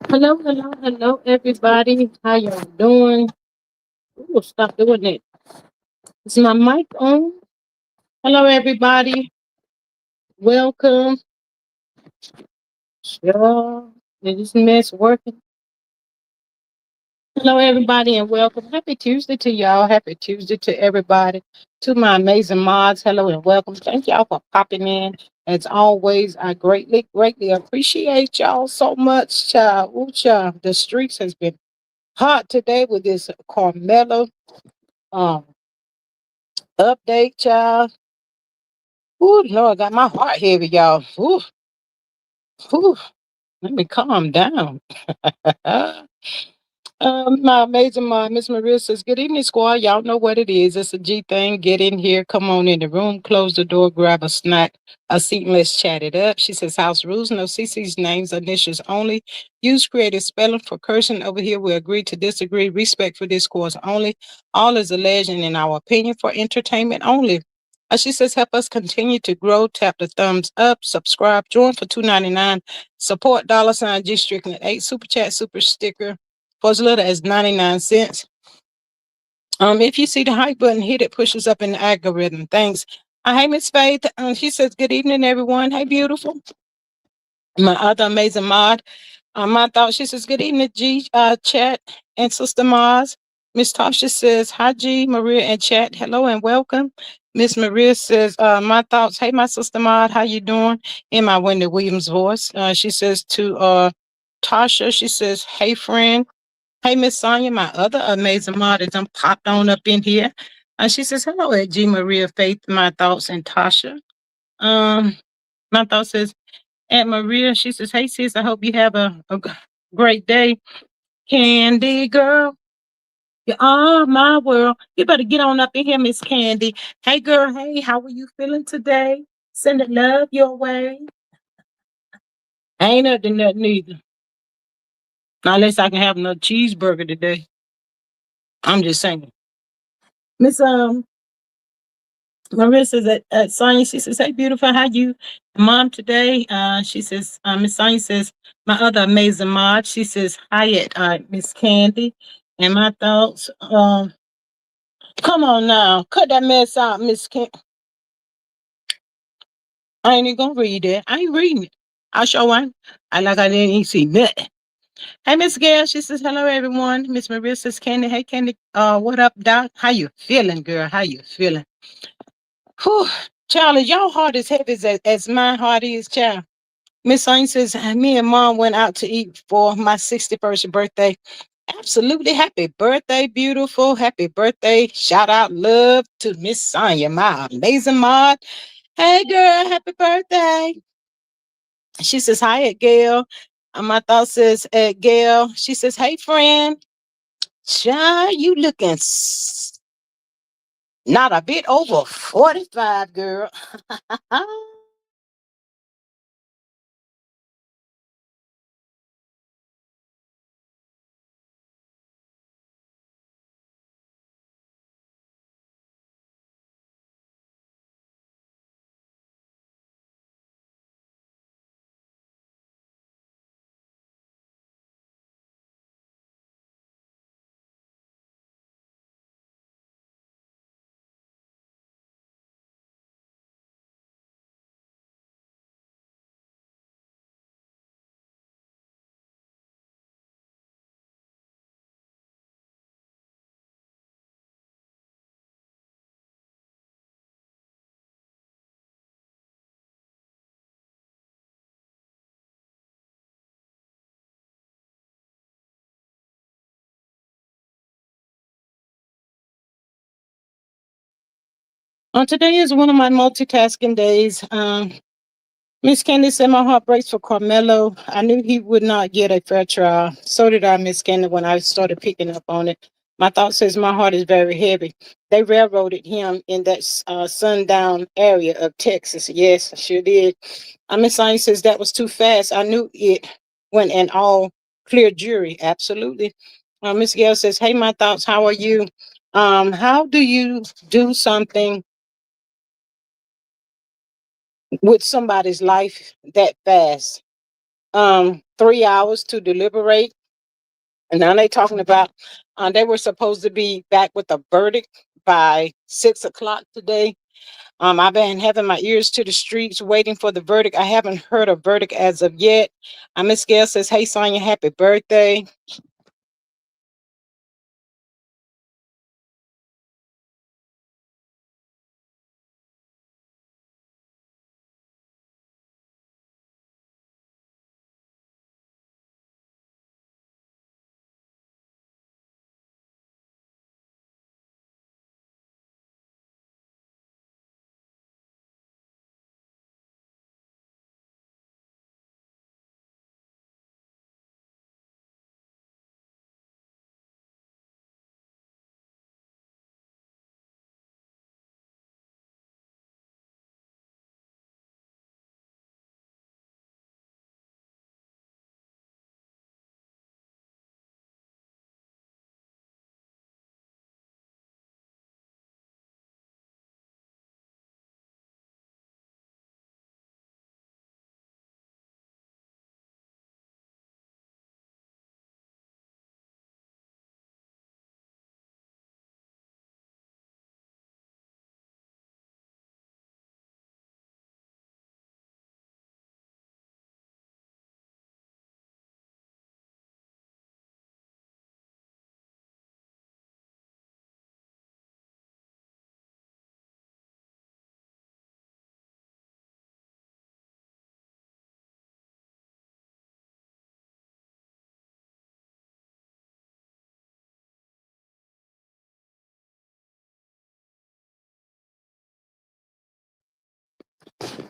Hello, hello, hello, everybody. How y'all doing? Ooh, stop doing it. Is my mic on? Hello, everybody. Welcome. Sure. Is this mess working? Hello, everybody, and welcome. Happy Tuesday to y'all. Happy Tuesday to everybody. To my amazing mods, hello and welcome. Thank y'all for popping in. As always, I greatly, greatly appreciate y'all so much, child. Ooh, child. The streets has been hot today with this Carmelo um update, child. Ooh, Lord, got my heart heavy, y'all. Ooh, ooh, let me calm down. My amazing mom, Miss Maria says, "Good evening, squad. Y'all know what it is. It's a G thing. Get in here. Come on in the room. Close the door. Grab a snack, a seat, and let's chat it up." She says, "House rules. No CC's names, initials only. Use creative spelling for cursing. Over here, we agree to disagree. Respect for discourse only. All is alleged and in our opinion for entertainment only." She says, "Help us continue to grow. Tap the thumbs up. Subscribe. Join for $2.99. Support $ G Strickland 8 super chat super sticker." For as little as 99 cents. If you see the hype button, hit it, pushes up in the algorithm. Thanks. Hey, Miss Faith. She says, "Good evening, everyone. Hey, beautiful." My other amazing mod. My thought, she says, "Good evening, G chat and Sister Mars." Miss Tasha says, "Hi, G, Maria, and chat. Hello and welcome." Miss Maria says, "My thoughts. Hey, my sister Maud, how you doing?" In my Wendy Williams voice. She says to Tasha, she says, "Hey, friend." Hey, Miss Sonia, my other amazing mod is popped on up in here. She says, "Hello at G Maria Faith, my thoughts, and Tasha." Um, my thoughts says, Aunt Maria, she says, "Hey sis, I hope you have a great day." Candy girl, you are my world. You better get on up in here, Miss Candy. Hey girl, hey, how are you feeling today? Sending love your way. Ain't nothing either. Unless I can have another cheeseburger today. I'm just saying. Miss Marissa says at Sonya, she says, "Hey, beautiful, how you, mom, today?" She says, Miss Sonya says, "My other amazing mod." She says, "Hi, at Miss Candy." And my thoughts, come on now, cut that mess out, Miss Candy. I ain't even gonna read it. I ain't reading it. I'll show one. I didn't even see nothing. Hey, Miss Gail, she says, "Hello, everyone." Miss Maria says, "Candy, hey, Candy, what up, Doc? How you feeling, girl? How you feeling?" Whew, child, is your heart as heavy as my heart is, child? Miss Saint says, "Me and mom went out to eat for my 61st birthday." Absolutely. Happy birthday, beautiful. Happy birthday. Shout out love to Miss Sonya, my amazing mod. Hey, girl, happy birthday. She says, "Hi, at Gail." My thought says, at Gail. She says, "Hey, friend. Child, you looking not a bit over 45, girl." Today is one of my multitasking days. Miss Candy said, "My heart breaks for Carmelo. I knew he would not get a fair trial. So did I, Miss Candy, when I started picking up on it. My thought says my heart is very heavy. They railroaded him in that sundown area of Texas. Yes, I sure did." Miss Sonia says, "That was too fast. I knew it when an all clear jury." Absolutely. Miss Gail says, "Hey, my thoughts, how are you? How do you do something with somebody's life that fast?" 3 hours to deliberate. And now they talking about they were supposed to be back with a verdict by 6 o'clock today. I've been having my ears to the streets waiting for the verdict. I haven't heard a verdict as of yet. Miss Gail says, "Hey Sonya, happy birthday."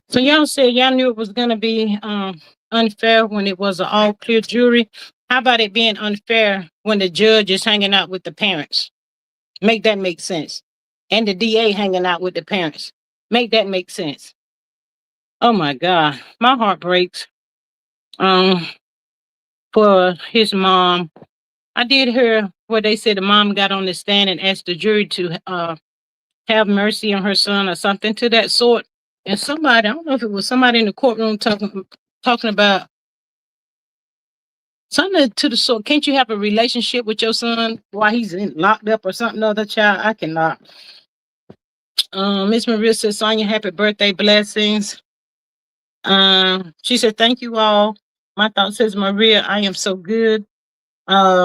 So y'all said y'all knew it was gonna be unfair when it was an all clear jury. How about it being unfair when the judge is hanging out with the parents? Make that make sense. And the DA hanging out with the parents. Make that make sense. Oh my God. My heart breaks. Um for his mom. I did hear where they said the mom got on the stand and asked the jury to have mercy on her son or something to that sort. And somebody, I don't know if it was somebody in the courtroom talking about something to the sort. Can't you have a relationship with your son while he's locked up or something? Other child, I cannot. Miss Maria says, "Sonya, happy birthday, blessings." She said, "Thank you all." My thought says, "Maria, I am so good."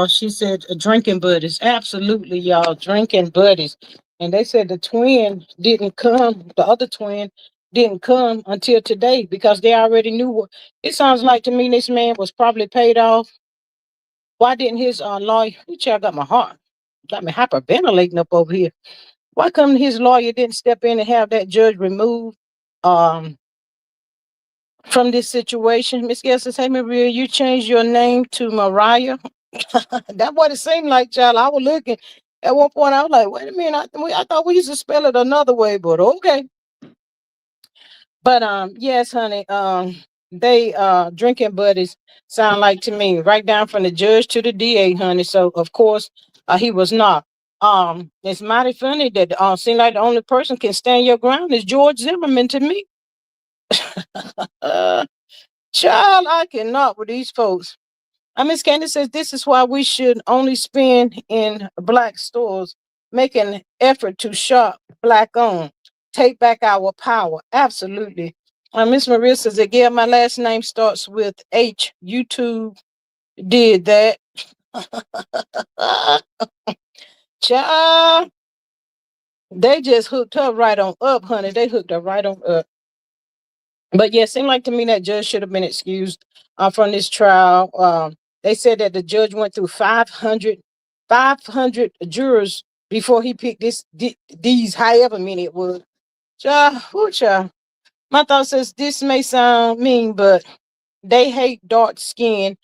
She said, "Drinking buddies." Absolutely, y'all, drinking buddies. And they said the twin didn't come, the other twin didn't come until today because they already knew what it sounds like to me. This man was probably paid off. Why didn't his lawyer, which I got my heart, got me hyperventilating up over here? Why come his lawyer didn't step in and have that judge removed um from this situation? Miss Gail says, "Hey Maria, you changed your name to Mariah." That's what it seemed like, child. I was looking at one point. I was like, "Wait a minute! I thought we used to spell it another way, but okay." But yes, honey. They drinking buddies sound like to me, right down from the judge to the DA, honey. So of course, he was not. It's mighty funny that seem like the only person can stand your ground is George Zimmerman to me. uh, Child, I cannot with these folks. Miss Candace says this is why we should only spend in black stores, make an effort to shop black owned, take back our power. Absolutely. Miss Maria says again, my last name starts with H. YouTube did that. Child, they just hooked her right on up, honey. They hooked her right on up. But yeah, it seemed like to me that judge should have been excused from this trial. They said that the judge went through 500 jurors before he picked these however many it was. Child, whoo, child. My thought says this may sound mean, but they hate dark skin.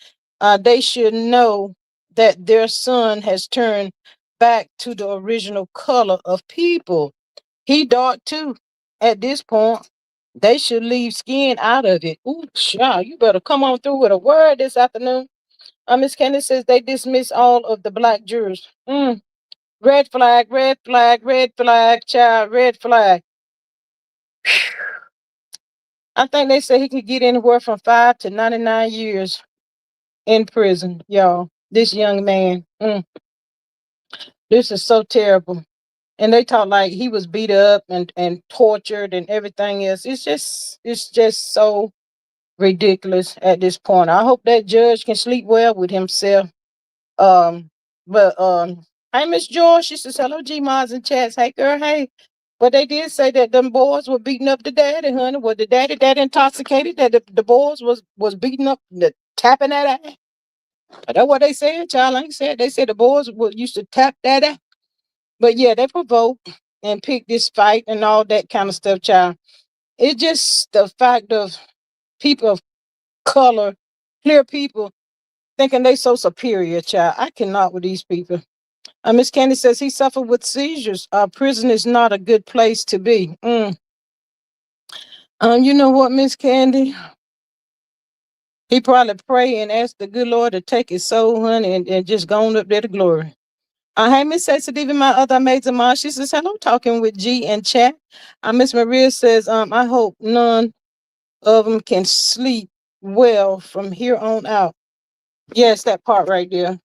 They should know that their son has turned back to the original color of people. He dark too. At this point, they should leave skin out of it. Ooh, child, you better come on through with a word this afternoon. Miss Candace says they dismiss all of the black jurors. Red flag, red flag, red flag, child, red flag. I think they say he could get anywhere from 5 to 99 years. in prison, y'all. This young man. This is so terrible. And they talk like he was beat up and tortured and everything else. It's just so ridiculous at this point. I hope that judge can sleep well with himself. Um, but hey, Miss George, she says hello, G Mods and chats. Hey girl, hey. But they did say that them boys were beating up the daddy, honey. Was the daddy that intoxicated that the boys was beating up the tapping that ass? That's what they said, child. Like I said, they said the boys used to tap that ass. But yeah, they provoked and picked this fight and all that kind of stuff, child. It's just the fact of people of color, clear people, thinking they so superior, child. I cannot with these people. Miss Candy says he suffered with seizures. Prison is not a good place to be. You know what, Miss Candy? He probably pray and ask the good Lord to take his soul, honey, and just go on up there to glory. Hey, Miss Sensitive, my other amazing mom. She says, hello, talking with G and chat. Miss Maria says, I hope none of them can sleep well from here on out. Yes, that part right there.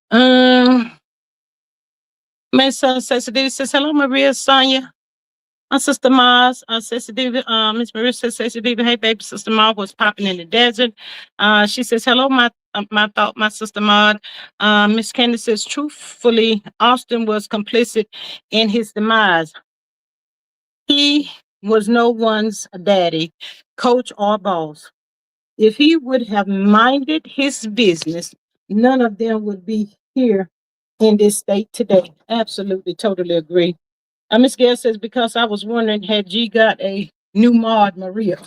Um, Miss Sensitive says, hello, Maria, Sonia. Sister Mars, Sister Diva, Miss Maria says, Sister Diva, hey baby, Sister Mars was popping in the desert. She says, hello, my sister Maud. Miss Candace says, truthfully, Austin was complicit in his demise. He was no one's daddy, coach, or boss. If he would have minded his business, none of them would be here in this state today. Absolutely, totally agree. Miss Gail says, because I was wondering, had G got a new mod, Maria?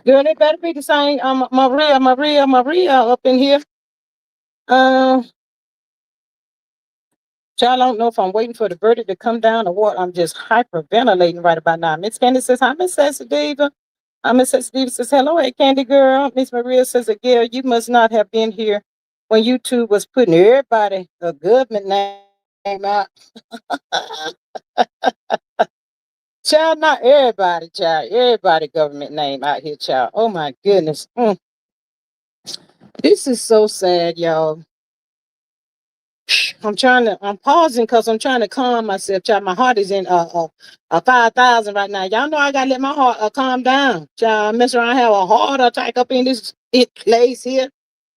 Girl, it better be the same. Maria up in here. Uh, Y'all don't know if I'm waiting for the verdict to come down or what. I'm just hyperventilating right about now. Miss Candy says, hi, Miss Diva. Miss Diva says, hello, hey, Candy girl. Miss Maria says, Gail, you must not have been here when YouTube was putting everybody a government name out. Child, not everybody, child. Everybody government name out here, child. Oh my goodness. This is so sad, y'all. I'm pausing because I'm trying to calm myself, child. My heart is in 5,000 right now. Y'all know I gotta let my heart calm down. Child, mess around, have a heart attack up in this place here.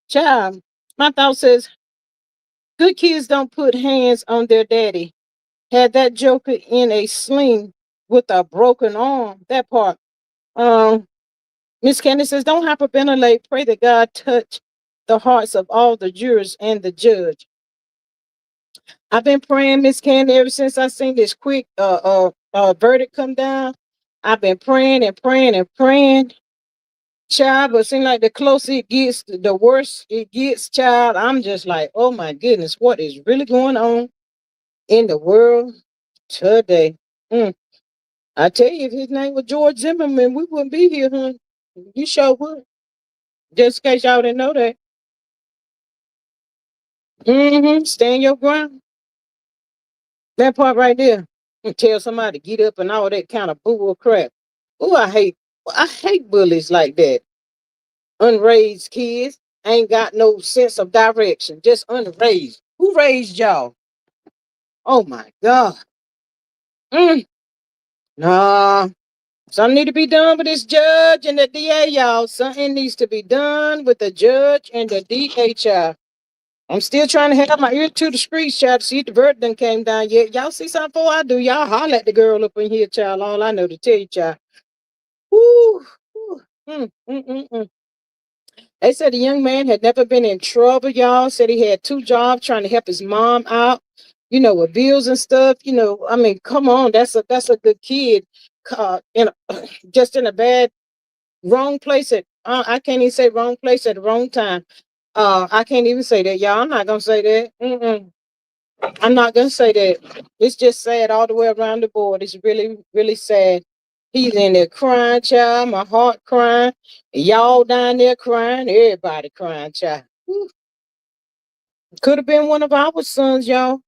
Child, my thought says, good kids don't put hands on their daddy. Had that joker in a sling with a broken arm. That part. Um, Miss Candy says, don't hyperventilate. Pray that God touch the hearts of all the jurors and the judge. I've been praying, Miss Candy, ever since I seen this quick verdict come down. I've been praying and praying and praying, child. But it seems like the closer it gets, the worse it gets, child. I'm just like, oh my goodness, what is really going on in the world today? I tell you, if his name was George Zimmerman, we wouldn't be here, huh? You sure would. Just in case y'all didn't know that. Stand your ground. That part right there. And tell somebody to get up and all that kind of bull crap. Oh, I hate I hate bullies like that. Unraised kids ain't got no sense of direction. Just unraised. Who raised y'all? Oh my God. Mm, nah. Something need to be done with this judge and the DA, y'all. Something needs to be done with the judge and the DA, child. I'm still trying to have my ear to the streets, child, to see if the verdict done came down yet. Y'all see something before I do. Y'all holler at the girl up in here, child. All I know to tell you, child. Woo, woo, mm. They said the young man had never been in trouble, y'all. Said he had two jobs trying to help his mom out, with bills and stuff. I mean, come on, that's a good kid. Just in a bad wrong place at I can't even say wrong place at the wrong time. I can't even say that, y'all. I'm not gonna say that. I'm not gonna say that. It's just sad all the way around the board. It's really, really sad. He's in there crying, child. My heart crying. Y'all down there crying. Everybody crying, child. Could have been one of our sons, y'all.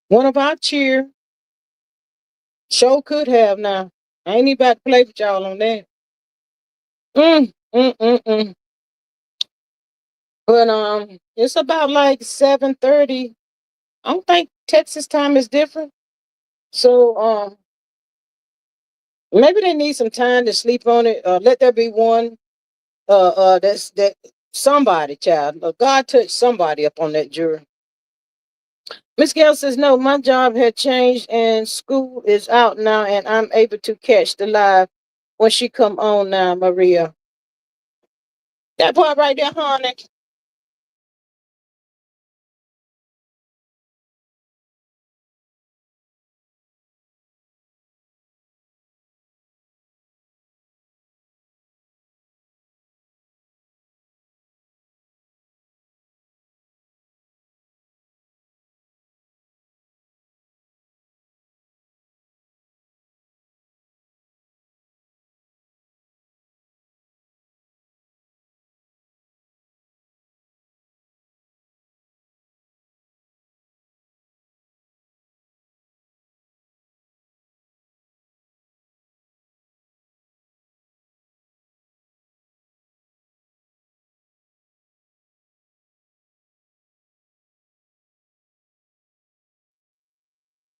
One of our cheer. Sure could have now. I ain't even about to play with y'all on that. Mm, mm, mm, mm. But it's about like 7:30. I don't think Texas time is different. So maybe they need some time to sleep on it. Let there be one. That's that somebody, child. God touched somebody up on that jury. Miss Gail says, no, my job had changed and school is out now and I'm able to catch the live when she come on now, Maria. That part right there, honey.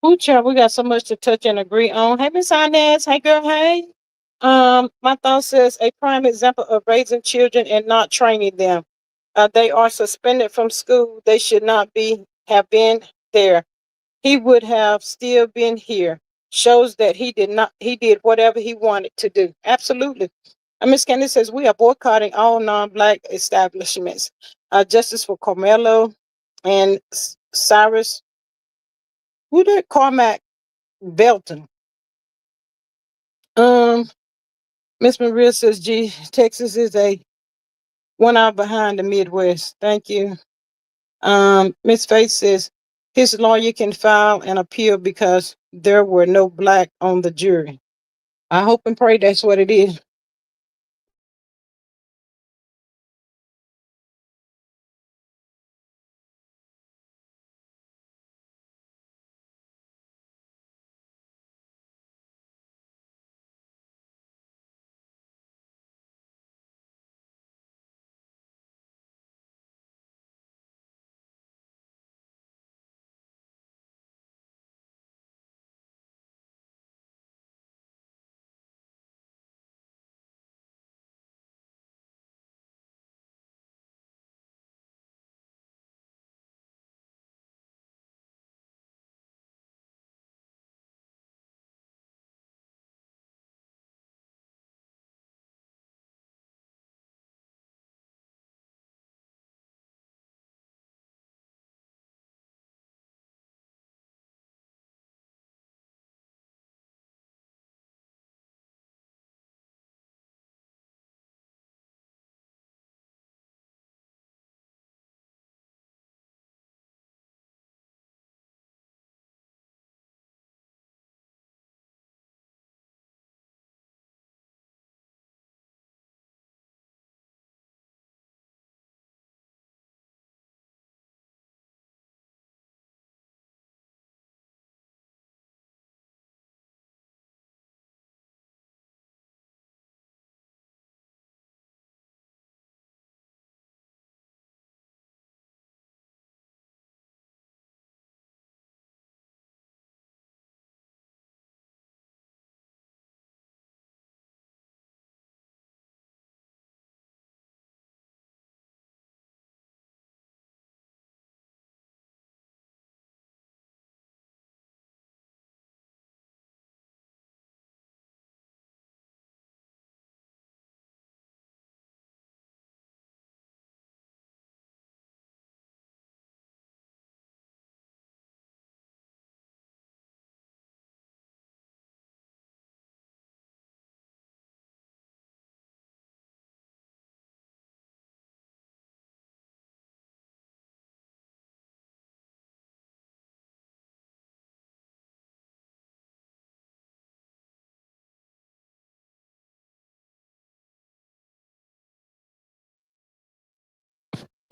Ooh, child, we got so much to touch and agree on. Hey, Miss Inez. Hey, girl. Hey. My thought says a prime example of raising children and not training them. They are suspended from school. They should not have been there. He would have still been here. Shows that he did whatever he wanted to do. Absolutely. And Miss Candy says we are boycotting all non-black establishments. Justice for Carmelo and Cyrus. Who did Carmack Belton? Um, Miss Maria says, "Gee, Texas is a 1 hour behind the Midwest." Thank you. Miss Faith says his lawyer can file an appeal because there were no black on the jury. I hope and pray that's what it is.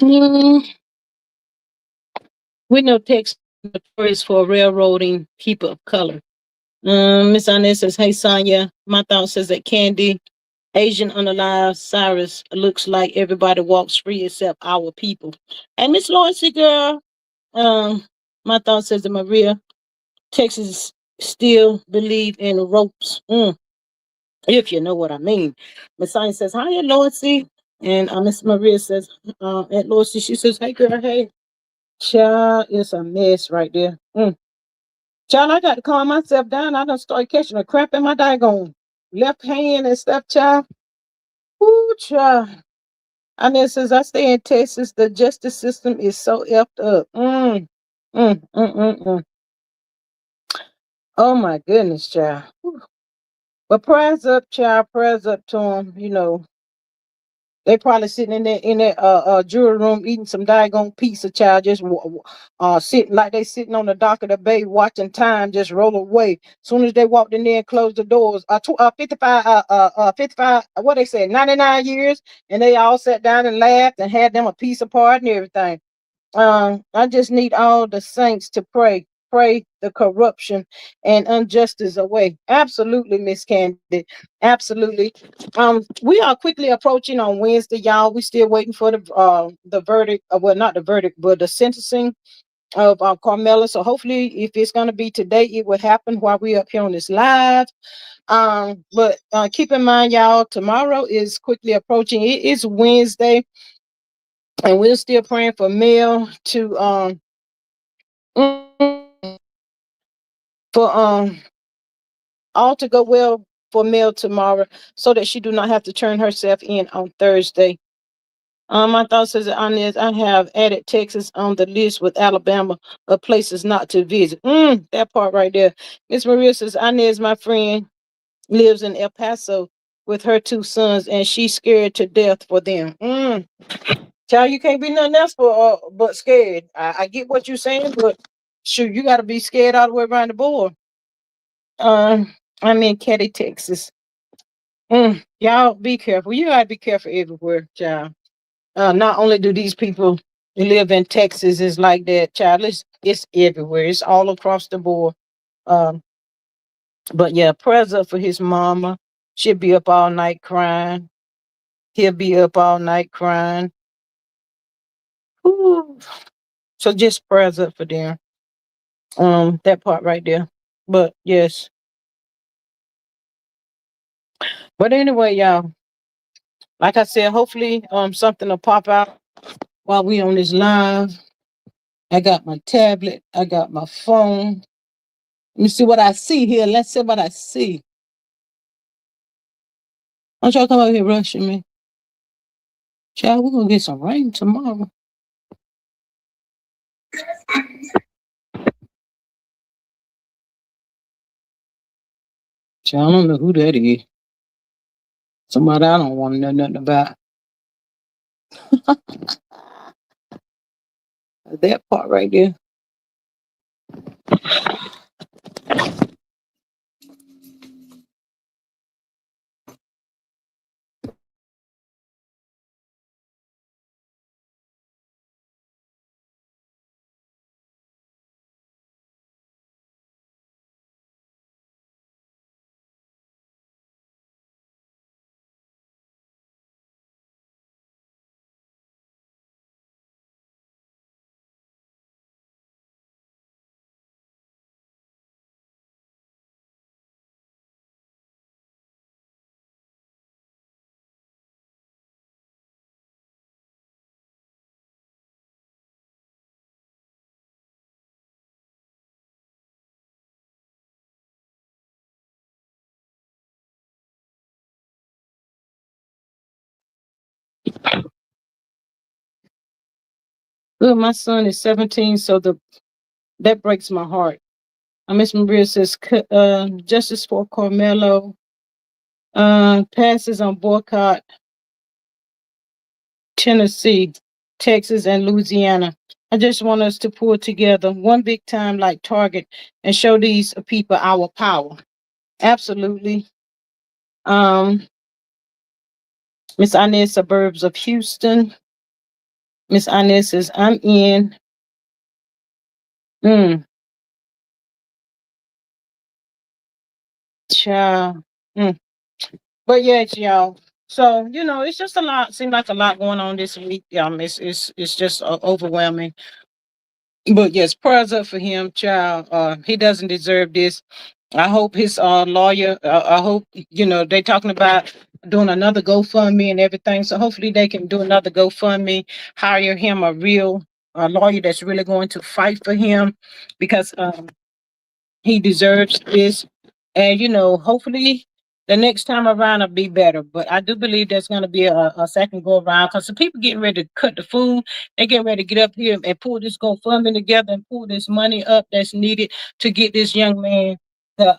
Mm, we know Texas is notorious for railroading people of color. Miss Inez says, "Hey Sonia, my thought says that Candy, Asian unalive Cyrus looks like everybody walks free except our people." And Miss Loyalty girl, um, my thought says that Maria, Texas still believe in ropes. If you know what I mean. Miss Sonia says, "Hi, Loyalty," and Miss Maria says, "At Loyalty," she says, "Hey girl, hey." Child, it's a mess right there. Child, I got to calm myself down. I done started catching a crap in my daggone left hand and stuff, child. Ooh, child. And then since I stay in Texas, the justice system is so effed up. Mm. Oh my goodness, child. Whew. But prayers up, child. Prayers up to them. You know, they probably sitting in that jury room eating some daggone pizza, child, just sitting like they sitting on the dock of the bay watching time just roll away. Soon as they walked in there and closed the doors, 55, what they said, 99 years, and they all sat down and laughed and had them a pizza party and everything. I just need all the saints to pray the corruption and injustice away. Absolutely, Miss Candy. Absolutely. We are quickly approaching on Wednesday, y'all. We still waiting for the verdict. Well, not the verdict, but the sentencing of KARMELO. So hopefully, if it's gonna be today, it will happen while we up here on this live. But keep in mind, y'all, tomorrow is quickly approaching. It is Wednesday, and we're still praying for Mel to for all to go well for Mel tomorrow, so that she do not have to turn herself in on Thursday. My thoughts is on this. I have added Texas on the list with Alabama of places not to visit. That part right there. Miss Maria says, Inez, my friend, lives in El Paso with her two sons, and she's scared to death for them. Child, you can't be nothing else but scared. I get what you're saying, but shoot, you got to be scared all the way around the board. I'm in Katy, Texas. Y'all be careful. You gotta be careful everywhere, child. Not only do these people who live in Texas is like that, child. It's everywhere. It's all across the board. Um, but yeah, prayers up for his mama. She'll be up all night crying. He'll be up all night crying. Ooh. So just prayers up for them. That part right there. But yes. But anyway, y'all. Like I said, hopefully something will pop out while we on this live. I got my tablet. I got my phone. Let me see what I see here. Let's see what I see. Don't y'all come over here rushing me. Child, we're gonna get some rain tomorrow. Child, I don't know who that is. Somebody I don't want to know nothing about. That part right there. Look, my son is 17, so that breaks my heart. Miss Maria says, justice for KARMELO, passes on boycott Tennessee, Texas, and Louisiana. I just want us to pull together one big time like Target and show these people our power. Absolutely. Miss Inez, suburbs of Houston. Miss Inez says, I'm in. Mm, child. Mm. But yes, y'all. So, it's just a lot. Seems like a lot going on this week. It's just overwhelming. But yes, prayers up for him, child. He doesn't deserve this. I hope his lawyer. I hope they talking about doing another GoFundMe and everything. So hopefully they can do another GoFundMe, hire him a real lawyer that's really going to fight for him, because he deserves this. And hopefully the next time around will be better. But I do believe there's going to be a second go around, because the people getting ready to cut the food, they getting ready to get up here and pull this GoFundMe together and pull this money up that's needed to get this young man the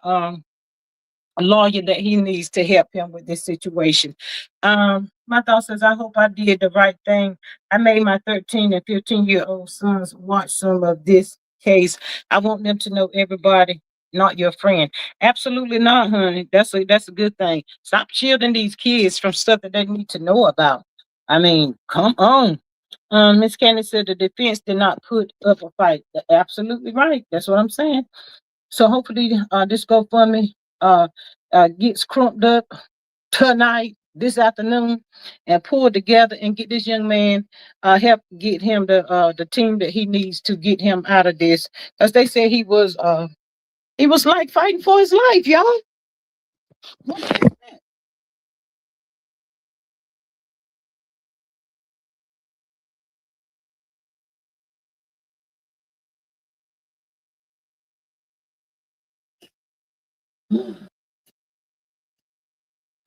a lawyer that he needs to help him with this situation. My thought says, I hope I did the right thing. I made my 13 and 15-year-old sons watch some of this case. I want them to know everybody, not your friend. Absolutely not, honey. That's a good thing. Stop shielding these kids from stuff that they need to know about. I mean, come on. Miss Candy said the defense did not put up a fight. Absolutely right. That's what I'm saying. So hopefully, this GoFundMe uh, gets crumped up tonight, this afternoon, and pulled together and get this young man, help get him the team that he needs to get him out of this. As they said, he was like fighting for his life, y'all.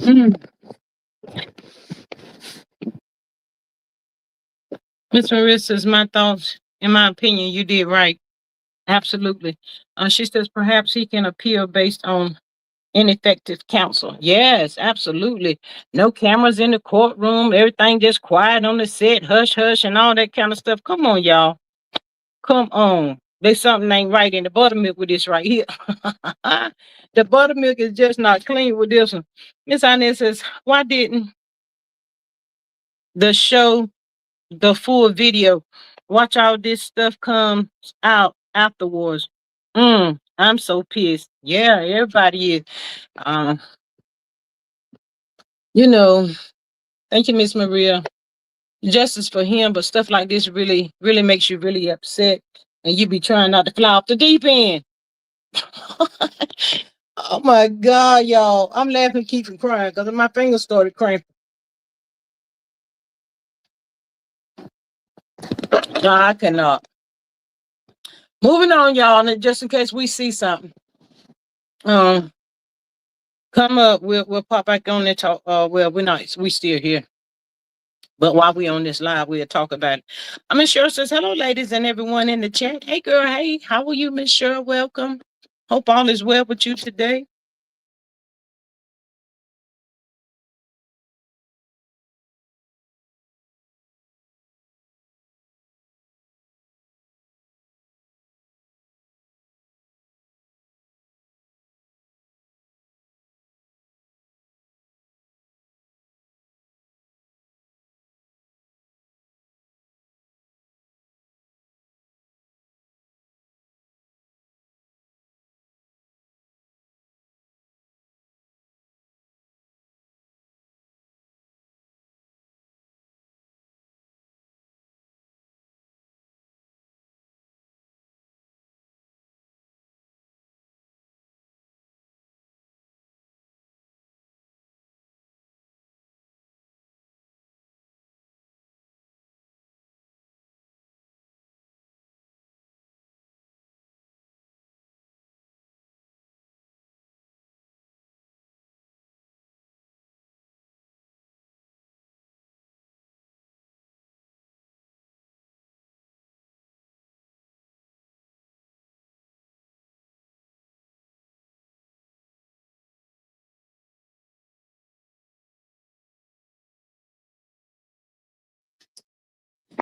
Mm. Miss Marissa's my thoughts. In my opinion, you did right. Absolutely. She says perhaps he can appeal based on ineffective counsel. Yes, absolutely. No cameras in the courtroom, everything just quiet on the set, hush hush, and all that kind of stuff. Come on, y'all. Come on. There's something ain't right in the buttermilk with this right here. The buttermilk is just not clean with this one. Miss Inez says, why didn't the show the full video? Watch all this stuff comes out afterwards. I'm so pissed. Yeah, everybody is. Um, you know, Thank you, Miss Maria. Justice for him, but stuff like this really, really makes you really upset, and you be trying not to fly off the deep end. Oh my God, y'all! I'm laughing, keep from crying because my fingers started cramping. No, I cannot. Moving on, y'all, and just in case we see something, um, come up. We'll pop back on and talk. Well, we're not. We still here. But while we on this live, we'll talk about it. Miss Cheryl says, hello, ladies and everyone in the chat. Hey, girl. Hey, how are you, Miss Cheryl? Welcome. Hope all is well with you today.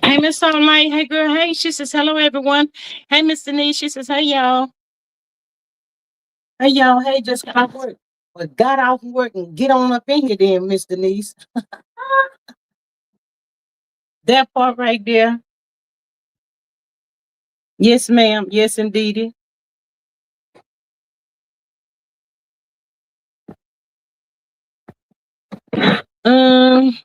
Hey, Miss Sunlight. Hey, girl. Hey, she says, hello, everyone. Hey, Miss Denise. She says, hey, y'all. Hey, y'all. Hey, just got off work. Well, got off work and get on up in here then, Miss Denise. That part right there. Yes, ma'am. Yes, indeedy. Um,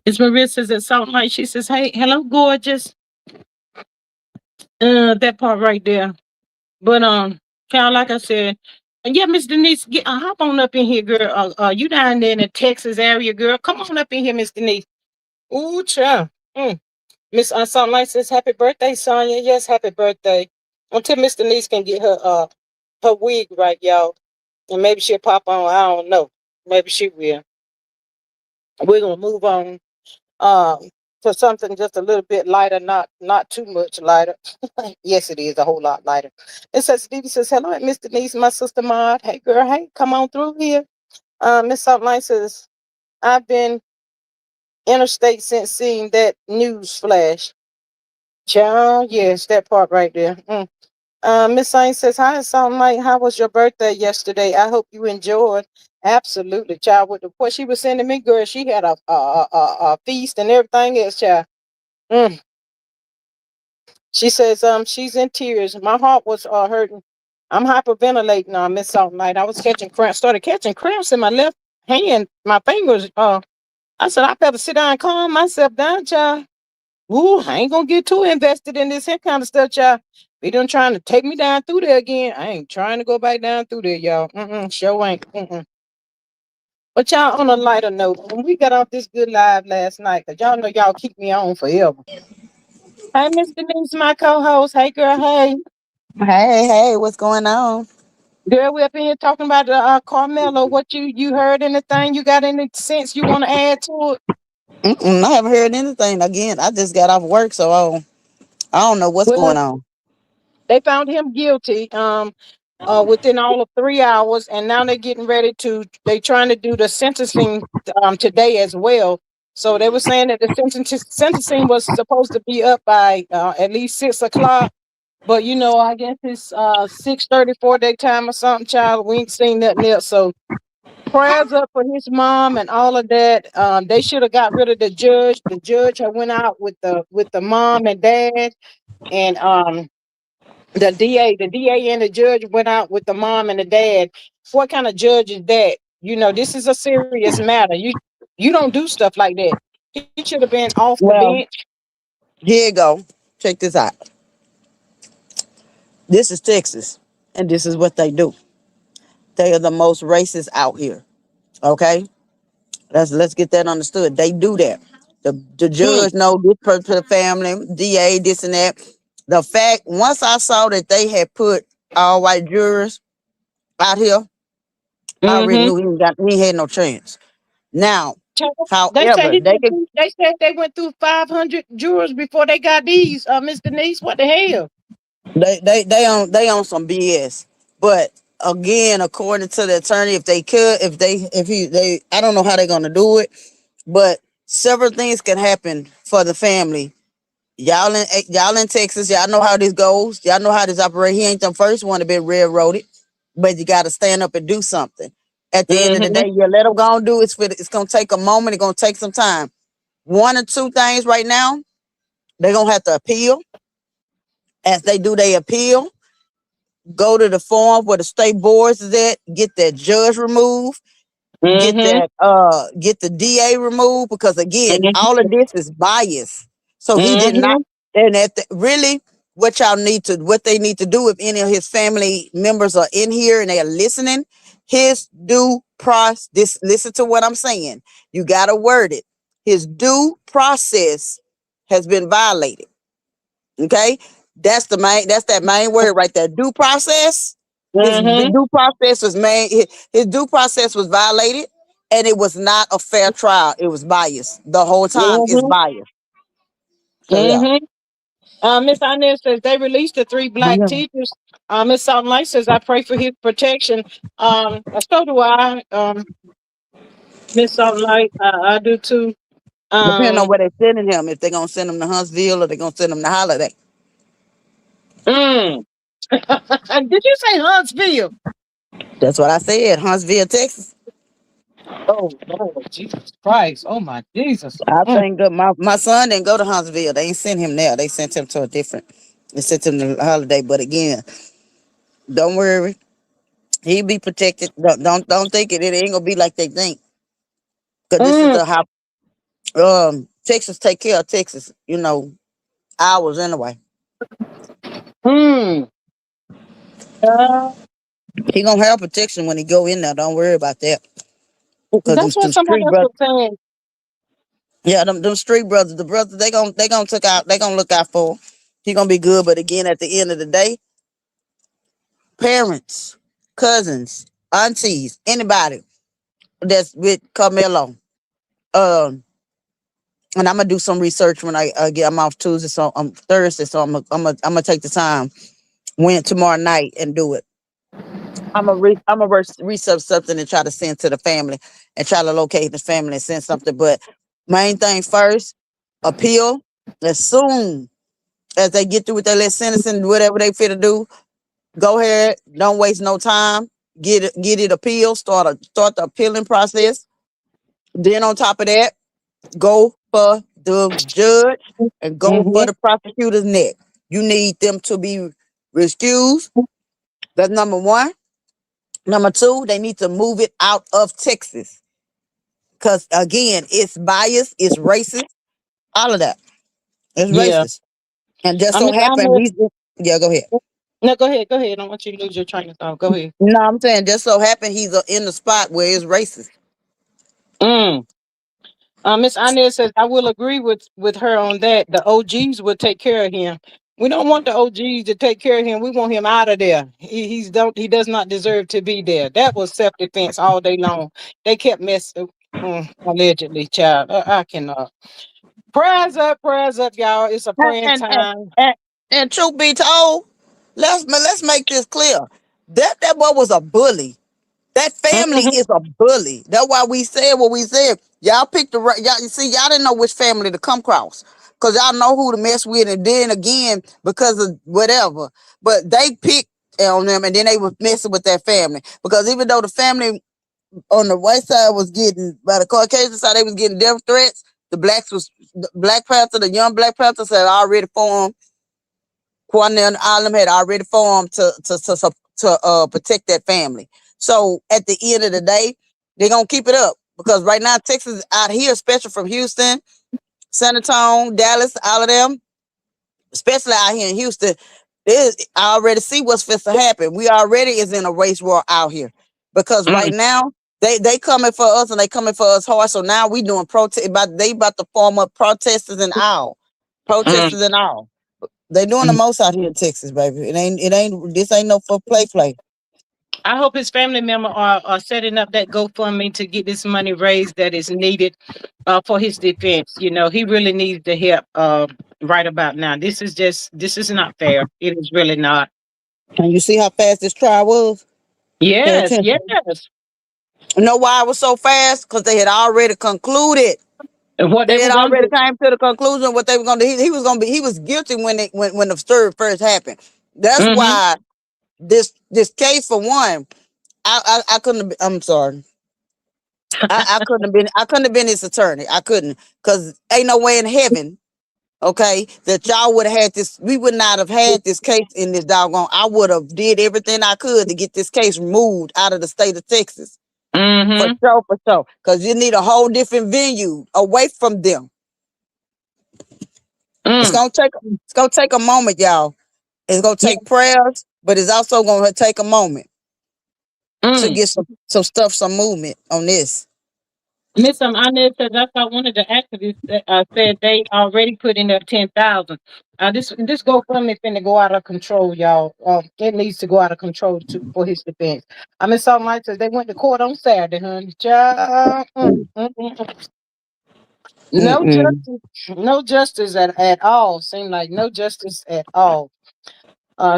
Miss Maria says at Salt Light. She says, "Hey, hello, gorgeous." That part right there. But child, like I said, and yeah, Miss Denise, hop on up in here, girl. You down there in the Texas area, girl? Come on up in here, Miss Denise. Ooh, child. Mm. Miss Salt Light says, "Happy birthday, Sonya." Yes, happy birthday. Until Miss Denise can get her wig right, y'all, and maybe she'll pop on. I don't know. Maybe she will. We're gonna move on um to something just a little bit lighter, not too much lighter. Yes, it is a whole lot lighter. It says Stevie says, "Hello, Miss Denise, my sister Maud. Hey girl, hey, come on through here." Miss Something says, "I've been interstate since seeing that news flash." Child, yes, that part right there. Mm. Miss Saint says, "Hi, Something Like, how was your birthday yesterday? I hope you enjoyed." Absolutely, child. With the what she was sending me, girl, she had a feast and everything else, child. Mm. She says, she's in tears. My heart was hurting. I'm hyperventilating on Miss Salt Night. I was catching cramps, started catching cramps in my left hand, my fingers. I said, I better sit down and calm myself down, child. Ooh, I ain't gonna get too invested in this here kind of stuff, child. They done trying to take me down through there again. I ain't trying to go back down through there, y'all. Sure ain't. But y'all, on a lighter note, when we got off this good live last night, cause y'all know y'all keep me on forever. Hey, Miss Denise, my co-host. Hey, girl. Hey. Hey, hey, what's going on? Girl, we up in here talking about Carmelo. What you heard anything? You got any sense you want to add to it? I haven't heard anything. Again, I just got off work, so I don't know what's Well, going on. they found him guilty within all of 3 hours, and now they're getting ready to. They trying to do the sentencing today as well. So they were saying that the sentencing was supposed to be up by at least 6 o'clock. But I guess it's 6:34 their time or something, child. We ain't seen nothing else. So prayers up for his mom and all of that. They should have got rid of the judge. The judge had went out with the mom and dad, and the DA and the judge went out with the mom and the dad. What kind of judge is that? This is a serious matter. You don't do stuff like that. He should have been off the Well, bench. here you go. Check this out. This is Texas, and this is what they do. They are the most racist out here. Okay, let's get that understood. They do that. The Mm, judge know this person to the family, DA, this and that. The fact once I saw that they had put all white jurors out here, I already mm-hmm. knew he had no chance. Now, They say however, he went through, they said they went through 500 jurors before they got these. Miss Denise, what the hell? they on some BS. But again, according to the attorney, if they could, if he they I don't know how they're gonna do it, but several things can happen for the family. Y'all in Texas, y'all know how this goes. Y'all know how this operates. He ain't the first one to be railroaded, but you got to stand up and do something. At the end of the Mm-hmm. day, you let them go and do it. It's gonna take a moment. It's gonna take some time. One or two things right now. They're gonna have to appeal. As they do, they appeal. Go to the forum where the state boards is at. Get that judge removed. Mm-hmm. Get the DA removed because again, all Mm-hmm. of this is bias. So he did not. Mm-hmm. And really, what they need to do, if any of his family members are in here and they are listening, his due process. Listen to what I'm saying. You gotta word it. His due process has been violated. Okay, that's that main word right there. Due process. His Mm-hmm. due process was made. His due process was violated, and it was not a fair trial. It was biased the whole time. It's Mm-hmm. biased. So yeah. Mm-hmm. Miss Inez says they released the three black teachers. Miss Southern Light says I pray for his protection. So do I. Miss Southern Light, I do too. Depending on Um, where they're sending him, if they're gonna send him to Huntsville or they're gonna send him to Holiday. mm. Did you say Huntsville? That's what I said. Huntsville, Texas. Oh Lord, Jesus Christ! Oh my Jesus! I think that my son didn't go to Huntsville. They ain't sent him there. They sent him to a different. They sent him to the holiday. But again, don't worry. He be protected. Don't think it. It ain't gonna be like they think. Cause this is Mm, the how Texas take care of Texas. Ours anyway. mm. Uh, He gonna have protection when he go in there. Don't worry about that. Cause that's what them somebody street else brothers. was saying. Yeah, them street brothers. The brothers they gonna took out. They gonna look out for him. He gonna be good. But again, at the end of the day, parents, cousins, aunties, anybody that's with Carmelo. Um, and I'm gonna do some research when I get. I'm off Tuesday, so Thursday. So I'm gonna take the time went tomorrow night and do it. I'm gonna research something and try to send to the family and try to locate the family and send something. But main thing first, appeal as soon as they get through with their little sentencing, whatever they fit to do. Go ahead, don't waste no time. Get it appealed. Start the appealing process. Then on top of that, go for the judge and go for Mm-hmm. the prosecutor's neck. You need them to be excused. That's number one. Number two, they need to move it out of Texas. Because again, it's biased, it's racist, all of that. It's Yeah. racist. And just I so mean, I happened know. he's yeah, go ahead. No, go ahead. Go ahead. I don't want you to lose your train of thought. Go ahead. No, I'm saying just so happened he's in the spot where it's racist. Mm. Miss Inez says I will agree with her on that. The OGs will take care of him. We don't want the OGs to take care of him. We want him out of there. He does not deserve to be there. That was self defense all day long. They kept messing. Allegedly, child. I cannot. Prayers up, y'all. It's a And praying and and, time. and, and truth be told, let's make this clear. That boy was a bully. That family Hmm. is a bully. That's why we said what we said. Y'all picked the right. Y'all, you see, y'all didn't know which family to come across because y'all know who to mess with, and then again because of whatever. But they picked on them, and then they was messing with that family because even though the family on the white side was getting by the Caucasian side, they was getting death threats. The Black Panther, the young Black Panthers had already formed. Cornell and Allen had already formed to protect that family. So at the end of the day, they're gonna keep it up because right now Texas out here, especially from Houston, San Antonio, Dallas, all of them, especially out here in Houston, I already see what's supposed to happen. We already is in a race war out here because right Mm, now they coming for us and they coming for us hard. So now we doing protest. They about to form up protesters and all, mm, protesters and all. They doing the mm. most out here in Texas, baby. It ain't this ain't no for play. I hope his family member are setting up that GoFundMe to get this money raised that is needed for his defense. You know, he really needs the help right about now. This is not fair. It is really not. And you see how fast this trial was? Pay Yes, attention. yes. You know why it was so fast? Because they had already concluded. And what they They were had gonna already do. came to the conclusion what they were gonna do. He was guilty when the stir first happened. That's Mm-hmm. why this case for one, I couldn't have I'm sorry. I couldn't have been his attorney. I couldn't because ain't no way in heaven, okay, that y'all would have had this. We would not have had this case in this doggone. I would have did everything I could to get this case removed out of the state of Texas. For Mm-hmm. sure, for sure. Because you need a whole different venue away from them. It's Mm, gonna take a moment, y'all. It's gonna yeah. take prayers, but it's also gonna take a moment to Mm. get some stuff, some movement on this. Miss Inez says I thought one of the activists said they already put in their 10,000. This GoFundMe finna go out of control, y'all. It needs to go out of control for his defense. I mean, something like says they went to court on Saturday, honey. Child, no Mm-mm. justice, no justice at all. Seemed like no justice at all.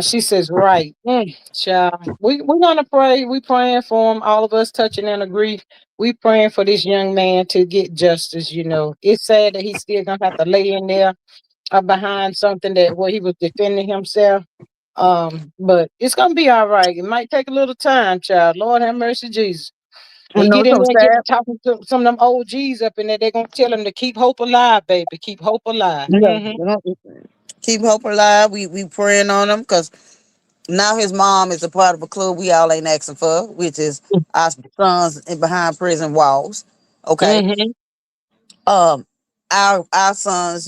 She says, right. Child. We're gonna pray. We praying for him. All of us touching and agree. We praying for this young man to get justice. You know, it's sad that he's still gonna have to lay in there behind something that where he was defending himself. But it's gonna be all right. It might take a little time, child. Lord have mercy, Jesus. You We know, get in so there and get sad. to talking to some of them OGs up in there. They're gonna tell them to keep hope alive, baby. Keep hope alive. Yeah, Mm-hmm. keep hope alive. We praying on him because now his mom is a part of a club we all ain't asking for, which is our sons in behind prison walls. Okay. Mm-hmm. um our sons,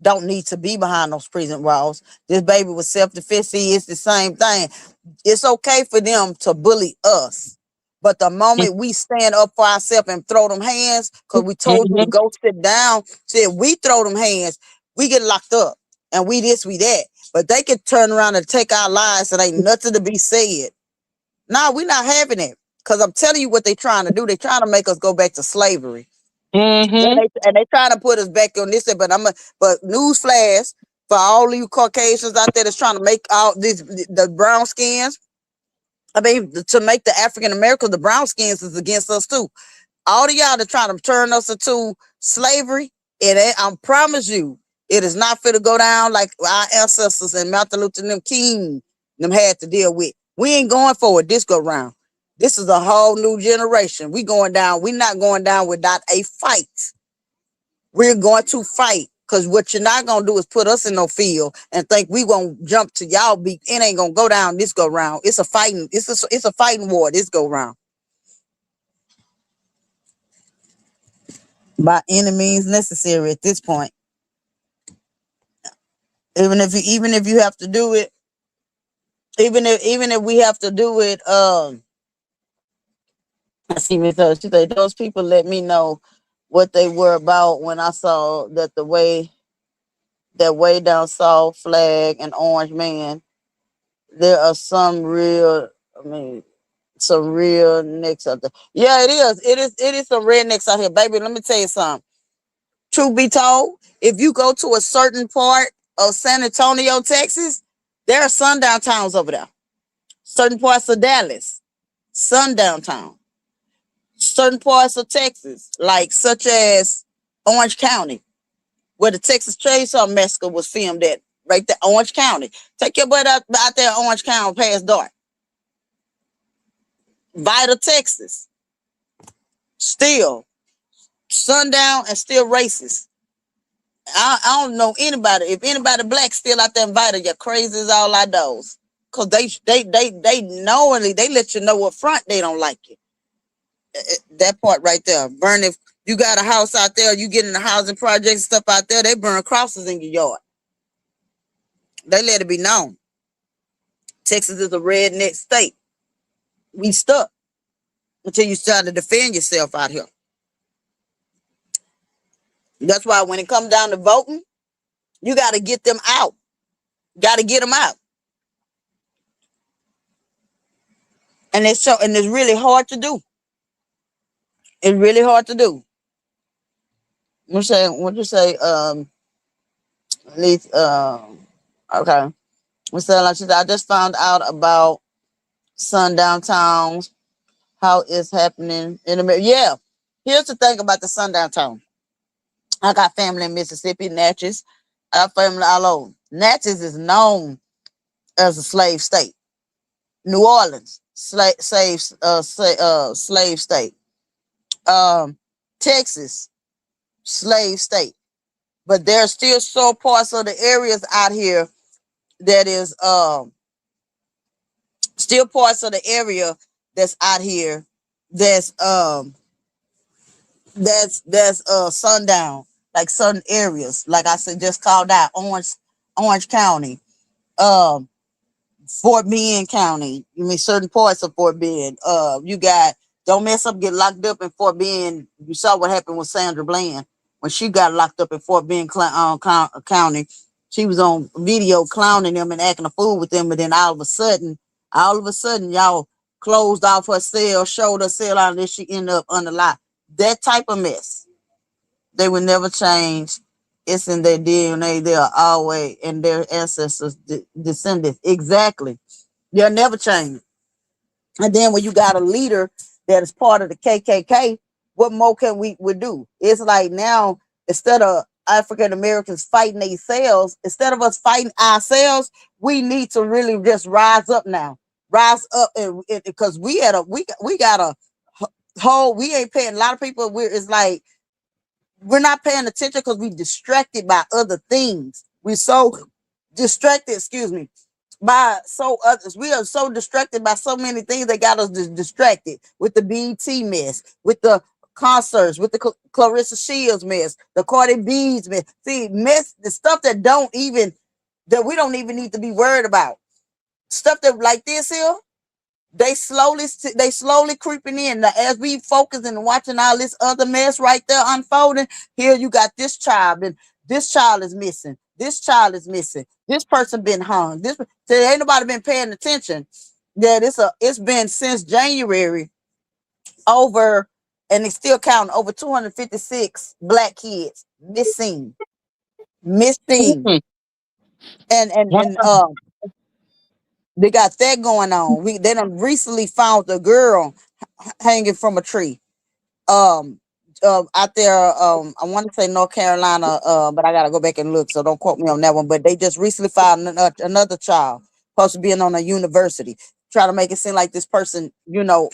don't need to be behind those prison walls. This baby was self-defense. See, it's the same thing. It's okay for them to bully us, but the moment we stand up for ourselves and throw them hands, because we told you to Mm-hmm. go sit down, said we throw them hands, we get locked up, and we this, we that. But they could turn around and take our lives and ain't nothing to be said. No, we not having it. Because I'm telling you what they trying to do. They trying to make us go back to slavery. Mm-hmm. And they trying to put us back on this, but newsflash for all you Caucasians out there that's trying to make all these the brown skins. I mean, to make the African Americans, the brown skins is against us too. All of y'all that trying to turn us into slavery, it ain't, I promise you, it is not fit to go down like our ancestors and Martin Luther King them had to deal with. We ain't going for it this go round. This is a whole new generation. We going down. We not going down without a fight. We're going to fight. Cause what you're not gonna do is put us in no field and think we gonna jump to y'all beat. It ain't gonna go down this go round. It's a fighting. It's a fighting war this go round. By any means necessary at this point. Even if you have to do it, even if we have to do it. I see Miss she said those people let me know what they were about when I saw that way down south flag and orange man. There are some real nicks out there. Yeah, it is. It is some rednecks out here, baby. Let me tell you something. Truth be told, if you go to a certain part of San Antonio, Texas, there are sundown towns over there. Certain parts of Dallas, sundown town. Certain parts of Texas, like such as Orange County, where the Texas Chainsaw Massacre was filmed at, right there, Orange County. Take your butt out there, Orange County, past dark. Vida, Texas, still sundown and still racist. I don't know anybody. If anybody black still out there invited, you're crazy as all I knows. Cause they knowingly they let you know what front they don't like you. That part right there. Burn if you got a house out there, you get in the housing projects and stuff out there, they burn crosses in your yard. They let it be known. Texas is a redneck state. We stuck until you start to defend yourself out here. That's why when it comes down to voting, you got to get them out. Got to get them out. And it's really hard to do. It's really hard to do. What you say? At least okay. Like she said, I just found out about sundown towns, how it's happening in America. Yeah. Here's the thing about the sundown town. I got family in Mississippi, Natchez. I got family all over. Natchez is known as a slave state. New Orleans, slave state. Um, Texas, slave state. But there's still so parts of the areas out here that is still parts of the area that's out here that's sundown, like certain areas, like I said, just called out Orange County, um Fort Bend County. You mean certain parts of Fort Bend. You got don't mess up, get locked up in Fort Bend. You saw what happened with Sandra Bland when she got locked up in Fort Bend County. She was on video clowning them and acting a fool with them, but then all of a sudden, y'all closed off her cell, showed her cell out, and then she ended up under lock. That type of mess, they will never change. It's in their DNA. They are always in their ancestors' descendants. Exactly. They'll never change. And then when you got a leader that is part of the KKK, what more can we would do? It's like now, instead of African Americans fighting themselves, instead of us fighting ourselves, we need to really just rise up now. Rise up, and because we got a whole we ain't paying a lot of people. It's like we're not paying attention because we distracted by other things. We so distracted, excuse me, by so others. We are so distracted by so many things that got us distracted with the BET mess, with the concerts, with the Clarissa Shields mess, the Cardi B's mess. See, mess the stuff that we don't even need to be worried about. Stuff that like this here, they slowly creeping in. Now, as we focus and watching all this other mess right there unfolding, here you got this child, and this child is missing. This child is missing. This person been hung. This so ain't nobody been paying attention. That it's been since January over, and it's still counting over 256 black kids missing, Mm. and Wow. they got that going on. They done recently found a girl hanging from a tree. Um, Out there, I want to say North Carolina, but I gotta go back and look, so don't quote me on that one. But they just recently found another child supposed to be on a university. Try to make it seem like this person,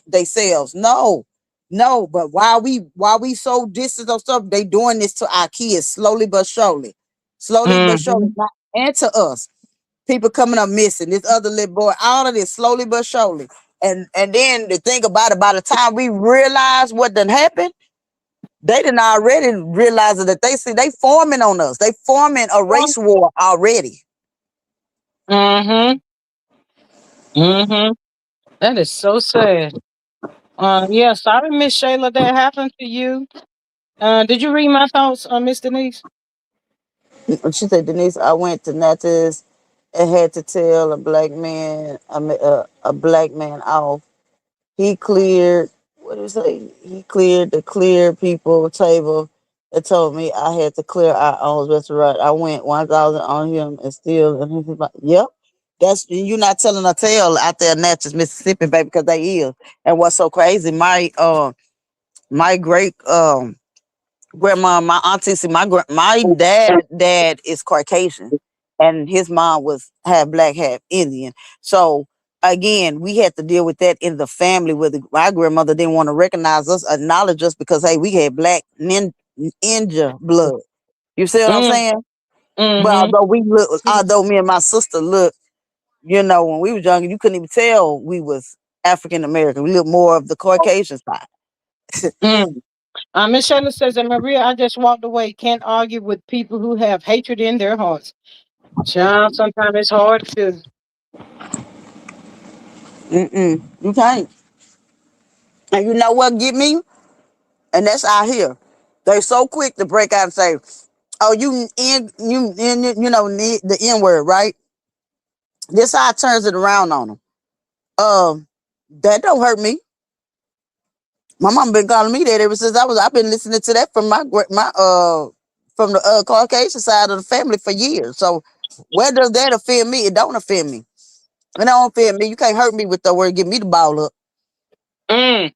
they selves. No, no. But while we so distant of stuff, they doing this to our kids slowly but surely, slowly but surely, Mm-hmm. and to us. People coming up missing. This other little boy, all of this slowly but surely. And then the thing about it, by the time we realize what done happened, they didn't already realize that they forming on us. They forming a race war already. Mm-hmm. Mm-hmm. That is so sad. Yeah, sorry, Miss Shayla, that happened to you. Did you read my thoughts, Miss Denise? She said, Denise, I went to Natas and had to tell a black man off. He cleared, what did he say? He cleared the clear people table and told me I had to clear our own restaurant. I went 1,000 on him and still, and he's like, yep. You not telling a tale out there in Natchez, Mississippi, baby, because they is. And what's so crazy, my great grandma, my auntie, see, my dad is Caucasian, and his mom was half black, half Indian. So again, we had to deal with that in the family. Where my grandmother didn't want to recognize us, acknowledge us because hey, we had black ninja blood. You see what I'm Mm, saying? But mm-hmm. although me and my sister looked, when we was younger, you couldn't even tell we was African American. We looked more of the Caucasian side. Mm. Miss Shayla says, and Maria, I just walked away. Can't argue with people who have hatred in their hearts. Child, sometimes it's hard to. You can't. And you know what get me? And that's out here. They so quick to break out and say, "Oh, the N word, right?" This how it turns it around on them. That don't hurt me. My mom been calling me that ever since I've been listening to that from from the Caucasian side of the family for years. So where does that offend me? It don't offend me. It don't offend me. You can't hurt me with the word. Give me the ball up. Mm,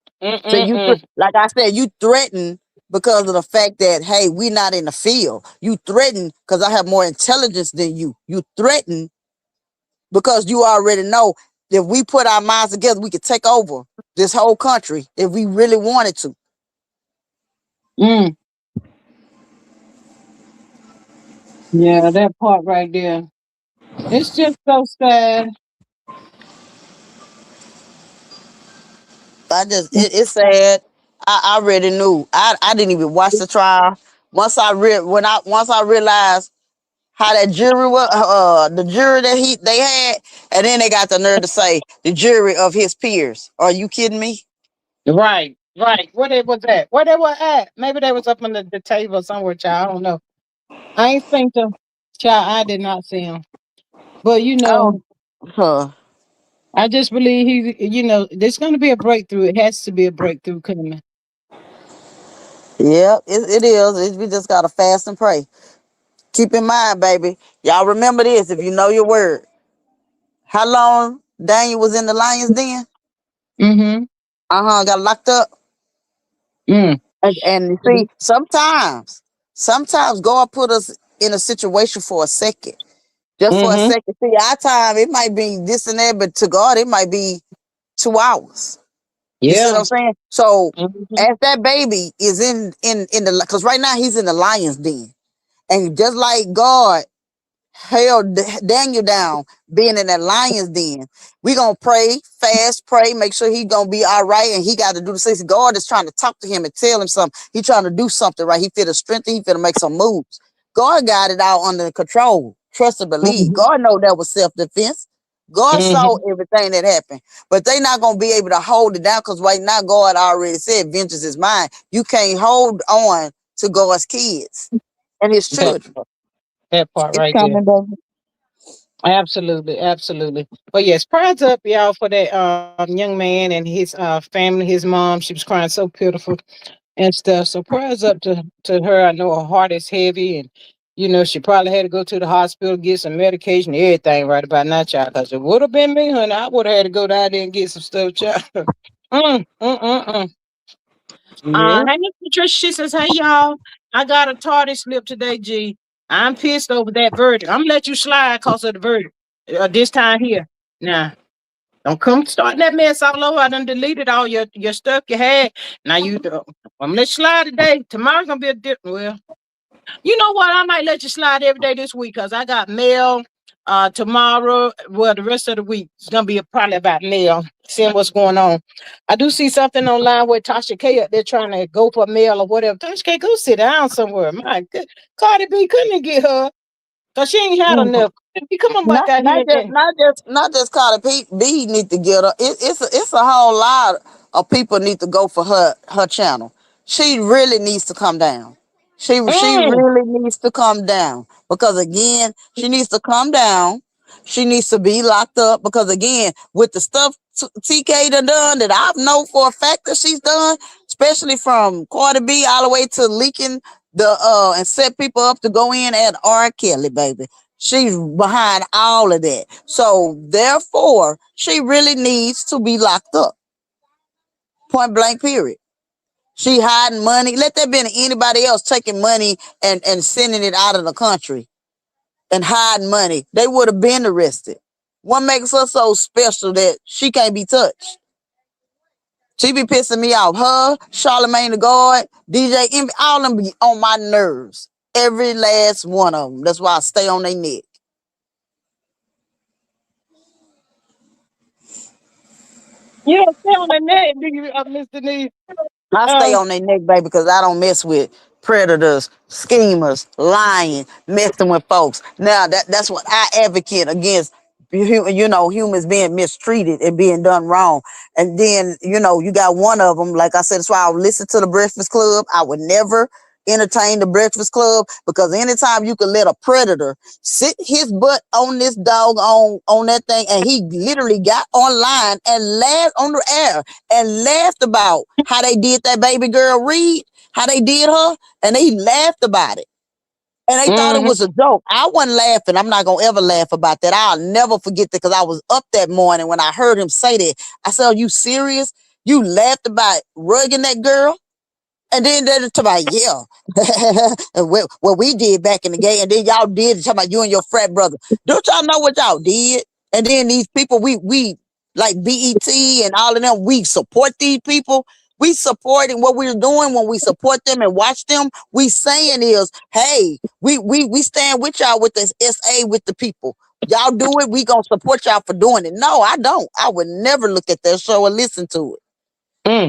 So mm-mm-mm. like I said, you threaten because of the fact that hey, we not in the field. You threaten because I have more intelligence than you. You threaten because you already know if we put our minds together, we could take over this whole country if we really wanted to. Mm. Yeah, that part right there. It's just so sad. It's sad. I already knew. I didn't even watch the trial. Once I realized how that jury was, the jury that they had, and then they got the nerve to say the jury of his peers. Are you kidding me? Right, right. Where they was at? Where they were at? Maybe they was up on the table somewhere, child. I don't know. I ain't seen them. Child, I did not see him. But Oh, huh. I just believe there's going to be a breakthrough. It has to be a breakthrough coming. Yeah, it is. We just gotta fast and pray. Keep in mind, baby. Y'all remember this if you know your word. How long Daniel was in the lion's den? Mm-hmm. Got locked up. Mm. And you see, sometimes God put us in a situation for a second, just for a Mm-hmm. second. See, our time it might be this and that, but to God it might be 2 hours. You see what Yeah. I'm saying? So Mhm. as that baby is in the, because right now he's in the lion's den, and just like God held Daniel down, being in that lion's den. We gonna pray, fast, pray, make sure he gonna be all right, and he got to do the same. God is trying to talk to him and tell him something. He trying to do something right. He feel the strength. He feel to make some moves. God got it all under control. Trust and believe. Mhm. God know that was self defense. God saw Mhm. everything that happened, but they not gonna be able to hold it down because right now God already said, "Vengeance is mine." You can't hold on to God's kids and His That children. that part It's right there. coming, baby. Absolutely, absolutely. But yes, prayers up, y'all, for that young man and his family, his mom. She was crying so pitiful and stuff. So prayers up to her. I know her heart is heavy, and she probably had to go to the hospital, get some medication, everything right about now, child. Because it would have been me, honey. I would have had to go down there and get some stuff, child. Mm. Yeah. Hey, Miss Patricia, she says, "Hey, y'all, I got a tardy slip today, G. I'm pissed over that verdict. I'm gonna let you slide because of the verdict this time here. Now, don't come starting that mess all over. I done deleted all your stuff you had. Now, I'm gonna let you slide today. Tomorrow's gonna be a different, well, you know what? I might let you slide every day this week because I got mail tomorrow. Well, the rest of the week it's gonna be probably about mail, seeing what's going on. I do see something online where Tasha K up there trying to go for mail or whatever. Tasha K, go sit down somewhere. My good, Cardi B couldn't get her because she ain't had enough. You come on back Not out not here just and Carter B need to get her. It's a whole lot of people need to go for her channel. She really needs to come down. She mm, really needs to come down because again she needs to come down. She needs to be locked up because again with the stuff TK done that I know for a fact that she's done, especially from Carter B all the way to leaking the and set people up to go in at R. Kelly, baby. She's behind all of that. So therefore, she really needs to be locked up. Point blank, period. She hiding money. Let that be anybody else taking money and sending it out of the country and hiding money. They would have been arrested. What makes her so special that she can't be touched? She be pissing me off. Her, Charlemagne the God, DJ Envy, all them be on my nerves. Every last one of them. That's why I stay on their neck. you don't stay on the net, do you, Mr. Nee? I stay Um, on their neck, baby, because I don't mess with predators, schemers, lying, messing with folks. Now that's what I advocate against. Humans being mistreated and being done wrong. And then, you got one of them, like I said, that's why I would listen to the Breakfast Club. I would never entertain the Breakfast Club because anytime you can let a predator sit his butt on this dog on that thing, and he literally got online and laughed on the air and laughed about how they did that baby girl Reed, how they did her, and they laughed about it. And they thought it mhm, was a joke. I wasn't laughing. I'm not gonna ever laugh about that. I'll never forget that because I was up that morning when I heard him say that. I said, "Are you serious? You laughed about rugging that girl?" And then they're talking about, yeah, and what we did back in the day, and then y'all did talking about you and your frat brother. Don't y'all know what y'all did? And then these people, we like BET and all of them, we support these people. We supporting what we're doing when we support them and watch them. We saying is, hey, we stand with y'all with this SA with the people. Y'all do it, we gonna support y'all for doing it. No, I don't. I would never look at that show or listen to it. mm.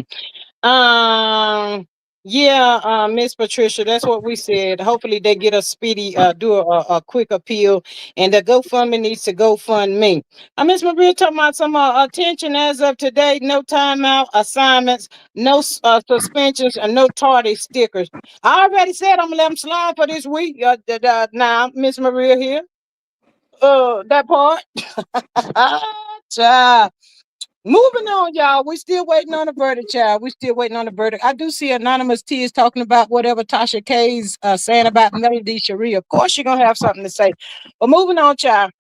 Um, yeah, Miss Patricia, that's what we said. Hopefully, they get a speedy, do a quick appeal, and the GoFundMe needs to GoFund me. Miss Maria talking about some attention as of today. No timeout assignments, no suspensions, and no tardy stickers. I already said I'm gonna let them slide for this week. Now, Miss Maria here. That part. Child. Moving on, y'all. We still waiting on the verdict, child. We still waiting on the verdict. I do see Anonymous T is talking about whatever Tasha K's saying about Melody Cherie. Of course, you're gonna have something to say. But moving on, child.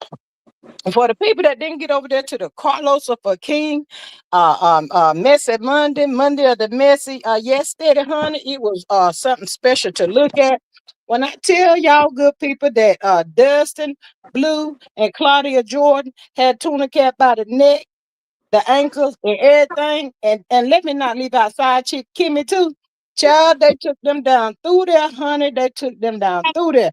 For the people that didn't get over there to the Carlos of a King, messy Monday of the messy, yes, steady, honey. It was something special to look at. When I tell y'all, good people, that Dustin, Blue, and Claudia Jordan had Tuna Cat by the neck. the ankles and everything. And let me not leave out side chick Kimmy too. Child, they took them down through there, honey. They took them down through there.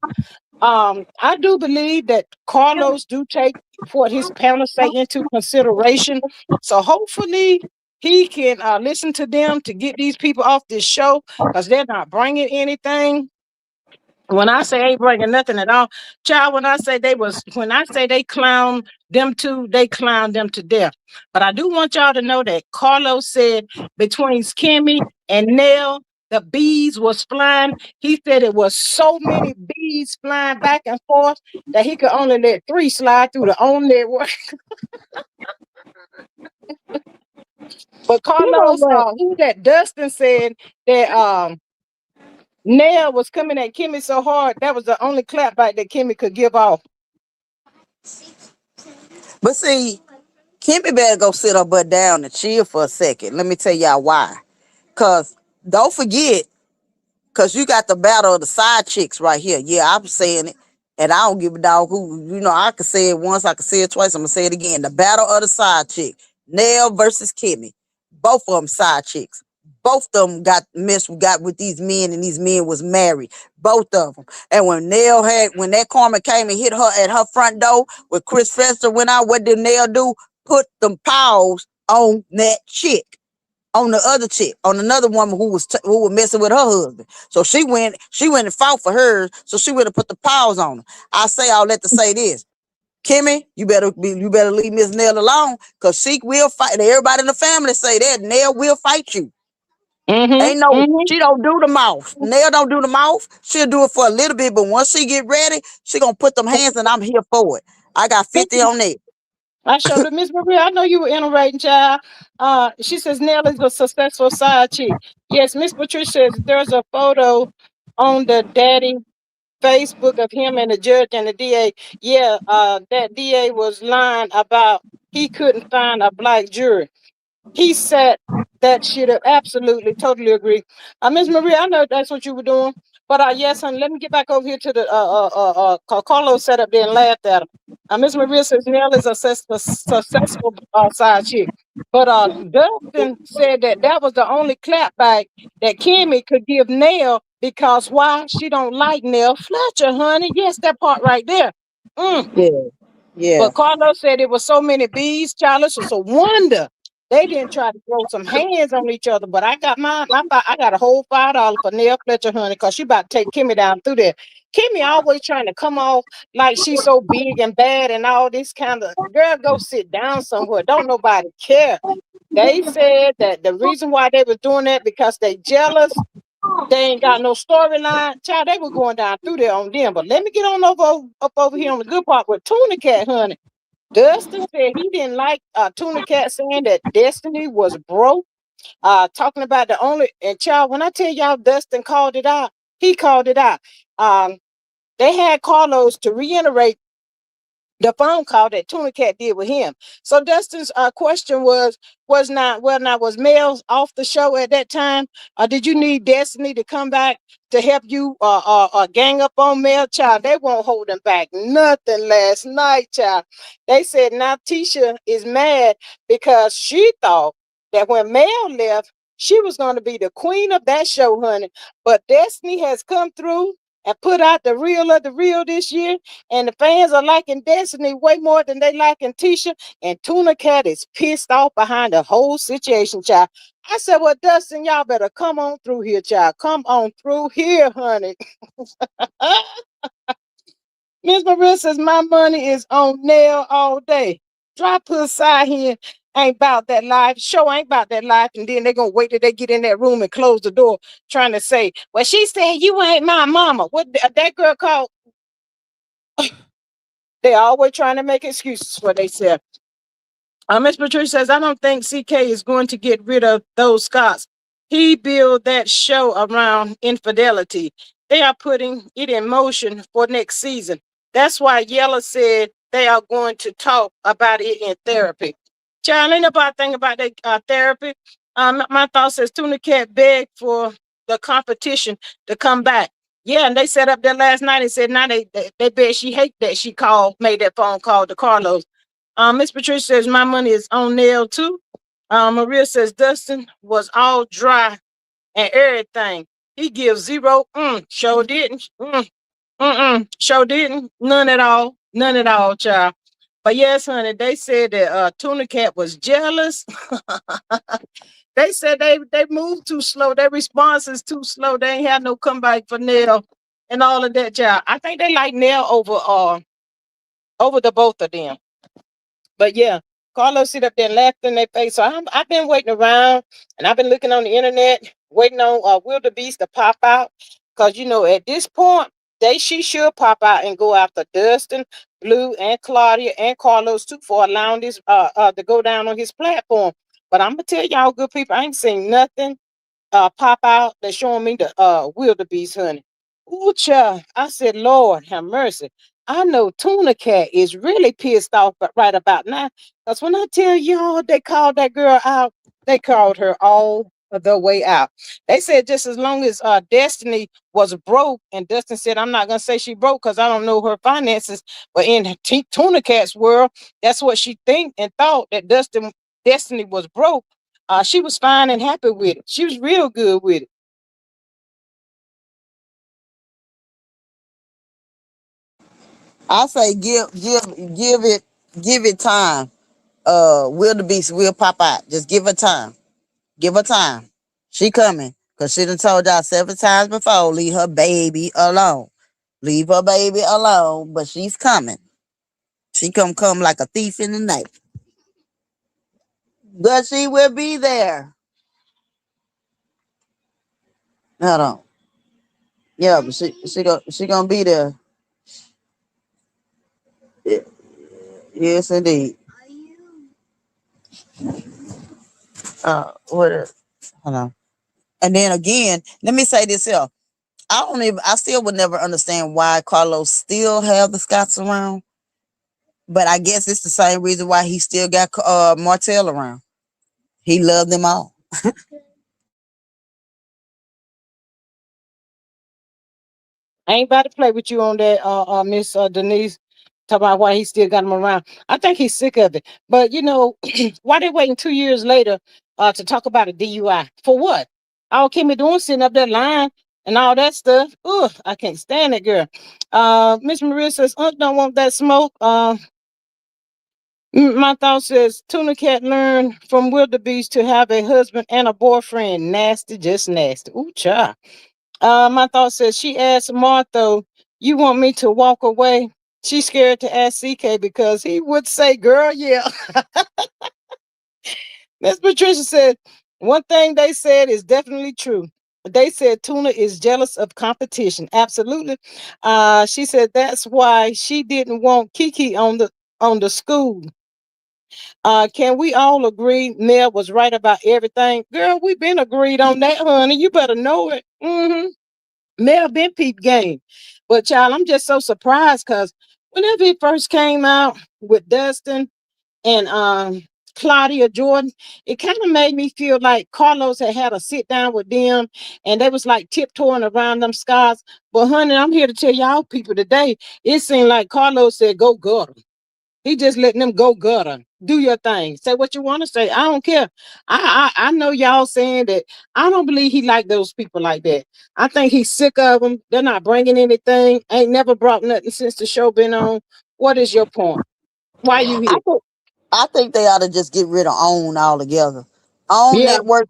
I do believe that Carlos do take what his panel say into consideration. So hopefully he can listen to them to get these people off this show because they're not bringing anything. When I say ain't bringing nothing at all, child. When I say they clown them two, they clown them to death. But I do want y'all to know that Carlos said between Kimmy and Nell, the bees was flying. He said it was so many bees flying back and forth that he could only let 3 slide through the own network. But You know Carlos, what? who that Dustin said that Nell was coming at Kimmy so hard, that was the only clap back that Kimmy could give off. But see, Kimmy better go sit her butt down and chill for a second. Let me tell y'all why. Cause don't forget, cause you got the battle of the side chicks right here. Yeah, I'm saying it. And I don't give a dog who, I can say it once, I can say it twice, I'm gonna say it again. The battle of the side chick. Nell versus Kimmy. Both of them side chicks. Both of them got with these men, and these men was married. Both of them. And when that Carmen came and hit her at her front door, when Chris Fester went out, what did Nell do? Put them paws on that chick, on the other chick, on another woman who was messing with her husband. So she went and fought for hers. So she went and put the paws on her. I say all that to say this. Kimmy, you better leave Miss Nell alone, because she will fight. And everybody in the family say that Nell will fight you. Mm-hmm. She don't do the mouth. Nell don't do the mouth. She'll do it for a little bit, but once she get ready, she gonna put them hands, and I'm here for it. I got 50 on that. I showed it, Miss Maria. I know you were iterating, child. She says Nell is a successful side chick. Yes, Miss Patricia says there's a photo on the daddy Facebook of him and the judge and the DA. Yeah, that DA was lying about he couldn't find a black jury. He said that should have absolutely totally agree. Miss Maria, I know that's what you were doing. But yes, honey, let me get back over here to the Carlos sat up there and laughed at him. Miss Maria says Nell is a successful side chick. But Dustin said that was the only clapback that Kimmy could give Nell, because why? She don't like Nell Fletcher, honey. Yes, that part right there. Yeah, yeah. But Carlos said it was so many bees, child. This was a wonder they didn't try to throw some hands on each other. But I got I got a whole $5 for Nell Fletcher, honey, because she about to take Kimmy down through there. Kimmy always trying to come off like she's so big and bad and all this kind of girl. Go sit down somewhere. Don't nobody care. They said that the reason why they was doing that because they jealous. They ain't got no storyline. Child, they were going down through there on them. But let me get on up over here on the good part with Tuna Cat, honey. Dustin said he didn't like Tuna Cat saying that Destiny was broke. Talking about the only, and child, when I tell y'all Dustin called it out, he called it out. They had Carlos to reiterate the phone call that Tuna Cat did with him. So Dustin's question was not whether or not was Mel off the show at that time, or did you need Destiny to come back to help you gang up on Mel, child? They won't hold him back nothing last night, child. They said now Tisha is mad because she thought that when Mel left, she was going to be the queen of that show, honey. But Destiny has come through and put out the real of the real this year. And the fans are liking Destiny way more than they liking Tisha. And Tuna Cat is pissed off behind the whole situation, child. I said, well, Dustin, y'all better come on through here, child. Come on through here, honey. Miss Maria says, my money is on Nell all day. Drop her side here. Ain't about that life. Show ain't about that life. And then they're going to wait till they get in that room and close the door trying to say, well, she said you ain't my mama. What that girl called? They always trying to make excuses for themselves. Miss Patricia says, I don't think CK is going to get rid of those Scots. He built that show around infidelity. They are putting it in motion for next season. That's why Yella said they are going to talk about it in therapy. Child, ain't nobody think about that therapy. My thought says Tuna Cat begged for the competition to come back. Yeah, and they set up there last night and said now they bet she hate that she made that phone call to Carlos. Miss Patricia says my money is on nail too. Maria says Dustin was all dry and everything. He gives zero. Sure didn't. Sure didn't. None at all. None at all, child. But yes, honey, they said that Tuna Cat was jealous. They said they moved too slow. Their response is too slow. They ain't had no comeback for Nell and all of that, child. I think they like Nell over the both of them. But yeah, Carlos sit up there and laughed in their face. So I've been waiting around and I've been looking on the internet, waiting on Wildebeest to pop out. Because, you know, at this point, she should pop out and go after Dustin, Blue, and Claudia, and Carlos, too, for allowing this to go down on his platform. But I'm going to tell y'all, good people, I ain't seen nothing pop out that's showing me the wildebeest, honey. Ooh, child. I said, Lord, have mercy. I know Tuna Cat is really pissed off but right about now. Because when I tell y'all they called that girl out, they called her all the way out. They said just as long as Destiny was broke, and Dustin said, I'm not going to say she broke because I don't know her finances, but in Tuna Cat's world, that's what she think and thought, that Destiny was broke. She was fine and happy with it. She was real good with it. I say give it time. Wildebeest will pop out. Just give her time. Give her time. She coming. Cause she done told y'all several times before, leave her baby alone. Leave her baby alone. But she's coming. She come like a thief in the night. But she will be there. Hold on. Yeah, but she gonna be there. Yes, indeed. What? Hold on. And then again, let me say this here. I still would never understand why Carlos still have the Scots around. But I guess it's the same reason why he still got Martell around. He loved them all. I ain't about to play with you on that, Miss Denise. Talk about why he still got him around. I think he's sick of it. But you know, why they waiting 2 years later to talk about a DUI? For what? All Kimmy doing sitting up there lying and all that stuff. Ugh, I can't stand that girl. Miss Maria says, don't want that smoke. My thought says Tuna Cat learned from Wildebeest to have a husband and a boyfriend. Nasty, just nasty. Ooh, child. My thought says she asked Martha, you want me to walk away? She's scared to ask CK because he would say, girl, yeah. Miss Patricia said, one thing they said is definitely true. They said Tuna is jealous of competition. Absolutely. She said that's why she didn't want Kiki on the school. Can we all agree Nell was right about everything? Girl, we been agreed on that, honey. You better know it. Nell been peep game. But child, I'm just so surprised because whenever it first came out with Dustin and Claudia Jordan, it kind of made me feel like Carlos had a sit down with them and they was like tiptoeing around them scars. But honey, I'm here to tell y'all people today, it seemed like Carlos said, go gut 'em. He just letting them go gutter. Do your thing. Say what you want to say. I don't care. I know y'all saying that. I don't believe he like those people like that. I think he's sick of them. They're not bringing anything. Ain't never brought nothing since the show been on. What is your point? Why you I here? think I think they ought to just get rid of OWN altogether. OWN Yeah, network,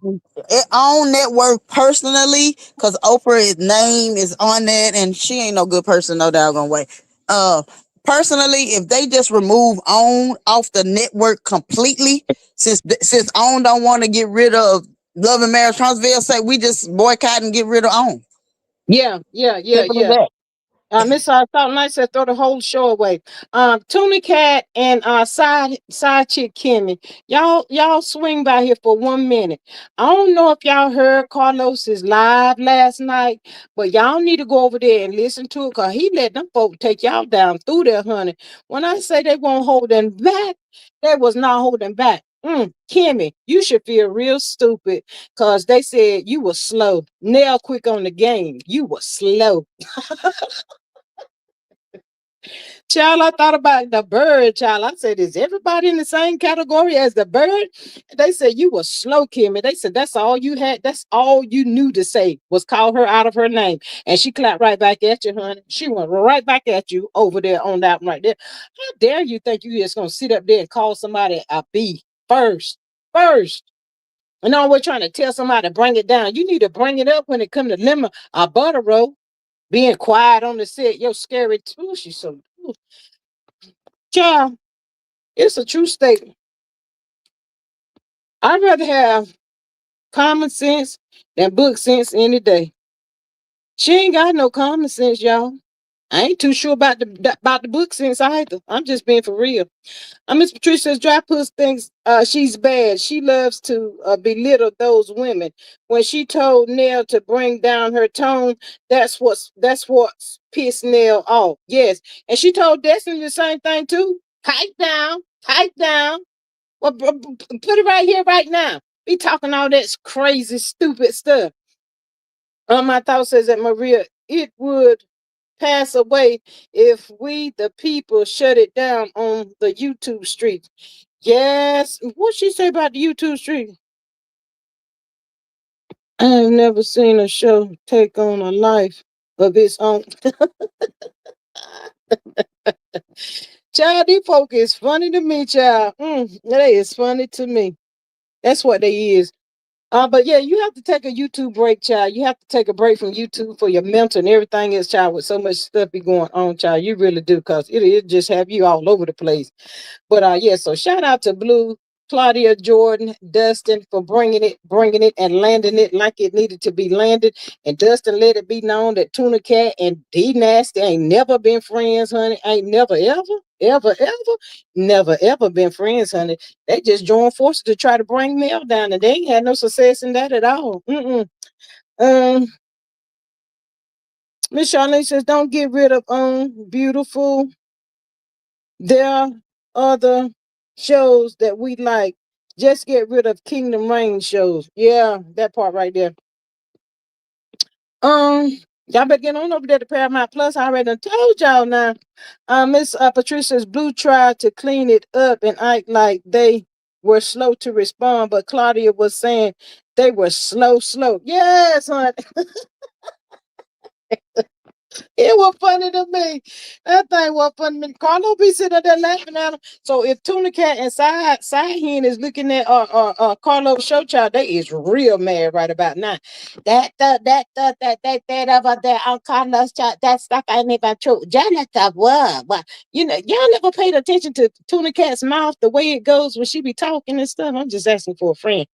OWN network personally, because Oprah's name is on that, and she ain't no good person, no doggone way. Uh, Personally, if they just remove OWN off the network completely, since OWN don't want to get rid of Love and Marriage Transville, say we just boycott and get rid of OWN. yeah, yeah, yeah, Simple as yeah. that. Miss Thought Night said throw the whole show away. Tuna Cat and side chick Kimmy, y'all swing by here for 1 minute. I don't know if y'all heard Carlos's live last night, but y'all need to go over there and listen to it because he let them folk take y'all down through there, honey. When I say they won't hold them back, they was not holding back. Kimmy, you should feel real stupid because they said you were slow. Nail quick on the game. You were slow. Child, I thought about the bird, child. I said, is everybody in the same category as the bird? They said, you were slow, Kimmy. They said, that's all you had. That's all you knew to say was call her out of her name. And she clapped right back at you, honey. She went right back at you over there on that one right there. How dare you think you just going to sit up there and call somebody a B first? First. And always trying to tell somebody to bring it down. You need to bring it up when it comes to lemon or butter roll. Being quiet on the set, yo, scary too. She's so. Ooh. Child, it's a true statement. I'd rather have common sense than book sense any day. She ain't got no common sense, y'all. I ain't too sure about the book sense either. I'm just being for real. Miss Patricia's dry puss thinks she's bad. She loves to belittle those women. When she told Nell to bring down her tone, that's what's pissed Nell off. Yes, and she told Destiny the same thing too. Pipe down. Well, put it right here, right now. Be talking all that crazy, stupid stuff. My thought says that Maria, it would pass away if we, the people, shut it down on the YouTube street. Yes. What she say about the YouTube street? I've never seen a show take on a life of its own. Child, these folk is funny to me, child. They is funny to me. That's what they is. But yeah, you have to take a YouTube break, child. You have to take a break from YouTube for your mental and everything else, child. With so much stuff be going on, child, you really do, cause it just have you all over the place. But yeah, so shout out to Blue, Claudia, Jordan, Dustin for bringing it, and landing it like it needed to be landed. And Dustin let it be known that Tuna Cat and D Nasty ain't never been friends, honey. Ain't never ever been friends, honey. They just joined forces to try to bring Mel down, and they ain't had no success in that at all. Um, Miss Charlene says, "Don't get rid of beautiful. There are other shows that we like. Just get rid of Kingdom Reign shows." Yeah, that part right there. Um, y'all better get on over there to Paramount Plus. I already done told y'all now. Miss Patricia's Blue tried to clean it up and act like they were slow to respond, but Claudia was saying they were slow. Yes, honey. It was funny to me. That thing was funny to me. Carlo be sitting there laughing at him. So if Tuna Cat and Side Hen is looking at Carlo's show child, they is real mad right about now. That over there on Carlos child, that stuff ain't even true. Jonathan, what? But you know, y'all never paid attention to Tuna Cat's mouth, the way it goes when she be talking and stuff. I'm just asking for a friend.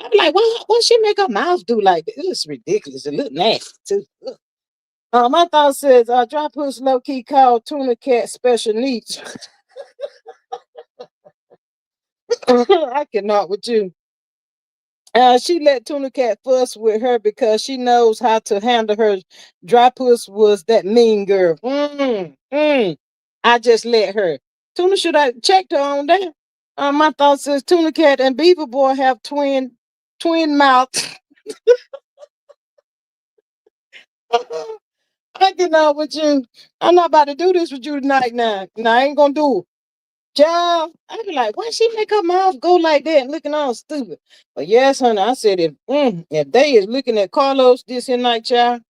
I'm like, what she make her mouth do like that? It's ridiculous. It look nasty too. Ugh. My thought says, dry puss low key called Tuna Cat special needs. I cannot with you. She let Tuna Cat fuss with her because she knows how to handle her. Dry puss was that mean girl. I just let her. Tuna should have checked her on that. My thought says Tuna Cat and Beaver Boy have twin mouths. I cannot with you. I'm not about to do this with you tonight now. No, I ain't gonna do it. Child, I be like, why she make her mouth go like that and looking all stupid? But yes, honey, I said if they is looking at Carlos this here night, child.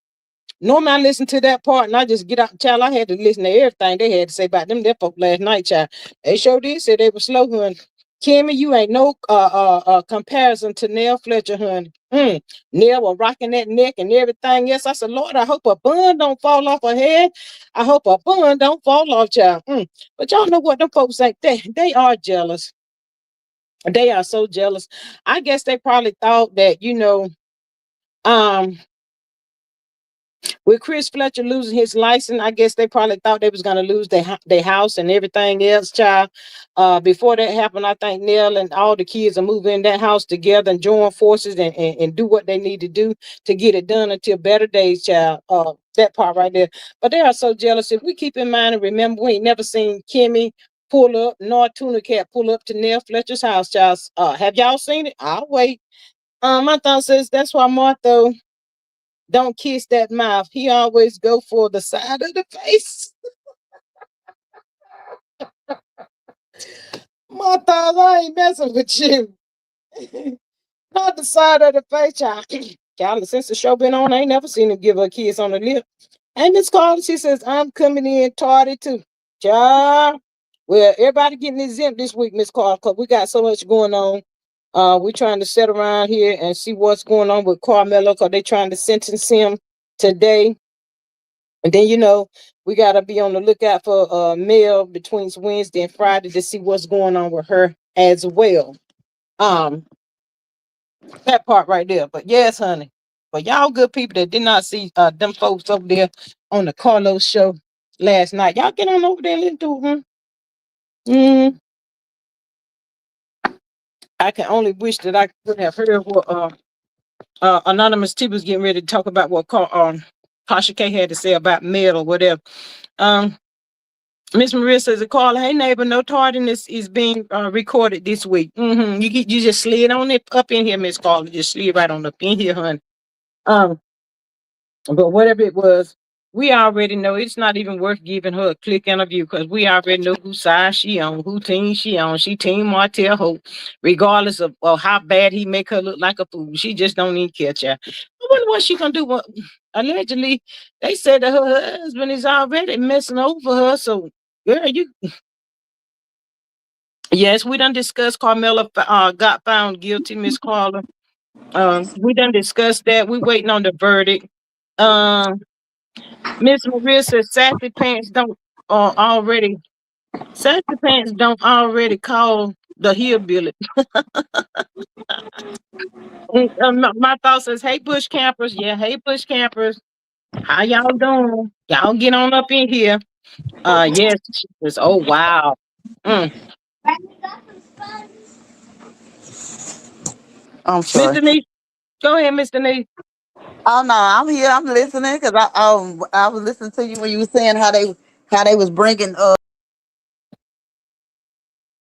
Normally I listen to that part and I just get out, child. I had to listen to everything they had to say about them that folk last night, child. They sure did say they were slow, honey. Kimmy, you ain't no comparison to Nell Fletcher, honey. Nell was rocking that neck and everything else. I said, Lord, I hope a bun don't fall off her head. I hope a bun don't fall off, child. But y'all know what them folks think. They are jealous. They are so jealous. I guess they probably thought that, um, with Chris Fletcher losing his license, I guess they probably thought they was gonna lose their house and everything else, child. Before that happened, I think Neil and all the kids are moving in that house together and join forces and do what they need to do to get it done until better days, child. That part right there. But they are so jealous. If we keep in mind and remember, we ain't never seen Kimmy pull up, nor Tuna Cat pull up to Neil Fletcher's house, child. Have y'all seen it? I'll wait. My thought says that's why Martha don't kiss that mouth. He always go for the side of the face. Cause I ain't messing with you. Not the side of the face, child. Child, since the show been on, I ain't never seen him give her a kiss on the lip. And Miss Carter, she says, I'm coming in tardy too. Child. Well, everybody getting exempt this week, Miss Carter, because we got so much going on. We're trying to sit around here and see what's going on with KARMELO because they trying to sentence him today. And then, we got to be on the lookout for mail between Wednesday and Friday to see what's going on with her as well. Um, that part right there. But yes, honey. But y'all good people that did not see them folks over there on the Carlos show last night. Y'all get on over there and listen to them. I can only wish that I could have heard what Anonymous T was getting ready to talk about what Tasha K had to say about mail or whatever. Miss Maria says, "Carla, hey neighbor, no tardiness is being recorded this week. You just slid on it up in here, Miss Carla. Just slid right on up in here, honey. But whatever it was, we already know it's not even worth giving her a click interview because we already know whose side she on, who team she on. She team Martell Hope, regardless of how bad he make her look like a fool. She just don't even care, child. I wonder what she gonna do. What allegedly they said that her husband is already messing over her. So, girl, yes, we done discussed KARMELO got found guilty, Miss Carla. We done discussed that. We waiting on the verdict. Miss Maria says sassy pants don't already call the hillbilly. My thought says, hey bush campers, yeah, hey bush campers, how y'all doing? Y'all get on up in here. Yes, she says, oh wow. Mm. I'm Miss sorry. Denise, go ahead, Miss Denise. Oh no, I'm here. I'm listening because I was listening to you when you were saying how they was bringing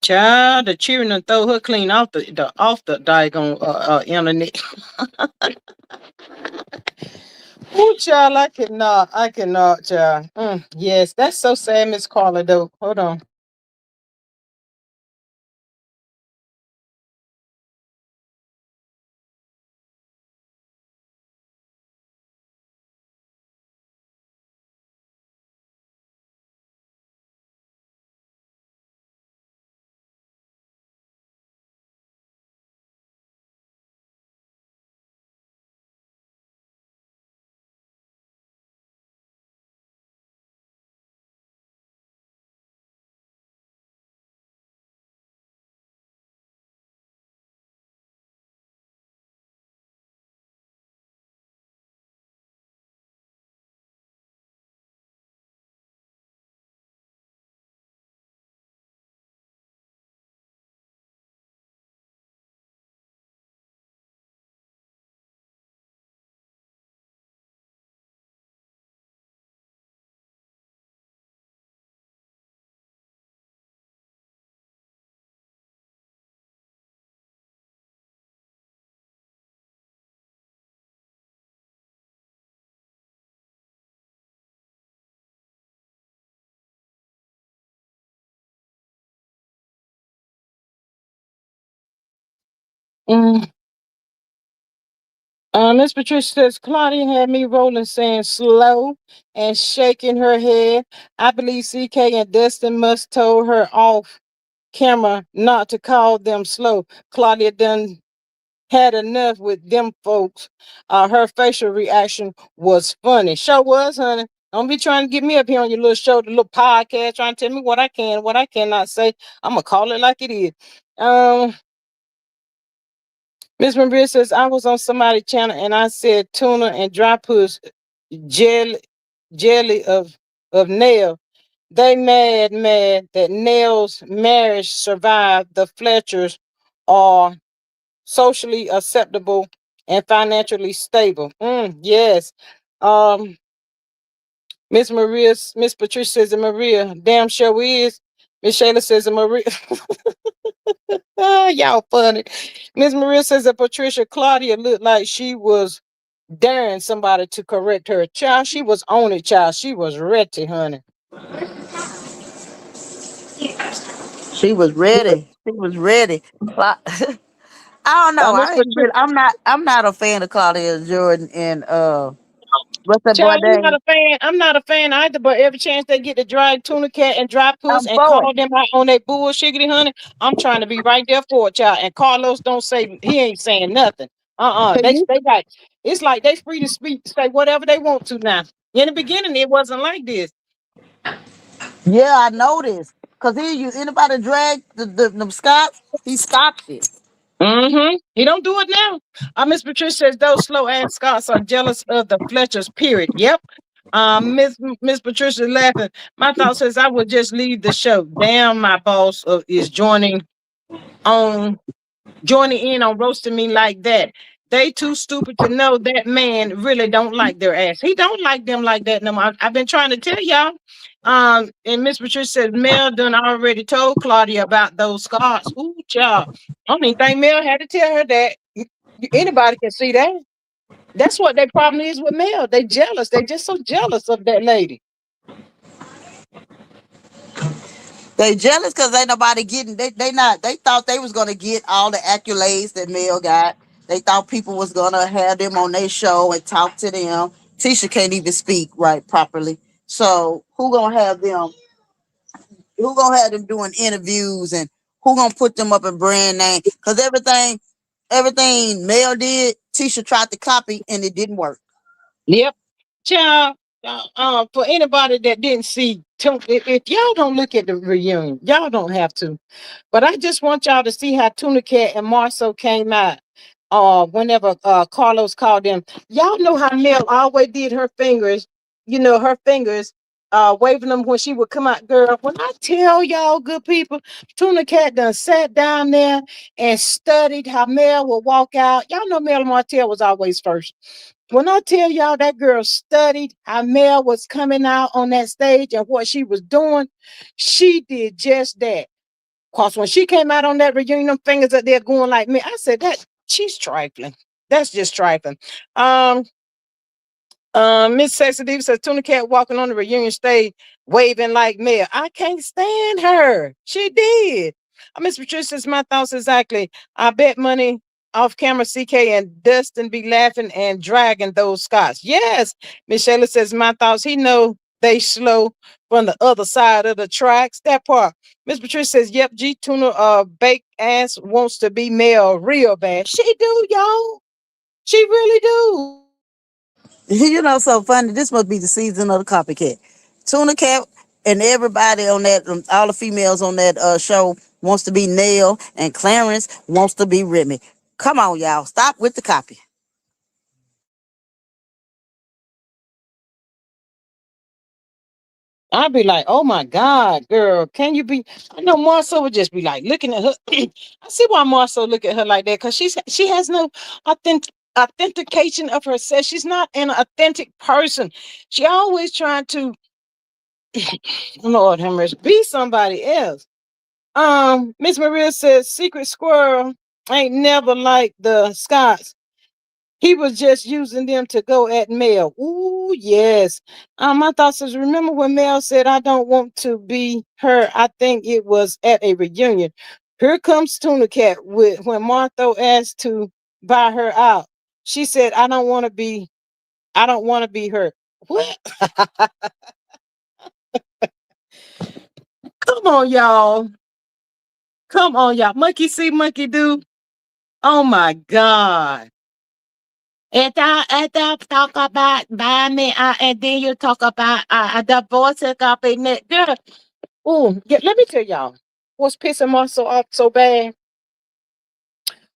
Child, the cheering and throw her clean off the daggone internet. Oh, child, I cannot, child. Yes, that's so sad, Miss Carla, though. Hold on. Mm. Miss Patricia says Claudia had me rolling, saying slow and shaking her head. I believe CK and Dustin must told her off camera not to call them slow. Claudia done had enough with them folks. Her facial reaction was funny. Sure was, honey. Don't be trying to get me up here on your little show, the little podcast, trying to tell me what I can, what I cannot say. I'm gonna call it like it is. Miss Maria says I was on somebody's channel and I said tuna and dry puss jelly jelly of nail. They mad that Nell's marriage survived. The Fletchers are socially acceptable and financially stable. Yes. Um, Miss Patricia says, Maria, damn sure is. Miss Shayla says, Maria, y'all funny. Miss Maria says that Patricia Claudia looked like she was daring somebody to correct her. Child, she was on it, child. She was ready, honey. She was ready. She was ready. Like, I don't know. Miss I ain't Patricia. really, I'm not a fan of Claudia Jordan and what's that boy Child, I'm not name? a fan. I'm not a fan either. But every chance they get to drag Tuna Cat and dry puss and Boy. call them out on that bullshiggity honey, I'm trying to be right there for it, child. And Carlos don't say he ain't saying nothing. They got it's like they free to speak, say whatever they want to now. In the beginning, it wasn't like this. Yeah, I noticed. Cause he you anybody drag the Scots, he stops it. He don't do it now. Miss Patricia says those slow ass Scots are jealous of the Fletchers. Period. Yep. Miss Patricia laughing. My thought says I would just leave the show. Damn, my boss is on joining in on roasting me like that. They too stupid to know that man really don't like their ass. He don't like them like that no more. I've been trying to tell y'all. And Miss Patricia says Mel done already told Claudia about those scars. Ooh, child. I don't even think Mel had to tell her that. Anybody can see that. That's what their problem is with Mel. They jealous. They just so jealous of that lady. They jealous because ain't nobody getting they thought they was gonna get all the accolades that Mel got. They thought people was gonna have them on their show and talk to them. Tisha can't even speak right properly. So who gonna have them doing interviews and who gonna put them up in brand name? Cause everything Mel did, Tisha tried to copy and it didn't work. Yep. Child, for anybody that didn't see, if y'all don't look at the reunion, y'all don't have to. But I just want y'all to see how Tuna Cat and Marceau came out. Whenever Carlos called them, y'all know how Mel always did her fingers. Her fingers, waving them when she would come out. Girl, when I tell y'all, good people, Tuna Cat done sat down there and studied how Mel would walk out. Y'all know Mel Martell was always first. When I tell y'all that girl studied how Mel was coming out on that stage and what she was doing, she did just that. Cause when she came out on that reunion, them fingers up there going like me, I said that she's trifling. That's just trifling. Um, Miss Sexy Diva says Tuna Cat walking on the reunion stage waving like Mel. I can't stand her. She did. Miss Patricia says my thoughts exactly. I bet money off camera CK and Dustin be laughing and dragging those Scots. Yes. Miss Shayla says my thoughts. He know they slow from the other side of the tracks. That part. Miss Patricia says, yep, G Tuna bake ass wants to be male real bad. She do, y'all. She really do. So funny. This must be the season of the copycat. Tuna Cat and everybody on that, all the females on that show wants to be Nell, and Clarence wants to be Remy. Come on, y'all, stop with the copy. I'd be like, oh my God, girl, can you be? I know Marcel would just be like looking at her. I see why Marcel look at her like that because she has no authentication of herself. She's not an authentic person. She always trying to, Lord have mercy, be somebody else. Miss Maria says Secret Squirrel ain't never like the Scots. He was just using them to go at Mel. Ooh, yes. My thoughts is remember when Mel said, I don't want to be her. I think it was at a reunion. Here comes Tuna Cat with when Martha asked to buy her out. She said, I don't want to be her. What? Come on, y'all. Come on, y'all. Monkey see, monkey do. Oh my God. And I talk about buy me, and then you talk about divorce and copy net. Girl, yeah, let me tell y'all what's pissing Marcel off so bad.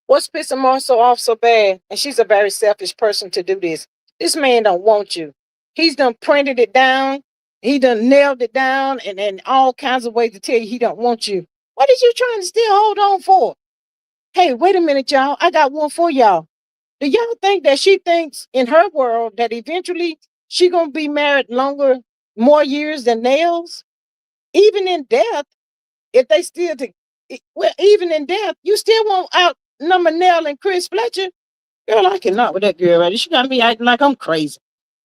What's pissing Marcel off so bad? And she's a very selfish person to do this. This man don't want you. He's done printed it down. He done nailed it down and all kinds of ways to tell you he don't want you. What is you trying to still hold on for? Hey, wait a minute, y'all. I got one for y'all. Do y'all think that she thinks in her world that eventually she gonna be married longer, more years than Nails? Even in death, if they still well, even in death, you still won't outnumber Nell and Chris Fletcher. Girl, I cannot with that girl right. She got me acting like I'm crazy.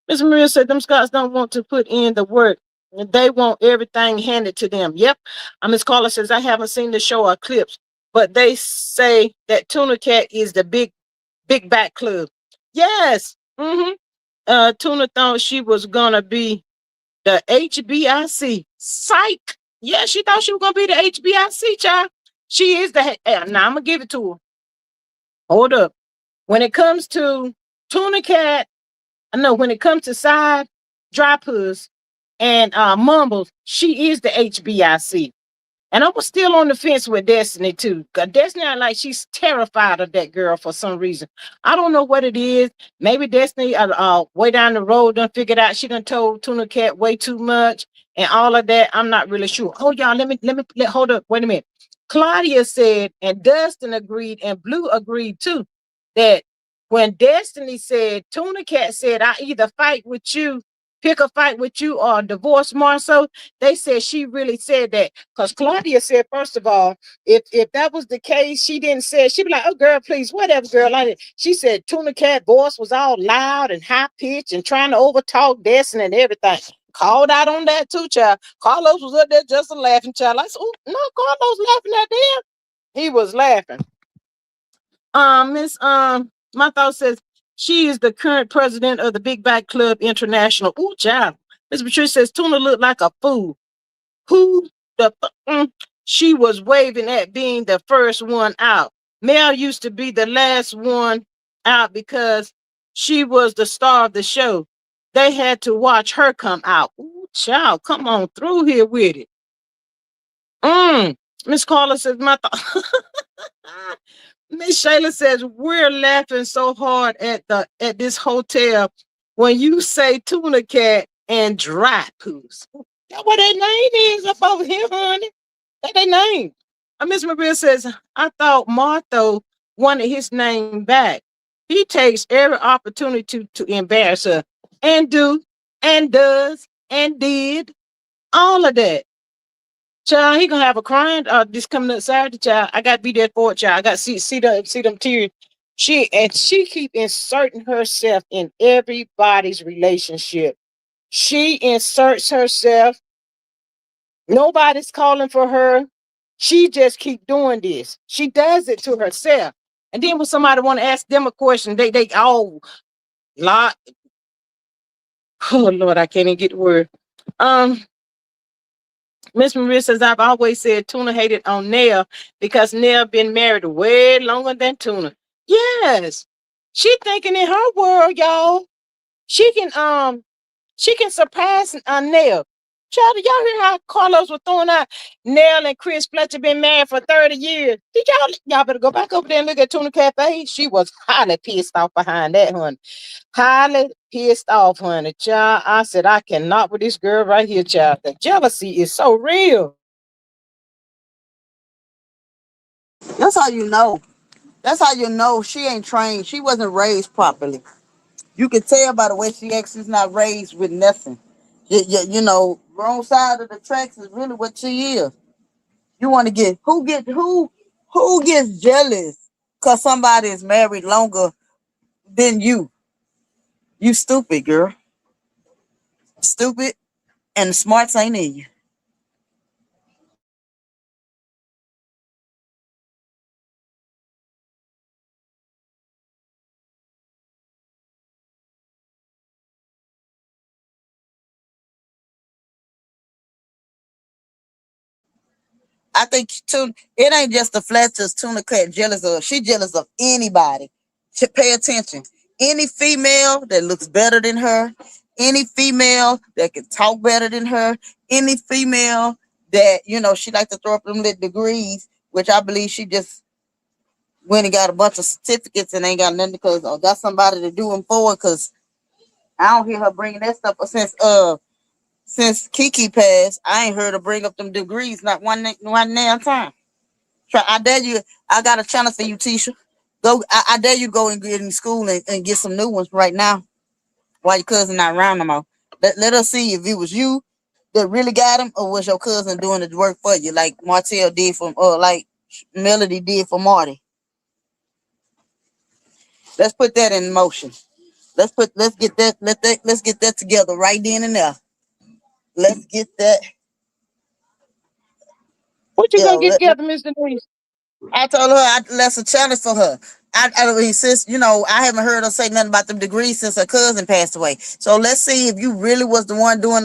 Miss Maria said them Scots don't want to put in the work They want everything handed to them. Yep. Miss Carla says, I haven't seen the show or clips, but they say that Tuna Cat is the big back club. Yes. Tuna thought she was gonna be the HBIC. Psych. Yeah, she thought she was gonna be the HBIC child. She is the now I'm gonna give it to her. Hold up. When it comes to Tuna Cat, I know when it comes to side dry puss and mumbles, she is the HBIC. And I was still on the fence with Destiny too. Cause Destiny, she's terrified of that girl for some reason. I don't know what it is. Maybe Destiny, way down the road, done figured out she done told Tuna Cat way too much and all of that. I'm not really sure. Oh, y'all, hold up. Wait a minute. Claudia said, and Dustin agreed, and Blue agreed too, that when Destiny said, Tuna Cat said, I either fight with you, pick a fight with you, or divorce Marceau, they said she really said that. Because Claudia said, first of all, if that was the case, she didn't say, she'd be like, oh, girl, please, whatever, girl. Like she said, Tuna Cat voice was all loud and high pitched and trying to overtalk Destiny and everything. Called out on that too, child. Carlos was up there just a laughing, child. I said, oh, no, Carlos laughing at them. He was laughing. Miss my thought says she is the current president of the Big Back Club International. Ooh, child. Miss Patricia says Tuna looked like a fool. Who the she was waving at being the first one out. Mel used to be the last one out because she was the star of the show. They had to watch her come out. Ooh, child, come on through here with it. Miss Carla says, my thought. Miss Shayla says, we're laughing so hard at this hotel when you say Tuna Cat and Dry Poos. That's what their name is up over here, honey. That's their name. Miss Maria says, I thought Martha wanted his name back. He takes every opportunity to embarrass her and do and does and did all of that. Child, he gonna have a crying this coming up Saturday, child. I gotta be there for it, child. I gotta see them tears. She keep inserting herself in everybody's relationship. She inserts herself. Nobody's calling for her. She just keep doing this. She does it to herself. And then when somebody want to ask them a question, they lot. Oh Lord, I can't even get the word. Miss Maria says, I've always said Tuna hated on Nell because Nell been married way longer than Tuna. Yes. She thinking in her world, y'all, she can surpass Nell. Child, did y'all hear how Carlos was throwing out Nell and Chris Fletcher been married for 30 years? Did y'all better go back over there and look at Tuna Cafe? She was highly pissed off behind that, honey. Highly pissed off, honey. Child, I said, I cannot with this girl right here, child. The jealousy is so real. That's how you know. That's how you know she ain't trained. She wasn't raised properly. You can tell by the way she acts. She's not raised with nothing. Wrong side of the tracks is really what she is. You want to get who gets jealous because somebody is married longer than you. You stupid girl. Stupid and the smarts ain't in you. I think too, it ain't just the Fletcher's Tuna Cat jealous of. She jealous of anybody. Pay attention. Any female that looks better than her, any female that can talk better than her, any female that, she like to throw up them little degrees, which I believe she just went and got a bunch of certificates and ain't got nothing because got somebody to do them for because I don't hear her bringing that stuff up since Kiki passed. I ain't heard her bring up them degrees not one damn time. Try, I dare you. I got a channel for you, Tisha. Go. I dare you go and get in school and get some new ones right now while your cousin not around no more. Let us see if it was you that really got him or was your cousin doing the work for you, like Martell did for, or like Melody did for Marty. Let's put that in motion. Let's get that. Let's get that together right then and there. Let's get that. What you Yeah, gonna get together, Mr. Denise? I told her that's a challenge for her. I mean, since I haven't heard her say nothing about them degrees since her cousin passed away. So let's see if you really was the one doing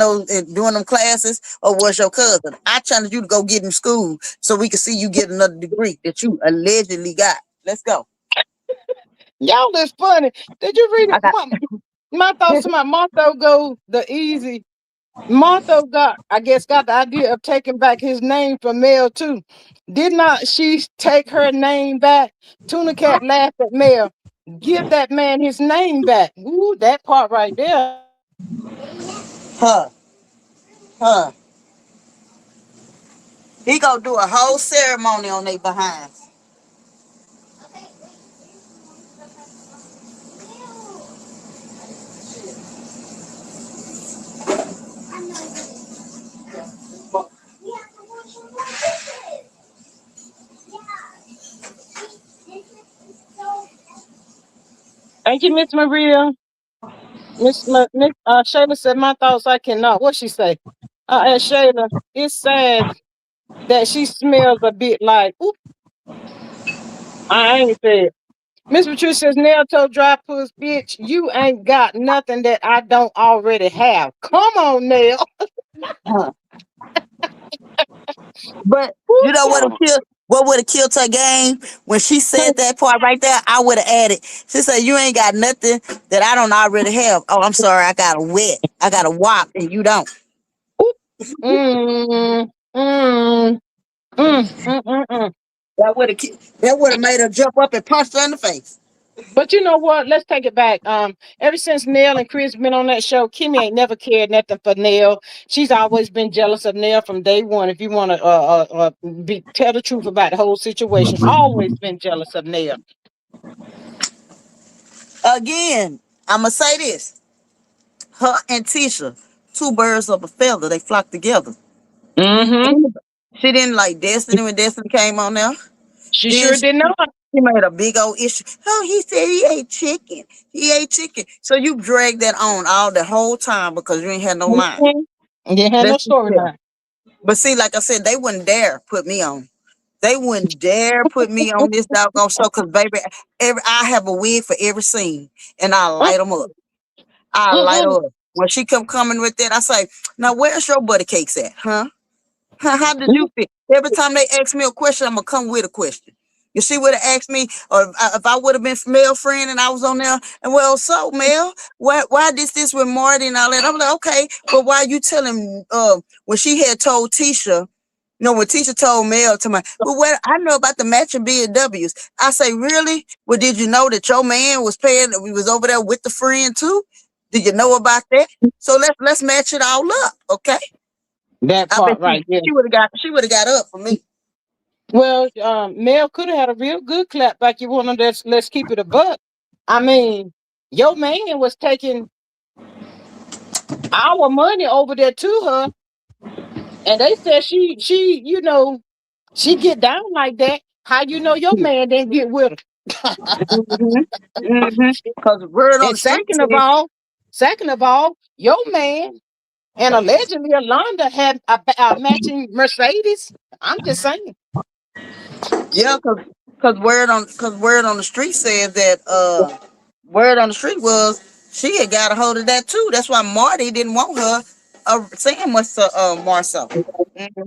doing them classes, or was your cousin. I challenge you to go get in school so we can see you get another degree that you allegedly got. Let's go. Y'all is funny. Did you read it? I got. My thoughts to my Martha go the easy. Martha I guess, got the idea of taking back his name from Mel too. Did not she take her name back? Tuna Cat laughed at Mel. Give that man his name back. Ooh, that part right there. Huh, huh. He gonna do a whole ceremony on they behinds. Thank you, Miss Maria. Miss Shayla said, "My thoughts, I cannot." What she say? And Shayla, it's sad that she smells a bit like. Oop, I ain't said. Miss Patricia says, "Nail toe dry puss, bitch. You ain't got nothing that I don't already have. Come on, Nail." Huh. But Woo, you know what child. would have killed her game when she said that part right there? I would have added. She said, "You ain't got nothing that I don't already have." Oh, I'm sorry, I got a wet, I got a wop, and you don't. Oop. Mm, mm, mm. That would have made her jump up and punch her in the face. But you know what? Let's take it back. Ever since Nell and Chris been on that show, Kimmy ain't never cared nothing for Nell. She's always been jealous of Nell from day one. If you want to tell the truth about the whole situation, always been jealous of Nell. Again, I'ma say this: her and Tisha, two birds of a feather, they flock together. Mm-hmm. She didn't like Destiny when Destiny came on there. She Then sure did not. she made a big old issue. Oh, he said he ate chicken. He ate chicken. So you dragged that on all the whole time because you ain't had no mind. Mhm. You had no Let's be clear. storyline. But see, like I said, they wouldn't dare put me on. They wouldn't dare put me on this doggone show because, baby, I have a wig for every scene, and I light them up. I light Mm-mm. her up. When she coming with that, I say, "Now where's your butter cakes at, huh? How did you feel?" Every time they ask me a question, I'm gonna come with a question. You see what they asked me, or if I would have been male friend and I was on there, and well, so Mel, why this with Marty and all that? I'm like, okay, but why you telling? When she had told Tisha, when Tisha told Mel to my, well, what I know about the matching BMWs. I say, really? Well, did you know that your man was paying? We was over there with the friend too. Did you know about that? So let's match it all up, okay? That I bet part right there. she would have got up for me. Well, Mel could have had a real good clap back. You want to let's keep it a buck. I mean, your man was taking our money over there to her, and they said she get down like that. How you know your man didn't get with her? Because word on And the street said, second of all, your man and allegedly Alonda had a matching Mercedes. I'm just saying. yeah, because word on the street said that word on the street was she had got a hold of that too. That's why Marty didn't want her saying much to Marcel.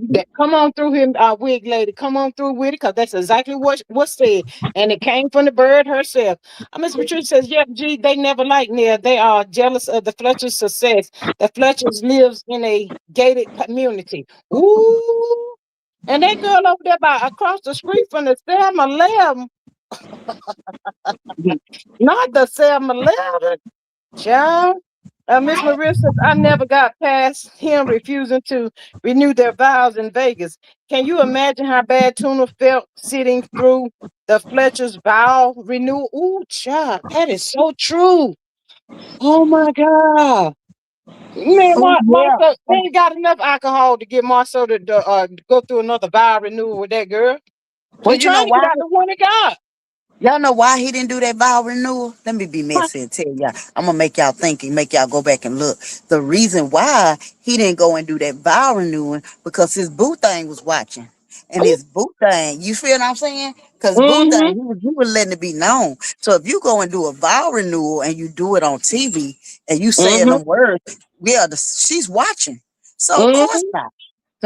That come on through him, wig lady. Come on through with it, because that's exactly what said, and it came from the bird herself. Miss Patricia says, "Yeah, gee, they never liked Neil. They are jealous of the Fletcher's success. The Fletchers lives in a gated community. Ooh, and that girl over there by across the street from the Selma 11, not the Selma 11, child." Miss Maria says, "I never got past him refusing to renew their vows in Vegas. Can you imagine how bad Tuna felt sitting through the Fletcher's vow renewal?" Ooh, child, that is so true. Oh my God. Man, Oh yeah. Martha, they ain't got enough alcohol to get Martha to go through another vow renewal with that girl. Well, She you know trying to why? get out the one he got. Y'all know why he didn't do that vow renewal? Let me be messy and tell y'all. I'm gonna make y'all think and make y'all go back and look. The reason why he didn't go and do that vow renewing because his boo thing was watching. And his boo thing, you feel what I'm saying? Because boo thing, Mm-hmm. he was letting it be known. So if you go and do a vow renewal and you do it on TV and you saying Mm-hmm. them words, yeah, she's watching. So of course Mm-hmm. not.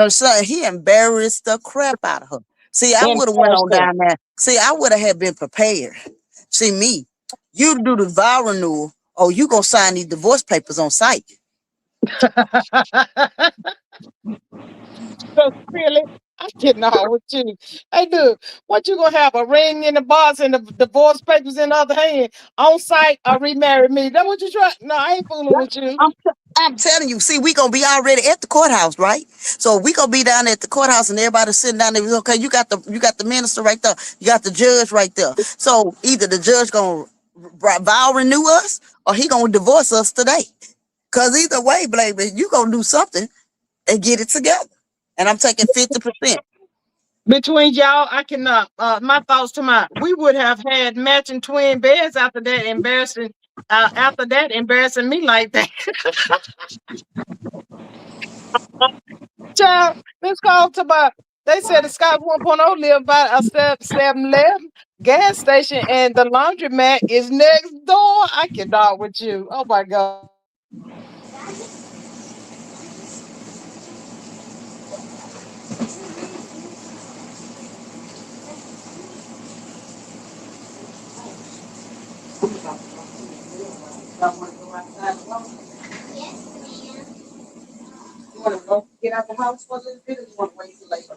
So he embarrassed the crap out of her. See, I would have went on Interesting. down there. See, I would have had been prepared. See me, you do the vow renewal. Oh, you gonna sign these divorce papers on site? So really, I getting out with you. Hey, dude, what you gonna have a ring in the box and the divorce papers in the other hand on site or remarry me? That what you try? No, I ain't fooling with you. I'm telling you. See, we gonna be already at the courthouse, right? So we gonna be down at the courthouse, and everybody sitting down there. Okay, you got the minister right there. You got the judge right there. So either the judge gonna vow renew us, or he gonna divorce us today. Cause either way, baby, you gonna do something and get it together. And I'm taking 50%. Between y'all, I cannot. My thoughts to my, we would have had matching twin beds after that embarrassing. After that, embarrassing me like that. Child, this call to my. They said the Scott 1.0 live by a 7-Eleven gas station, and the laundromat is next door. I cannot with you. Oh my god. You want to go get out the house for a little bit, or you want to wait till later?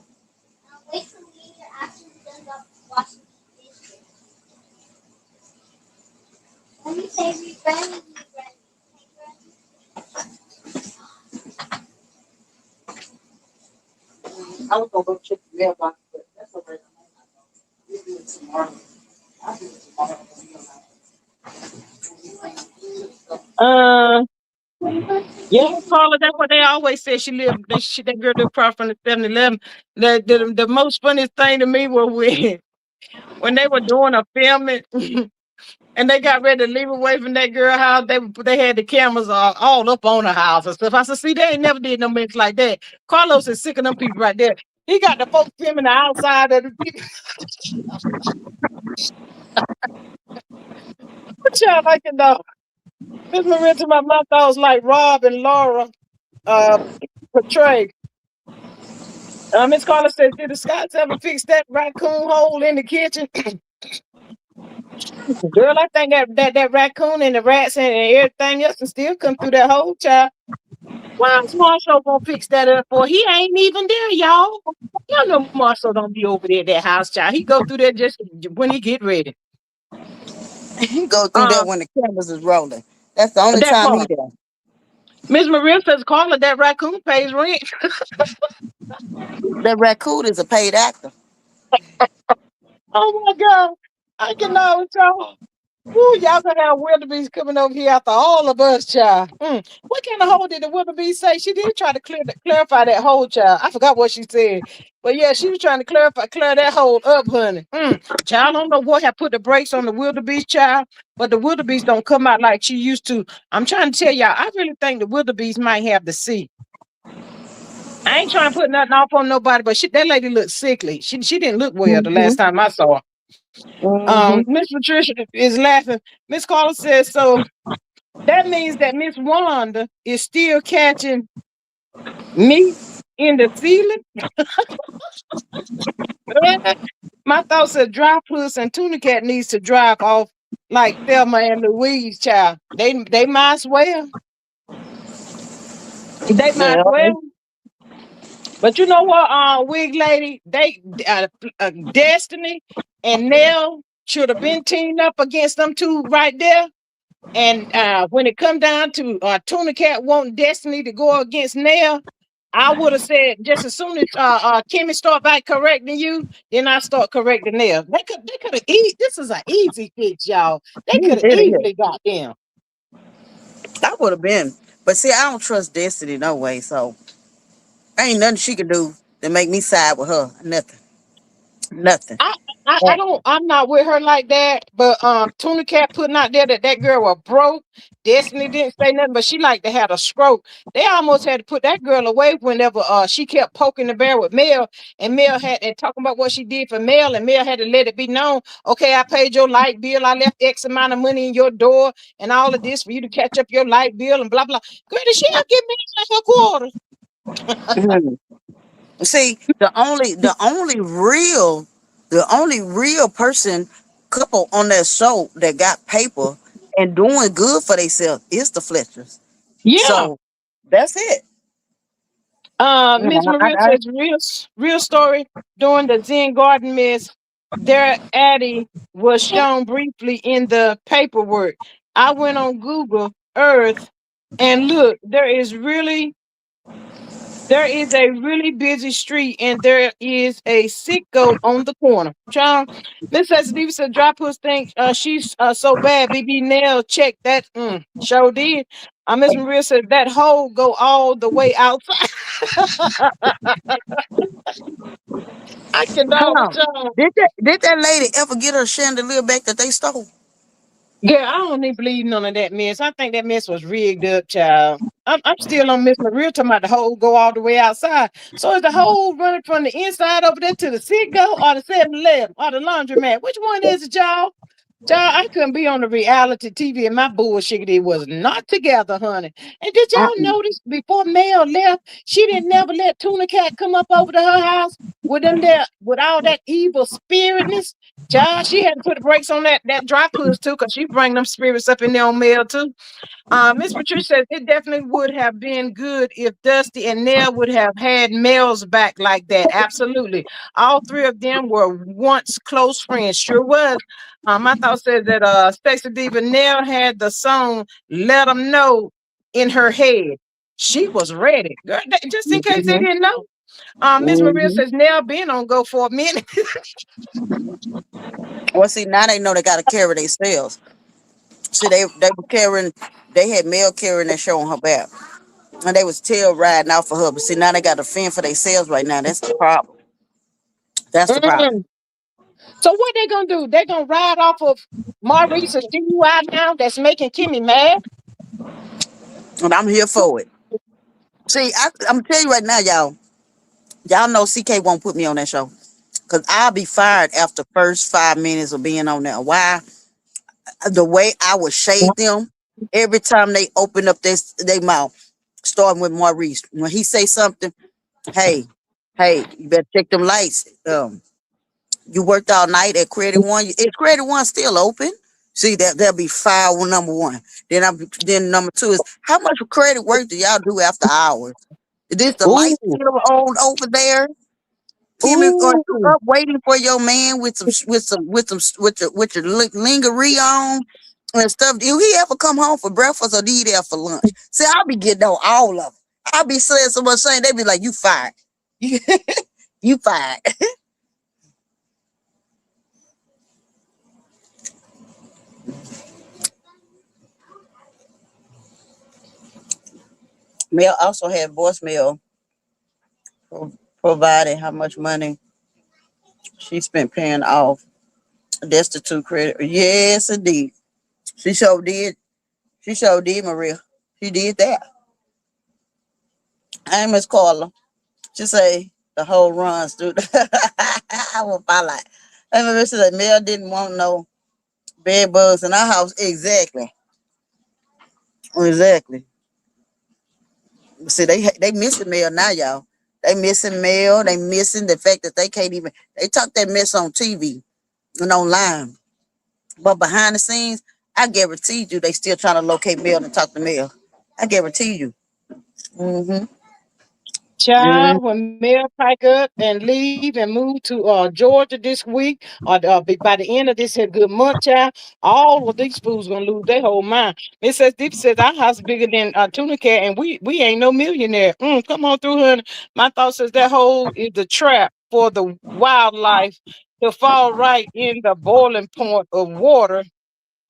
I was gonna go check the mailbox, but that's all right. We'll do it tomorrow. I'll do it tomorrow. Uh, yeah, Carla. That's what they always said. She lived. That girl lived across from the 7-Eleven. The most funniest thing to me was when they were doing a filming. And they got ready to leave away from that girl house. They had the cameras all up on the house and stuff. I said, see, they ain't never did no mix like that. Carlos is sick of them people right there. He got the folks filming the outside of the people. What y'all like to know? Miss Maria to my mouth, I was like Rob and Laura uh portrayed. Miss Carla said, did the Scots ever fix that raccoon hole in the kitchen? Girl, I think that raccoon and the rats and everything else can still come through that hole, child. Why is Marshall gonna fix that up for? He ain't even there, y'all. Y'all know Marshall don't be over there at that house, child. He go through there just when he get ready. He go through that Um, when the cameras is rolling. That's the only that time he part. there. Miss Maria says, Carla, that raccoon pays rent. That raccoon is a paid actor. Oh my God. I can know it, y'all. Ooh, y'all gonna have wildebeest coming over here after all of us, child. What kind of hole did the wildebeest say? She did try to clarify that hole, child. I forgot what she said, but yeah, she was trying to clear that hole up, honey. Child, I don't know what had put the brakes on the wildebeest, child, but the wildebeest don't come out like she used to. I'm trying to tell y'all, I really think the wildebeest might have the C. I ain't trying to put nothing off on nobody, but that lady looked sickly. She didn't look well the last Mm-hmm. time I saw her. Mm-hmm. Miss Patricia is laughing. Miss Carla says so. That means that Miss Wanda is still catching meat in the ceiling. My thoughts are dry puss and tuna cat needs to drive off like Thelma and Louise, child. They might as well. They might as Yeah. well. But you know what, wig lady, Destiny and Nell should have been teamed up against them two right there. And when it come down to Tuna Cat wanting Destiny to go against Nell, I would have said just as soon as Kimmy start by correcting you, then I start correcting Nell. They could have this is an easy fix, y'all. They could have It is. easily got them. I would have been. But see, I don't trust Destiny no way. So ain't nothing she can do to make me side with her. Nothing. Nothing. I'm not with her like that. But Tuna Cat putting out there that that girl was broke. Destiny didn't say nothing, but she like to have a stroke. They almost had to put that girl away whenever she kept poking the bear with Mel, and Mel had and talking about what she did for Mel, and Mel had to let it be known. Okay, I paid your light bill. I left X amount of money in your door, and all of this for you to catch up your light bill and blah blah. Girl, did she ever give me her quarter? Mhm. See, the only real person couple on that show that got paper and doing good for themselves is the Fletchers. Yeah. So that's it. You Miss know, Maria says real story during the Zen Garden Miss. Their Addie was shown briefly in the paperwork. I went on Google Earth and look, there is a really busy street and there is a sicko on the corner. Child, Miss Steve said dry puss think she's so bad. BB Nail check that show did. Miss Maria said that hole go all the way outside. I hold cannot with on. y'all. Did that lady ever get her chandelier back that they stole? Yeah, I don't even believe none of that mess. I think that mess was rigged up, child. I'm still on Miss Maria talking about the hole go all the way outside. So is the hole running from the inside over there to the Citgo or the 7-Eleven or the laundromat? Which one is it, y'all? Child, I couldn't be on the reality TV and my bullshit it was not together, honey. And did y'all Uh-uh. notice before Mel left, she didn't never let Tuna Cat come up over to her house with them there with all that evil spiritness. Child, she had to put the brakes on that dry puss too, because she bring them spirits up in there on Mel too. Miss Patricia says it definitely would have been good if Dusty and Nell would have had Mel's back like that. Absolutely. All three of them were once close friends. Sure was. My thought said that Stacey Diva Nell had the song Let Them Know in her head. She was ready. Girl, just in case they Mhm. didn't know. Miss Maria Mhm. says Nell been on go for a minute. Well, see, now they know they got to carry themselves. See, they were carrying, they had Mel carrying that show on her back, and they was tail riding out for her. But see, now they got to fend for themselves right now. That's the problem. That's the problem. Mm. So what they gonna do? They gonna ride off of Maurice's DUI now that's making Kimmy mad? And I'm here for it. See, I'm telling you right now, y'all know CK won't put me on that show because I'll be fired after first 5 minutes of being on there. Why? The way I would shade them every time they open up their mouth, starting with Maurice. When he say something, hey, hey, you better check them lights. You worked all night at Credit One. Is Credit One still open? See that there'll be file number one. Then number two is how much credit work do y'all do after hours? Is this the light Ooh, still on over there? Kimmy, or you ooh, up waiting for your man with your lingerie on and stuff? Do he ever come home for breakfast or do he there for lunch? See, I'll be getting on all of them. I'll be saying so much saying they be like, "You fired, you fired." Mel also had voicemail providing how much money she spent paying off destitute credit. Yes, indeed. She sure did. She sure did, Maria. She did that. I Miss Carla. She say the whole runs through. I will buy like. I remember she said Mel didn't want no bed bugs in our house. Exactly. Exactly. See, they missing Mel now, y'all. They missing Mel. They missing the fact that they can't even. They talk that mess on TV and online. But behind the scenes, I guarantee you they still trying to locate Mel and talk to Mel. I guarantee you. Mm-hmm. Mm-hmm. child, when Mel pack up and leave and move to Georgia this week, or by the end of this here good month, child, all of these fools gonna lose their whole mind. It says Deep says our house bigger than Tuna Cat, and we ain't no millionaire. Come on through, honey. My thought says that hole is the trap for the wildlife to fall right in the boiling point of water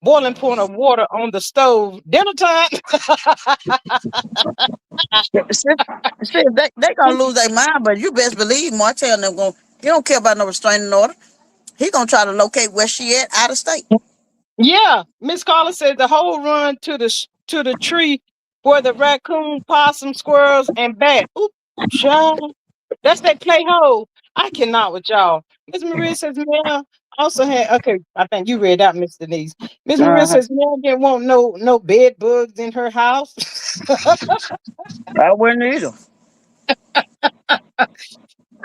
on the stove. Dinner time. See, they gonna lose their mind, but you best believe Martell and them going. He don't care about no restraining order. He gonna try to locate where she at out of state. Yeah, Miss Carla said the whole run to the tree where the raccoon, possum, squirrels, and bat. Oop, child. That's that play hole. I cannot with y'all. Miss Maria says Mel also had okay. I think you read out, Miss Denise. Miss Maria Uh-huh. says Mel didn't want no bed bugs in her house. I wouldn't either.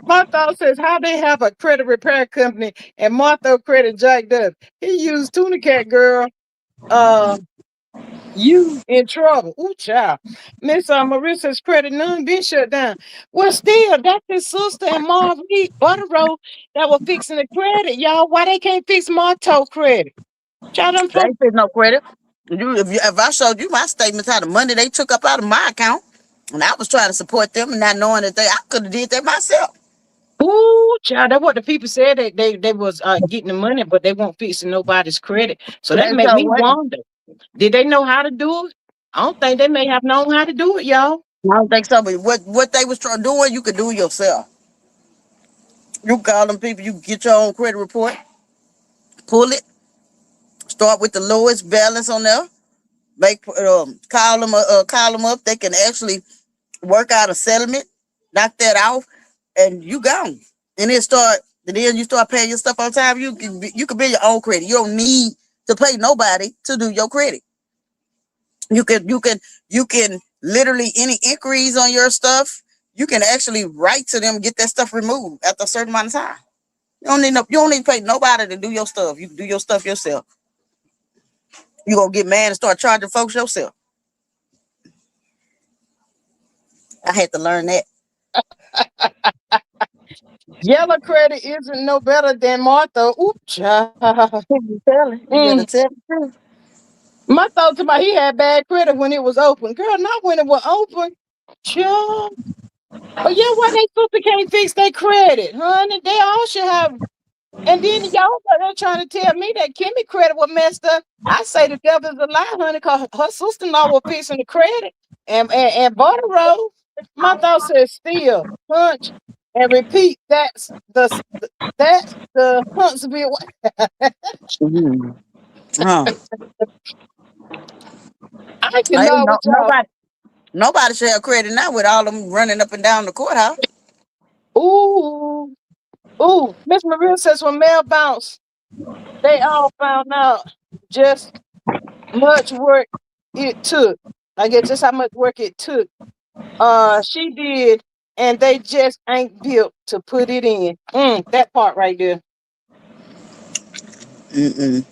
Martha says how they have a credit repair company and Martha credit jacked up. He used Tuna Cat girl. Uh, You in trouble. Ooh, child. Miss Marissa's credit none been shut down. Well, still, that's his sister and Mom Reed Butterrow that were fixing the credit, y'all. Why they can't fix Marto credit? Child, them They folks. ain't taking no credit. If I showed you my statements, how the money they took up out of my account, and I was trying to support them, and not knowing that I could have did that myself. Ooh, child, that's what the people said. They was getting the money, but they won't fixing nobody's credit. So that They make so me what? wonder. Did they know how to do it? I don't think they may have known how to do it, y'all. I don't think so. But what they was trying doing, you could do yourself. You call them people. You get your own credit report, pull it, start with the lowest balance on there. Make call them up. They can actually work out a settlement, knock that off, and you gone. And then you start paying your stuff on time. You can build your own credit. You don't need to pay nobody to do your credit. You can literally any inquiries on your stuff. You can actually write to them, get that stuff removed after a certain amount of time. You don't need to pay nobody to do your stuff. You can do your stuff yourself. You gonna get mad and start charging folks yourself. I had to learn that. Yellow credit isn't no better than Martha. Ooh, child. You telling? You better Mm. tell the truth. My thoughts about he had bad credit when it was open. Girl, not when it was open. Sure. But yeah, why they sister can't fix their credit, honey? They all should have. And then y'all they're trying to tell me that Kimmy credit was messed up. I say the devil's a lie, honey, because her sister-in-law was fixing the credit. And Butter Rose, my thought says still punch and repeat. That's the Huntsville way. Mhm. Huh. I Ain't cannot with y'all. nobody should have credit now with all them running up and down the courthouse. Ooh, ooh. Miss Maria says when Mel bounced, they all found out just much work it took. I guess just how much work it took. She did, and they just ain't built to put it in. That part right there. Mm-mm.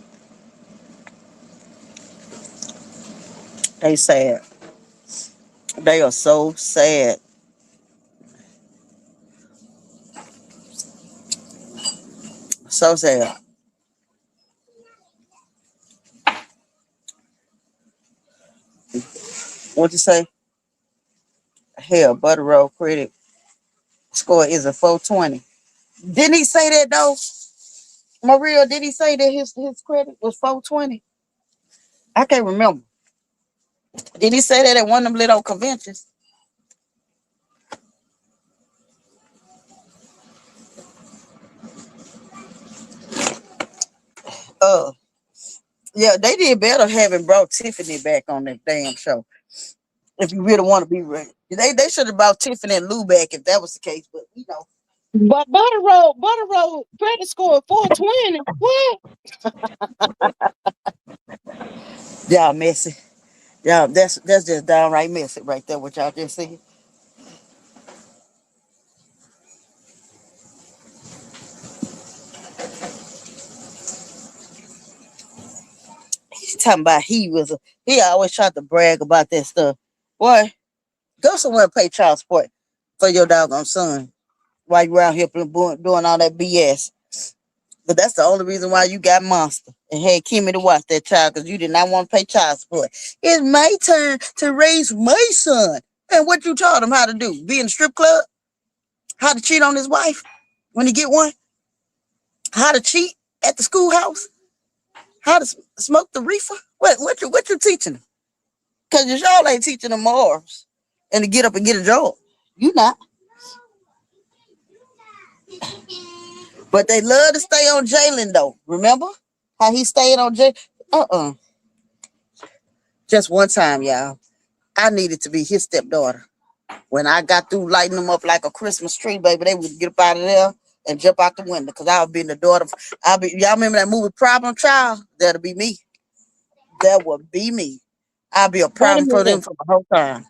They sad. They are so sad. So sad. What you say? Hell, Butter Road credit score is a 420. Didn't he say that though? Maria, did he say that his credit was 420? I can't remember. Did he say that at one of them little conventions? Uh, yeah, they did better having brought Tiffany back on that damn show. If you really want to be real, they should have brought Tiffany and Lou back if that was the case. But But Butter Road credit score 420. What? y'all messy. Y'all, that's just downright messy right there. What y'all just said. He talking about he always tried to brag about that stuff. Boy, go somewhere and pay child support for your doggone son while you out here doing all that BS. But that's the only reason why you got Monster and had Kimmy to watch that child because you did not want to pay child support. It's my turn to raise my son. And what you taught him how to do? Be in the strip club? How to cheat on his wife when he get one? How to cheat at the schoolhouse? How to smoke the reefer? What you teaching him? Because y'all ain't teaching them morals and to get up and get a job. You not. But they love to stay on Jalen though. Remember how he stayed on Jalen? Uh-uh. Just one time, y'all. I needed to be his stepdaughter. When I got through lighting them up like a Christmas tree, baby, they would get up out of there and jump out the window. Cause I would be the daughter. Y'all remember that movie Problem Child? That'll be me. That would be me. I'll be a Wait a problem for them minute. for the whole time.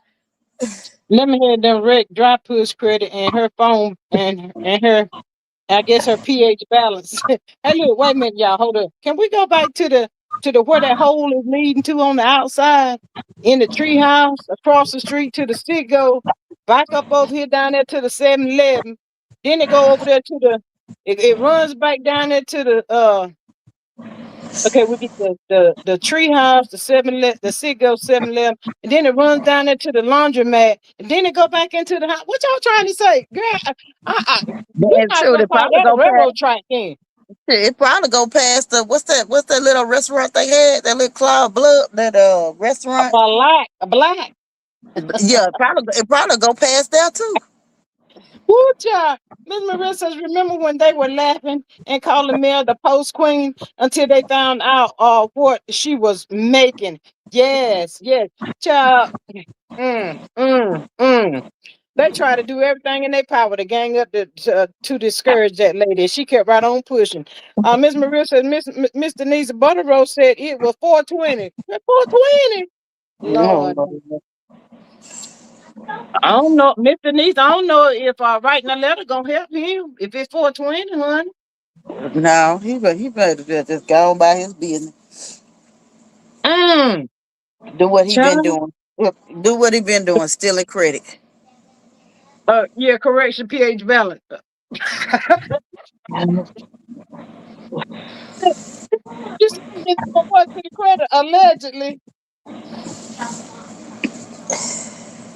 Let me hear them Rick dry push credit and her phone and her I guess her pH balance. Hey, look, wait a minute, y'all. Hold up. Can we go back to the where that hole is leading to on the outside in the tree house across the street to the stick go back up over here down there to the 7-Eleven. Then it go over there to it runs back down there to the okay, we get the tree house, the 7-Eleven, the Citgo 7-Eleven, and then it runs down there to the laundromat, and then it go back into the house. What y'all trying to say, girl? We Damn might as true. well They call probably that a go past. railroad track then. It probably go past the what's that little restaurant they had? That little Cloud Blood that restaurant. A black. Yeah, it probably go past there too. Woo, child. Miss Maria says, remember when they were laughing and calling Mel the post queen until they found out what she was making? Yes, yes, child. Mm, mm, mm. They try to do everything in their power to gang up to discourage that lady. She kept right on pushing. Miss Maria said, Miss Denise Butterrose said it was 420. 420? No, Lord. I don't know, Miss Denise, I don't know if writing a letter gonna help him. If it's 420, honey. no, he better just go on by his business. Mm, Do what he been child. doing. Yep, do what he been doing, stealing credit. Yeah, correction, pH balance. You said this for what to the credit, allegedly.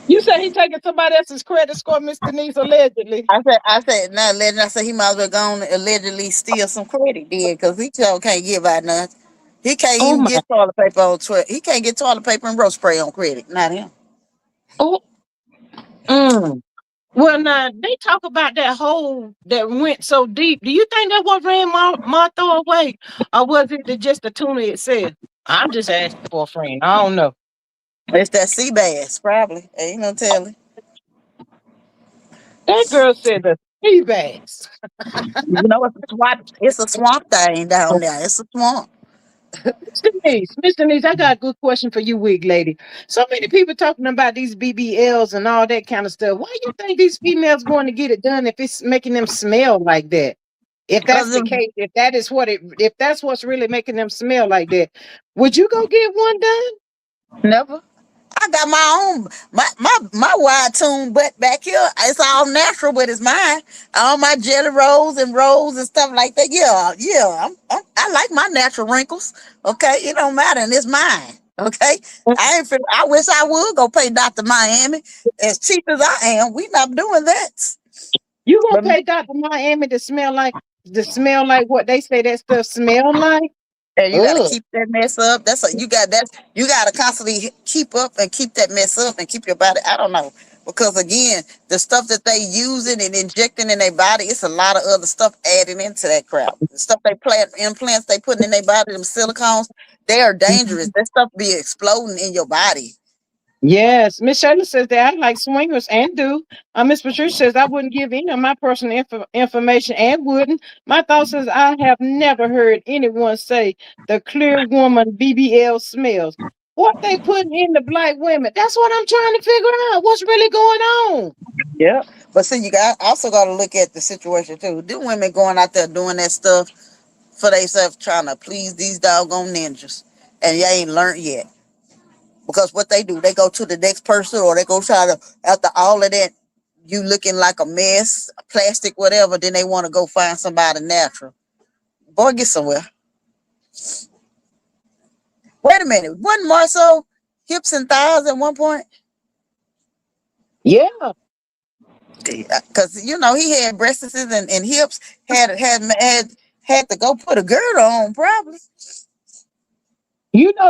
You said he taking somebody else's credit score, Miss Denise, allegedly. I said, now legend. I said he might as well go on and allegedly steal some credit, then, because he sure can't give out nothing. He can't Oh even my. get toilet paper on He can't get toilet paper and roast spray on credit. Not him. Oh. Mm. Well, now they talk about that hole that went so deep. Do you think that what ran Martha away, or was it just the tuna itself? I'm just asking for a friend. I don't know. It's that sea bass, probably. Ain't no telling. That girl said the sea bass. You know, it's a swamp. It's a swamp thing down there. It's a swamp. Miss Denise, I got a good question for you, wig lady. So many people talking about these BBLs and all that kind of stuff. Why you think these females going to get it done if it's making them smell like that? If that's Cause the case, if that is if that's what's really making them smell like that, would you go get one done? never. I got my own my wide tune butt back here. It's all natural, but it's mine. All my jelly rolls and stuff like that. Yeah, yeah. I like my natural wrinkles. Okay, it don't matter, and it's mine. Okay, I wish I would go pay Dr. Miami as cheap as I am. We not doing that. You gonna But pay Dr. Miami to smell like what they say that stuff smell like? and you got to Ugh. keep that mess up. You got to constantly keep up and keep that mess up and keep your body. I don't know, because again, the stuff that they using and injecting in their body, it's a lot of other stuff added into that crap. The stuff they plant implants they putting in their body, them silicones, they are dangerous. That stuff be exploding in your body. Yes, Miss Shirley says that I like swingers and do. Miss Patricia says I wouldn't give any of my personal information and wouldn't. My thoughts is I have never heard anyone say the clear woman BBL smells. What they putting in the black women? That's what I'm trying to figure out. What's really going on? Yeah, but see, you got also got to look at the situation too. Do women going out there doing that stuff for themselves, trying to please these doggone ninjas, and you ain't learned yet? Because what they do, they go to the next person, or they go try to, after all of that, you looking like a mess, plastic, whatever, then they want to go find somebody natural. Boy, get somewhere. Wait a minute. Wasn't Marcel hips and thighs at one point? Yeah, Because, he had breasts and hips, had to go put a girdle on, probably.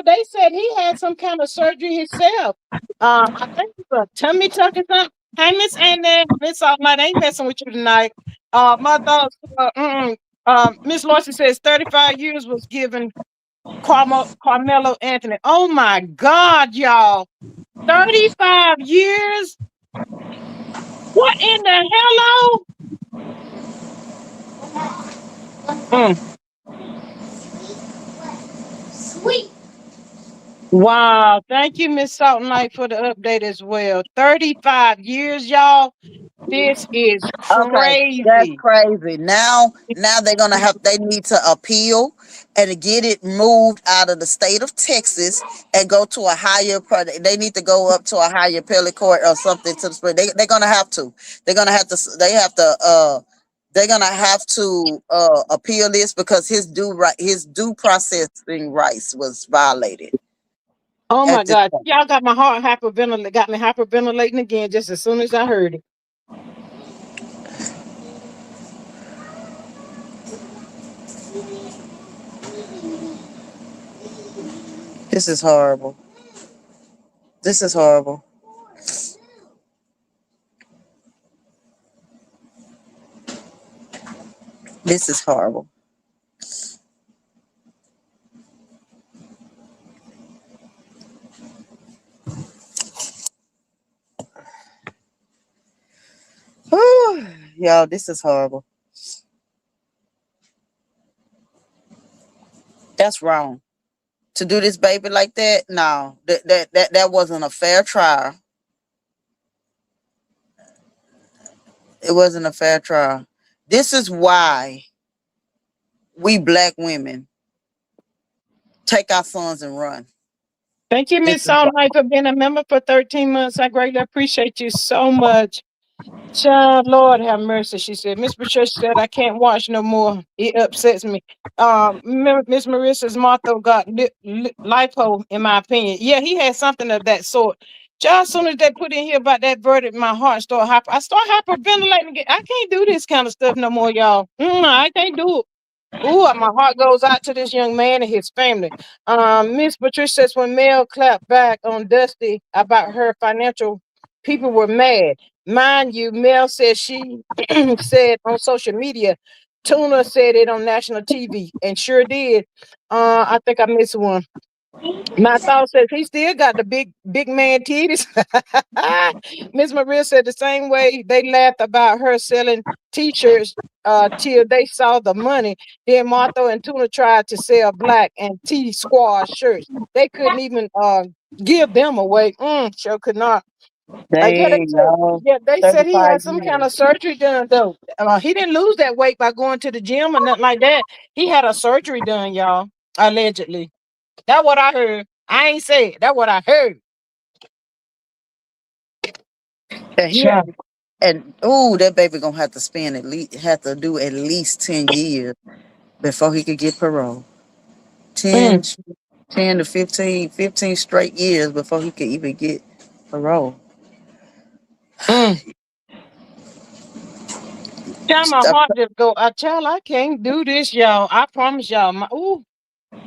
they said he had some kind of surgery himself. I think it's a tummy tuck or something. Hey, Miss Anna, Miss All Night, I ain't messing with you tonight. My thoughts, Miss Lawson says 35 years was given Carmelo Anthony. Oh my God, y'all. 35 years? What in the hello? Mm. Sweet. Wow. Thank you, Miss Salt Knight, for the update as well. 35 years, y'all. This is Okay, that's crazy. crazy. Now they're gonna have they need to appeal and get it moved out of the state of Texas and go to a higher. They need to go up to a higher appellate court or something to the Supreme. They're gonna have to. They're gonna have to. They have to. They're gonna have to appeal this because his due processing rights was violated Oh my at this God. point. Y'all got my heart hyperventilating, got me hyperventilating again just as soon as I heard it. This is horrible. This is horrible. This is horrible. Whew. Y'all, this is horrible. That's wrong. To do this baby like that, no, that wasn't a fair trial. It wasn't a fair trial. This is why we black women take our sons and run. Thank you, This Miss is why. Salt Knight, for being a member for 13 months. I greatly appreciate you so much. Child, Lord have mercy. She said, Miss Patricia said, I can't watch no more. It upsets me. Miss Marissa's Martha got lipo, in my opinion. Yeah, he had something of that sort. Child, as soon as they put in here about that verdict, my heart started I start hyperventilating again. I can't do this kind of stuff no more, y'all. I can't do it. Ooh, my heart goes out to this young man and his family. Miss Patricia says when Mel clapped back on Dusty about her financial, people were mad. Mind you, Mel said she said on social media, Tuna said it on national TV and sure did. I think I missed one. My thought says he still got the big man titties. Miss Maria said the same way they laughed about her selling t-shirts till they saw the money. Then Martha and Tuna tried to sell black and T squad shirts. They couldn't even give them away. Sure could not. Yeah, they Dang, said, y'all. yeah, they said he 35 had some kind years. of surgery done though. He didn't lose that weight by going to the gym or nothing like that. He had a surgery done, y'all, allegedly. That's what I heard. I ain't say it. That's what I heard. And he Sure. and ooh, that baby gonna have to spend have to do at least 10 years before he could get parole. Mm, 10, 10 to 15 straight years before he could even get parole. mm. Child, my heart just go. Child, I can't do this, y'all. I promise y'all.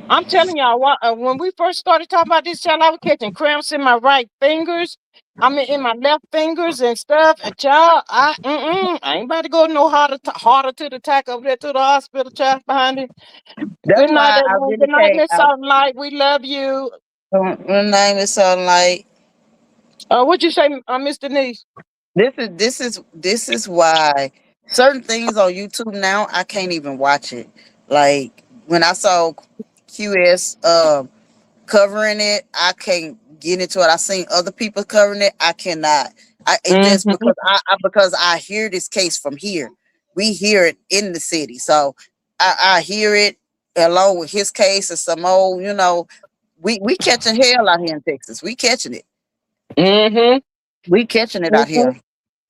I'm telling y'all, when we first started talking about this, child, I was catching cramps in my right fingers. I mean, in my left fingers and stuff. And child, I ain't about to go no harder to the tack over there to the hospital, child, behind it. That's Good night, why I everyone. really Good night, can't. Miss Salt Light. We love you. My name is something like What'd you say, Miss Denise? this is why certain things on YouTube now I can't even watch it. Like when I saw QS covering it, I can't get into it. I seen other people covering it, I cannot. It just Mm-hmm. because I hear this case from here. We hear it in the city, so I hear it along with his case and some old. We catching hell out here in Texas. We catching it. Mm-hmm. We catching it out Mhm. here.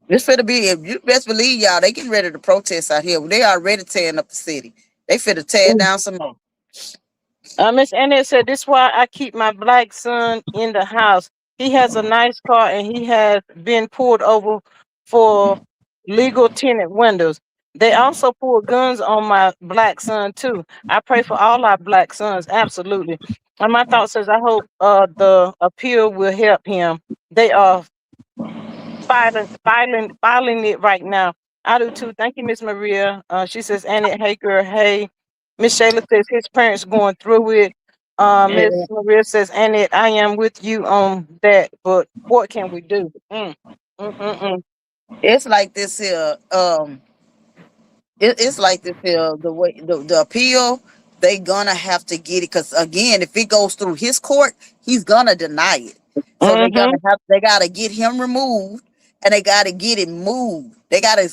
It's finna be. If you best believe y'all, they getting ready to protest out here. They already tearing up the city. They finna tear Mm. down some more. Miss Annette said, "This why I keep my black son in the house. He has a nice car and he has been pulled over for legal tinted windows. They also pull guns on my black son too. I pray for all our black sons, absolutely. And my thought says, I hope the appeal will help him. They are filing it right now. I do too. Thank you, Miss Maria. She says, Annette, hey girl, hey. Miss Shayla says his parents going through it. Miss Yeah, Maria says, Annette, I am with you on that, but what can we do? Mm, mm, mm. it's like this here. It's like this here. The way the appeal, they gonna have to get it because again, if it goes through his court, he's gonna deny it. So Mm-hmm. they gotta get him removed, and they gotta get it moved. They gotta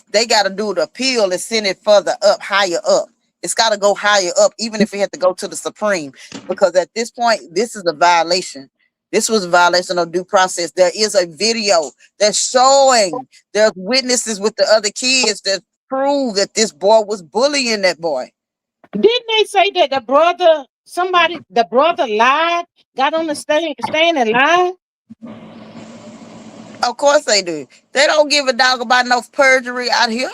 do the appeal and send it further up, higher up. It's gotta go higher up, even if it had to go to the Supreme, because at this point, this is a violation. This was a violation of due process. There is a video that's showing there's witnesses with the other kids that prove that this boy was bullying that boy. Didn't they say that the brother lied, got on the stand and lied? Of course they do. They don't give a dog about no perjury out here.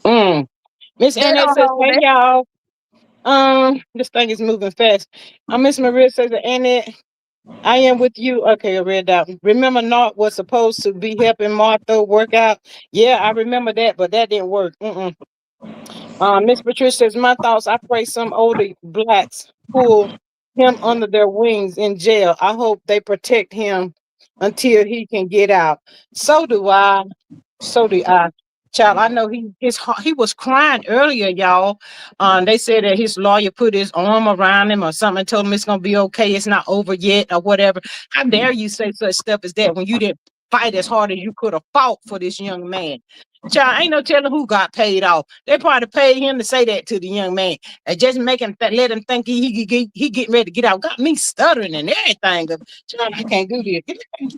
Mm. Miss They Annette don't says, hold hey that. y'all. This thing is moving fast. Miss Maria says, Annette, I am with you. Okay, I read that one. Remember, Nort was supposed to be helping Martha work out. Yeah, I remember that, but that didn't work. Miss Patricia says, my thoughts, I pray some older blacks pull him under their wings in jail. I hope they protect him until he can get out. So do I. So do I. Child, I know he was crying earlier, y'all. They said that his lawyer put his arm around him or something, and told him it's gonna be okay, it's not over yet, or whatever. How dare you say such stuff as that when you didn't fight as hard as you could have fought for this young man? Child, ain't no telling who got paid off. They probably paid him to say that to the young man and just make him let him think he getting ready to get out. Got me stuttering and everything. Child, I can't do this.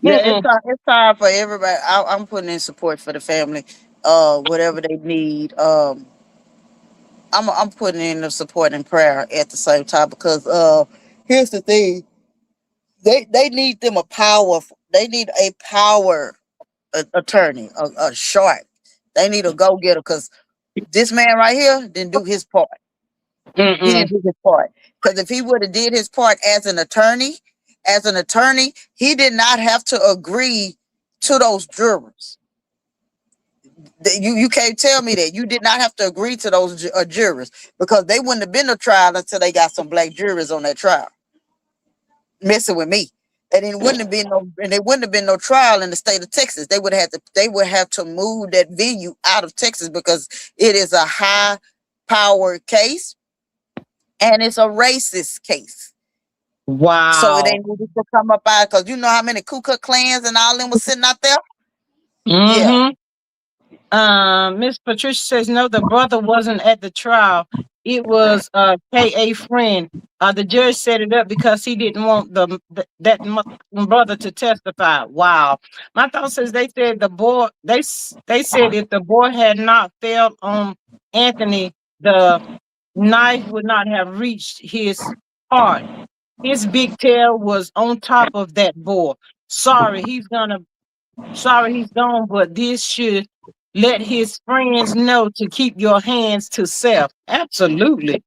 Yeah, Mm-mm. it's time for everybody. I'm putting in support for the family. Whatever they need. I'm putting in the support and prayer at the same time because here's the thing. They need them a power. They need a power attorney, a shark. They need a go getter because this man right here didn't do his part. He Mm-mm. didn't do his part because if he would have did his part as an attorney, he did not have to agree to those jurors. You can't tell me that you did not have to agree to those jurors because they wouldn't have been a trial until they got some black jurors on that trial messing with me. And it wouldn't have been no trial in the state of Texas. They would have to move that venue out of Texas because it is a high power case and it's a racist case. So it Wow. ain't needed to come up out because you know how many Ku Klux Klans and all them was sitting out there? Yeah. Mm-hmm. Miss Patricia says no, the brother wasn't at the trial. It was KA friend. The judge set it up because he didn't want brother to testify. Wow. My thought says they said the boy they said if the boy had not failed on Anthony, the knife would not have reached his heart. His big tail was on top of that boy. Sorry, he's gone, but this should let his friends know to keep your hands to self. Absolutely.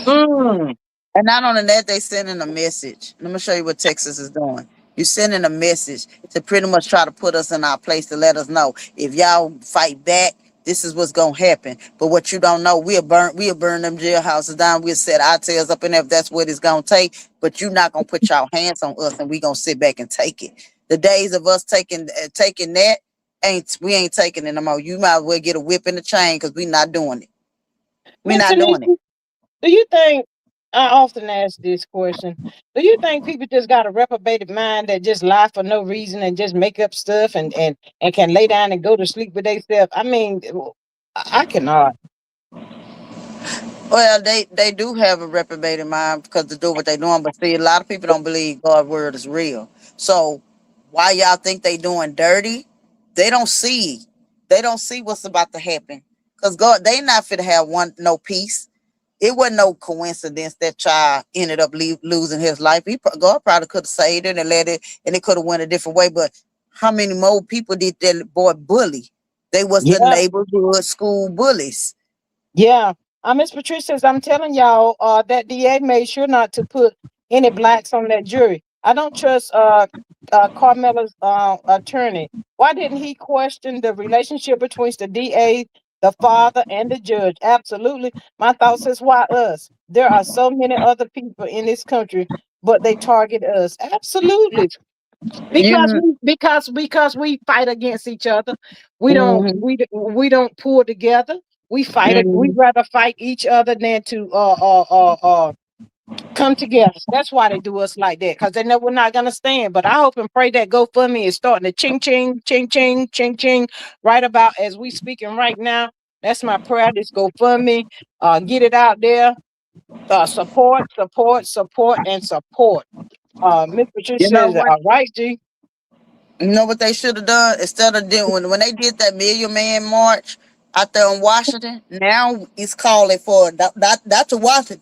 Mm. And not only that, they sending a message. Let me show you what Texas is doing. You're sending a message to pretty much try to put us in our place to let us know if y'all fight back, this is what's gonna happen. But what you don't know, we'll burn them jailhouses down. We'll set our tails up in there if that's what it's gonna take. But you're not gonna put your hands on us, and we gonna sit back and take it. The days of us taking that ain't taking it no more. You might as well get a whip in the chain because we not doing it. We Miss not doing it. Tanisha, do you think I often ask this question? Do you think people just got a reprobated mind that just lie for no reason and just make up stuff and can lay down and go to sleep with themselves? I mean, I cannot. Well, they do have a reprobated mind because to do what they're doing, but see, a lot of people don't believe God's word is real. So why y'all think they doing dirty? They don't see. They don't see what's about to happen. Cause God, they not fit to have one no peace. It wasn't no coincidence that child ended up losing his life. God probably could have saved it and let it, and it could have went a different way. But how many more people did that boy bully? They was the Yeah, neighborhood school bullies. yeah. Miss Patricia says, I'm telling y'all, that DA made sure not to put any blacks on that jury. I don't trust Carmela's attorney. Why didn't he question the relationship between the DA, the father, and the judge? Absolutely. My thought says, why us? There are so many other people in this country, but they target us. Absolutely. You, Because we fight against each other. mhm, We don't pull together. We fight. We mhm. rather fight each other than to come together. That's why they do us like that, because they know we're not gonna stand. But I hope and pray that GoFundMe is starting to ching ching ching ching ching ching right about as we speaking right now. That's my prayer. This GoFundMe, get it out there. Support, support, support, and support. Miss Patricia You know says, what? all right, G. You know what they should have done instead of doing when they did that Million Man March out there in Washington. Now it's calling for not to Washington.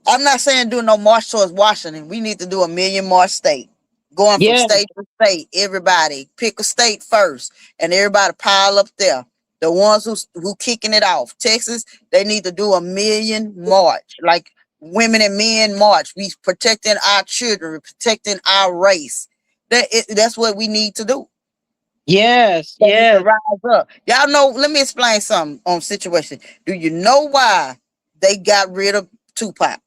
I'm not saying do no march towards Washington. We need to do a million march state. Going from Yeah, state to state, everybody pick a state first, and everybody pile up there. The ones who kicking it off, Texas, they need to do a million march, like women and men march. We protecting our children, we protecting our race. That's what we need to do. yes, They need to yes, rise up. Y'all know. Let me explain something on situation. Do you know why they got rid of Tupac?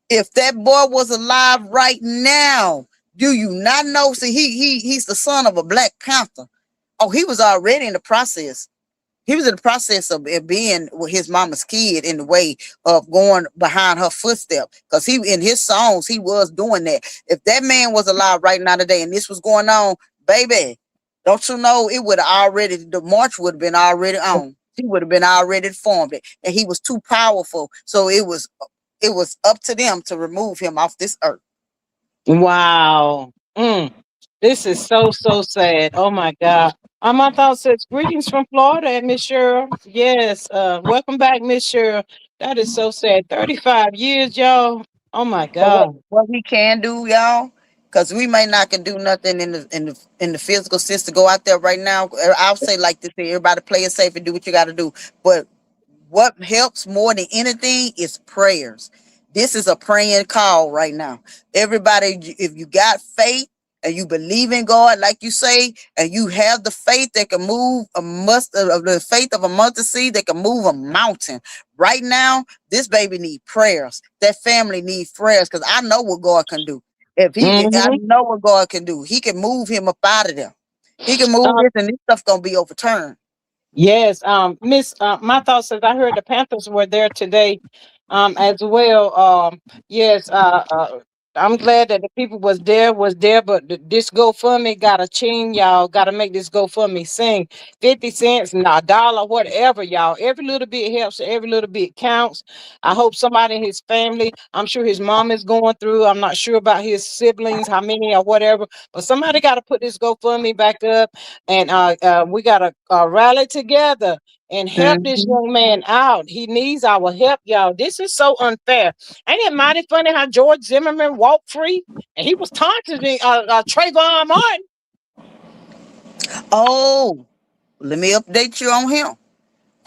If that boy was alive right now, do you not know? See, he's the son of a Black Panther. Oh, he was already in the process. He was in the process of it being with his mama's kid in the way of going behind her footsteps. Because he in his songs, he was doing that. If that man was alive right now today and this was going on, baby, don't you know it would have already the march would have been already on. He would have been already formed it. And he was too powerful. So it was up to them to remove him off this earth. wow. This is so so sad. Oh my God. My thought says greetings from Florida and Miss Cheryl. Yes, welcome back, Miss Cheryl. That is so sad. 35 years, y'all. Oh my But what, God. what we can do, y'all, because we may not can do nothing in the physical sense to go out there right now. I'll say like this: everybody play it safe and do what you got to do. But what helps more than anything is prayers. This is a praying call right now. Everybody, if you got faith and you believe in God, like you say, and you have the faith that can move the faith of a mustard seed that can move a mountain. Right now, this baby need prayers. That family needs prayers because I know what God can do. I Hmm. know what God can do. He can move him up out of there. He can move this, and this stuff gonna be overturned. Yes, Miss, my thought says I heard the Panthers were there today, as well. Yes, I'm glad that the people was there, but this GoFundMe got to change, y'all. Got to make this GoFundMe sing. 50 cents, a dollar, whatever, y'all. Every little bit helps. Every little bit counts. I hope somebody in his family. I'm sure his mom is going through. I'm not sure about his siblings, how many or whatever, but somebody got to put this GoFundMe back up, and we got to rally together and help this Mhm. young man out. He needs our help, y'all. This is so unfair. Ain't it mighty funny how George Zimmerman walked free and he was taunting Trayvon Martin? Oh, let me update you on him.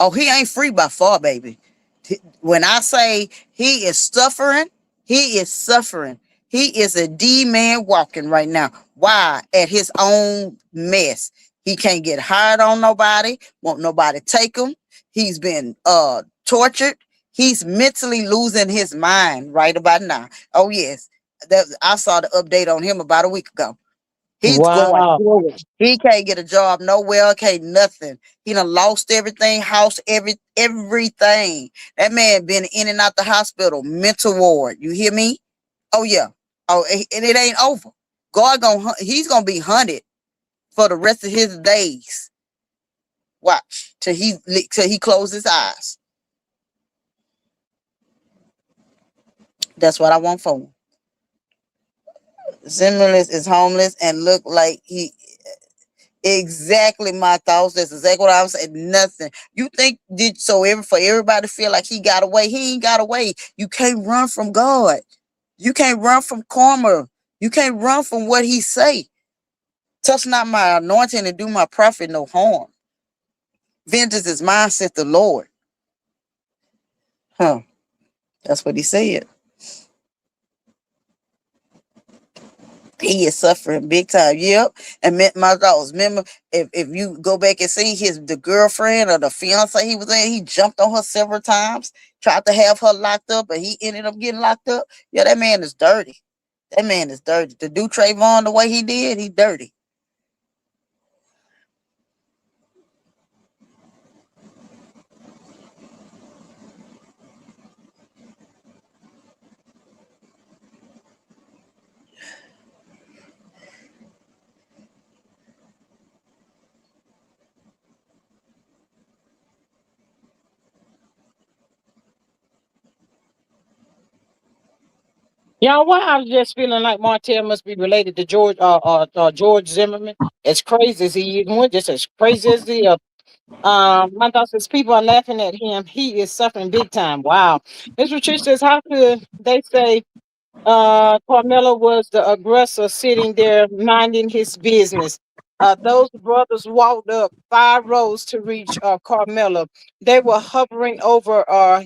Oh, he ain't free by far, baby. When I say he is suffering, he is suffering. He is a D man walking right now. Why? At his own mess. He can't get hired on nobody, won't nobody take him. He's been tortured. He's mentally losing his mind right about now. Oh, yes. I saw the update on him about a week ago. He's going Wow. through it. He can't get a job nowhere, can't nothing. He done lost everything, house, everything. That man been in and out the hospital, mental ward. You hear me? Oh yeah. Oh, and it ain't over. He's gonna be hunted for the rest of his days. Watch till he closes his eyes. That's what I want for him. Zimmerless is homeless and look like he exactly my thoughts. That's exactly what I was saying. Nothing. You think did so for everybody to feel like he got away. He ain't got away. You can't run from God. You can't run from karma. You can't run from what he say. Touch not my anointing and do my prophet no harm. Vengeance is mine, saith the Lord. Huh. That's what he said. He is suffering big time. Yep. And my thoughts. Remember, if you go back and see the girlfriend or the fiance he was in, he jumped on her several times, tried to have her locked up, and he ended up getting locked up. Yeah, that man is dirty. That man is dirty. To do Trayvon the way he did, he dirty. Y'all, why I was just feeling like Martell must be related to George Zimmerman. As crazy as he is, one just as crazy as the other. My thought says people are laughing at him. He is suffering big time. Wow. Miss Patricia says, how could they say Carmelo was the aggressor sitting there minding his business? Those brothers walked up 5 rows to reach Carmelo. They were hovering over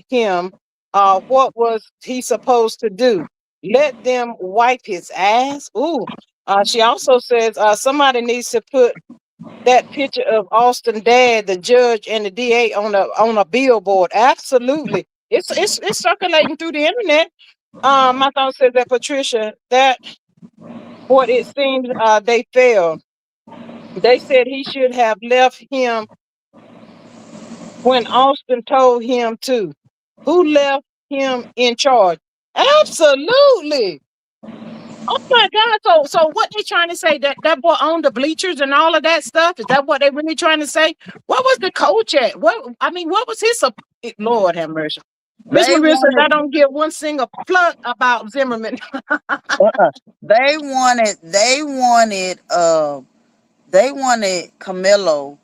him. What was he supposed to do? Let them wipe his ass? Ooh. She also says somebody needs to put that picture of Austin dad, the judge, and the DA on a billboard. Absolutely. It's circulating through the internet. My thought said that Patricia, that what it seems they failed. They said he should have left him when Austin told him to. Who left him in charge? Absolutely. Oh my God! So what they trying to say, that boy owned the bleachers and all of that stuff? Is that what they really trying to say? What was the coach at? What was his? Lord have mercy. Miss They Maria says I wanted don't get one single plug about Zimmerman. uh-uh. They wanted Camelo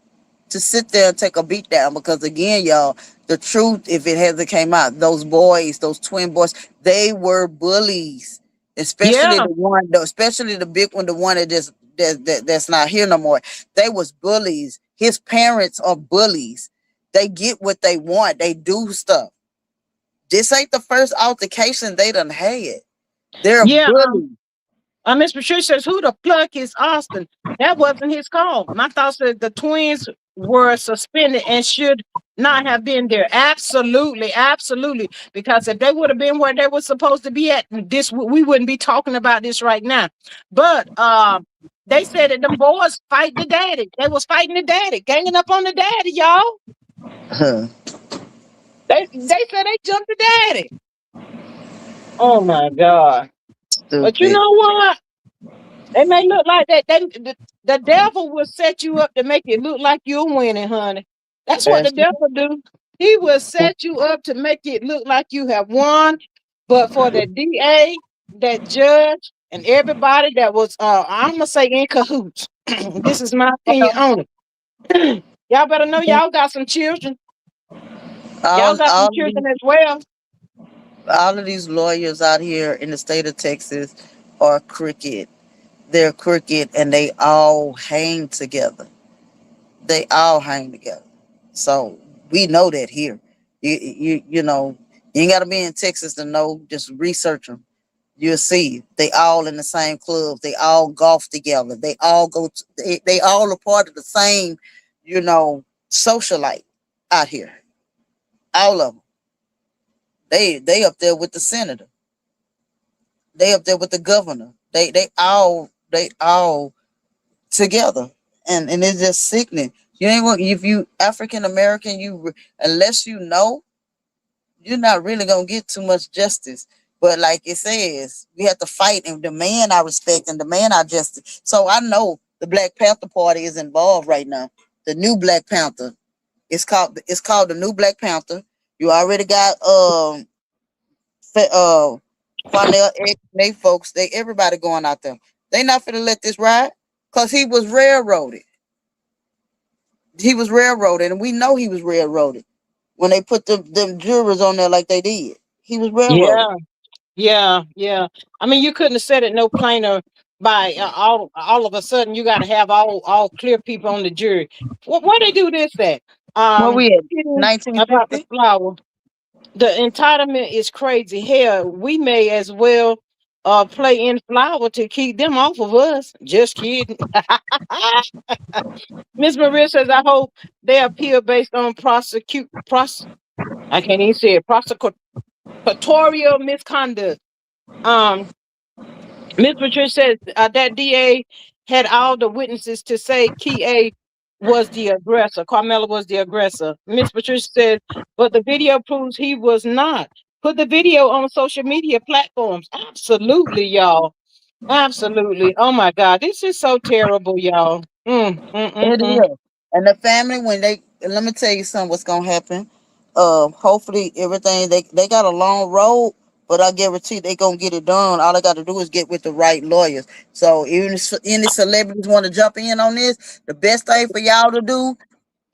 to sit there and take a beat down because again, y'all, the truth, if it hasn't came out, those boys, those twin boys, they were bullies. Especially Yeah, especially the big one, the one that's not here no more. They was bullies. His parents are bullies. They get what they want. They do stuff. This ain't the first altercation they done had. They're yeah. bullies. Miss Patricia says, who the pluck is Austin? That wasn't his call. My thought said the twins were suspended and should not have been there. Absolutely, absolutely. Because if they would have been where they were supposed to be at, this we wouldn't be talking about this right now. But they said that them boys fight the daddy. They was fighting the daddy, ganging up on the daddy, y'all. They said they jumped the daddy. Oh my God. But you Stupid. know what? They may look like that. The devil will set you up to make it look like you're winning, honey. That's what the That's devil do. He will set you up to make it look like you have won. But for the DA, that judge, and everybody that was, I'm gonna say in cahoots. This is my opinion on it. Y'all better know y'all got some children. Y'all all got some all of children these as well. all of these lawyers out here in the state of Texas are crooked. They're crooked and they all hang together. They all hang together. So we know that here. You know, you ain't gotta be in Texas to know. Just research them. You'll see they all in the same clubs. They all golf together. They all they all are part of the same, socialite out here. All of them. They up there with the senator. They up there with the governor. They all together, and it's just sickening. You ain't want if you African American, unless you know, you're not really gonna get too much justice. But like it says, we have to fight and demand our respect and demand our justice. So I know the Black Panther Party is involved right now. The new Black Panther. It's called the new Black Panther. You already got Quanell X, they folks, they everybody going out there. They not finna let this ride, cause he was railroaded. He was railroaded, and we know he was railroaded when they put them jurors on there like they did. He was railroaded. Yeah. Yeah, yeah. I mean, you couldn't have said it no plainer. By all of a sudden, you got to have all clear people on the jury. Why they do this? That What we at? kidding about the 1950? flower. The entitlement is crazy. Hell, we may as well. play in flower to keep them off of us. Just kidding. Miss Maria says, I hope they appeal based on I can't even say it, prosecutorial misconduct. Um, Miss Patricia says that DA had all the witnesses to say KA was the aggressor. Carmelo was the aggressor. Miss Patricia says, but the video proves he was not. Put the video on social media platforms. Absolutely, y'all. Absolutely. Oh my God, this is so terrible, y'all. It Mm. is. And the family, when they let me tell you something, what's gonna happen. Hopefully everything they got a long road, but I guarantee they gonna get it done. All they gotta do is get with the right lawyers. So even if any celebrities want to jump in on this, the best thing for y'all to do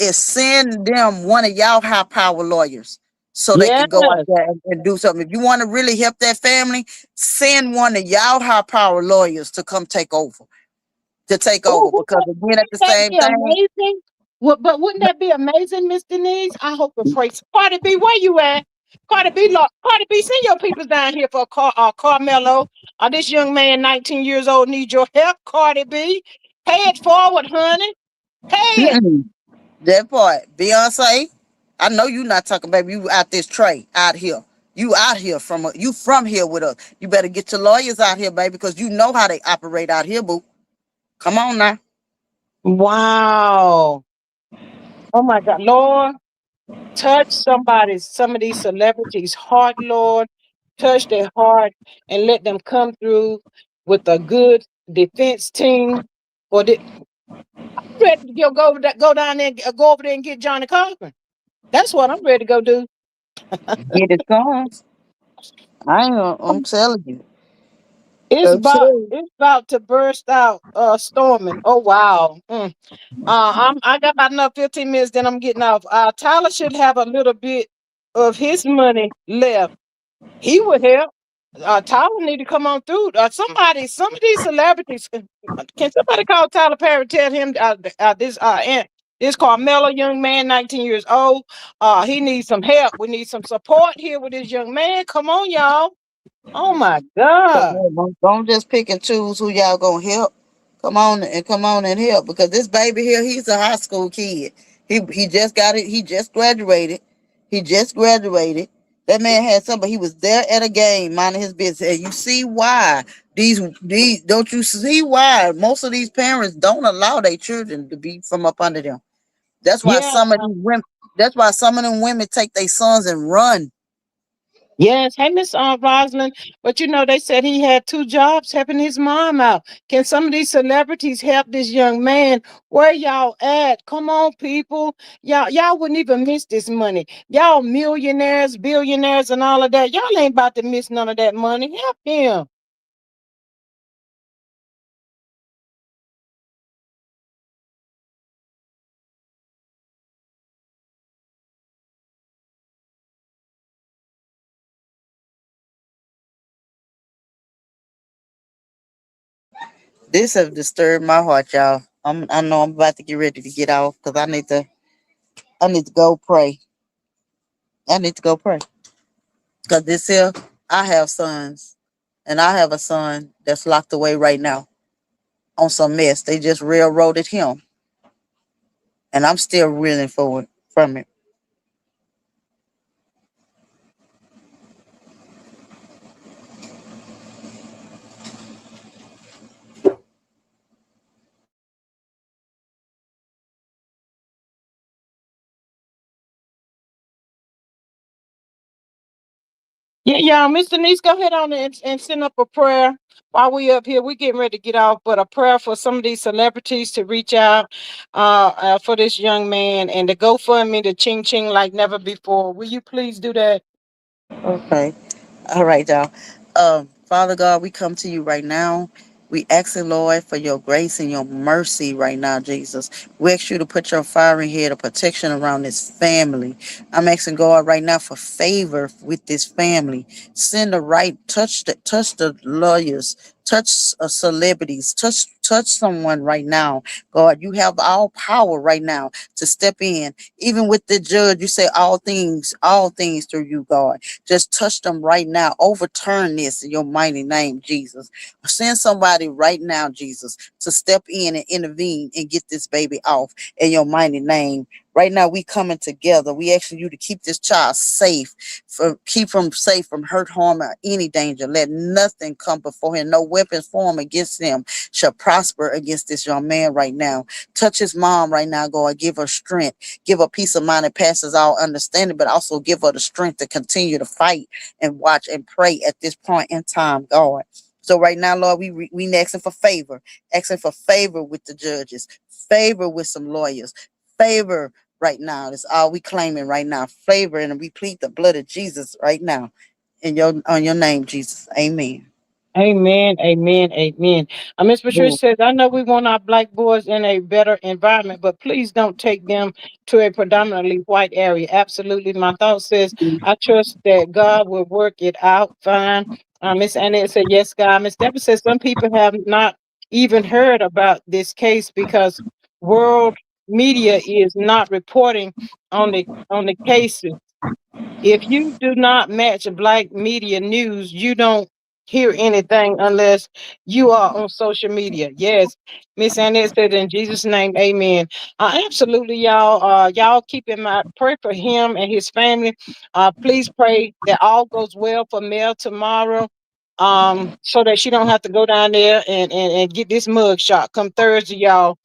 is send them one of y'all high power lawyers so they Yes. can go out there and do something. If you want to really help that family, send one of y'all high power lawyers to come take Oh, over because again at the that same be thing. amazing? But wouldn't that be amazing, Miss Denise? I hope and pray. Cardi B, where you at? Cardi B, send your people down here for Carmelo. This young man, 19 years old, needs your help, Cardi B. Pay it forward, honey. Pay it. Mm-mm. That part, Beyonce. I know you not talking, baby. You out this tray out here. You out here you from here with us. You better get your lawyers out here, baby, because you know how they operate out here, boo. Come on now. Wow. Oh my God. Lord, touch some of these celebrities' heart, Lord. Touch their heart and let them come through with a good defense team. Or the, ready to go down there, go over there and get Johnny Cochran. That's what I'm ready to go do. Get it going. I'm telling you. I'm telling It's about to burst out storming. Oh wow. I got about another 15 minutes, then I'm getting off. Tyler should have a little bit of his money left. He would help. Tyler need to come on through. Some of these celebrities, can somebody call Tyler Perry? Tell him this Carmelo young man, 19 years old. He needs some help. We need some support here with this young man. Come on, y'all. Oh my God. don't just pick and choose who y'all gonna help. Come on and help because this baby here, he's a high school kid. He just got it. He just graduated. He just graduated. That man had somebody. He was there at a game, minding his business. And you see why these don't you see why most of these parents don't allow their children to be from up under them. That's why Yeah. some of these women. That's why some of them women take their sons and run. Yes. Hey, Miss Rosalind. But they said he had two jobs helping his mom out. Can some of these celebrities help this young man? Where y'all at? Come on, people. Y'all wouldn't even miss this money. Y'all millionaires, billionaires, and all of that. Y'all ain't about to miss none of that money. Help him. This have disturbed my heart, y'all. I know I'm about to get ready to get off because I need to go pray. I need to go pray. Because this here, I have sons. And I have a son that's locked away right now on some mess. They just railroaded him. And I'm still reeling forward from it. Yeah, Mr. Denise, go ahead on and send up a prayer while we up here. We getting ready to get off, but a prayer for some of these celebrities to reach out for this young man and to GoFundMe to ching ching like never before. Will you please do that? Okay. All right, y'all. Father God, we come to you right now. We ask the Lord for your grace and your mercy right now, Jesus. We ask you to put your fiery head of protection around this family. I'm asking God right now for favor with this family. Send the right touch the lawyers touch celebrities, touch someone right now. God, you have all power right now to step in. Even with the judge, you say all things through you, God. Just touch them right now. Overturn this in your mighty name, Jesus. Send somebody right now, Jesus, to step in and intervene and get this baby off in your mighty name. Right now, we coming together. We asking you to keep this child safe, keep him safe from hurt, harm, or any danger. Let nothing come before him. No weapons formed against him shall prosper against this young man right now. Touch his mom right now, God. Give her strength. Give her peace of mind that passes all understanding, but also give her the strength to continue to fight and watch and pray at this point in time, God. So right now, Lord, we asking for favor with the judges, favor with some lawyers, favor right now. That's all we claiming right now. Favor, and we plead the blood of Jesus right now in your on your name, Jesus. Amen. Amen, amen, amen. Miss Patricia Amen. says, I know we want our black boys in a better environment, but please don't take them to a predominantly white area. Absolutely. My thought says, I trust that God will work it out fine. Miss Annette said, yes, God. Miss Deborah says, some people have not even heard about this case because world media is not reporting on the cases. If you do not match black media news, you don't hear anything unless you are on social media. Yes, Miss Annette said in Jesus' name, amen. Absolutely, y'all. Y'all keep in mind, pray for him and his family. Please pray that all goes well for Mel tomorrow. So that she don't have to go down there and get this mug shot come Thursday, y'all.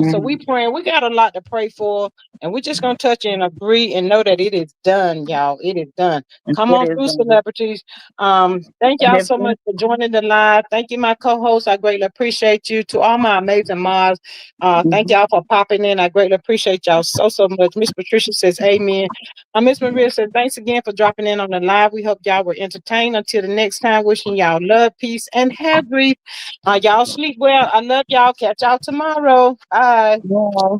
So we Mhm. praying. We got a lot to pray for. And we're just gonna touch and agree and know that it is done, y'all. It is done. And Come it on is through, done. celebrities. Thank And y'all if so much for joining the live. Thank you, my co-host. I greatly appreciate you. To all my amazing mods, thank Mhm. y'all for popping in. I greatly appreciate y'all so much. Miss Patricia says, "Amen." Miss Maria says, "Thanks again for dropping in on the live. We hope y'all were entertained. Until the next time, wishing y'all love, peace, and hair grief. Y'all sleep well. I love y'all. Catch y'all tomorrow. Bye." Yeah.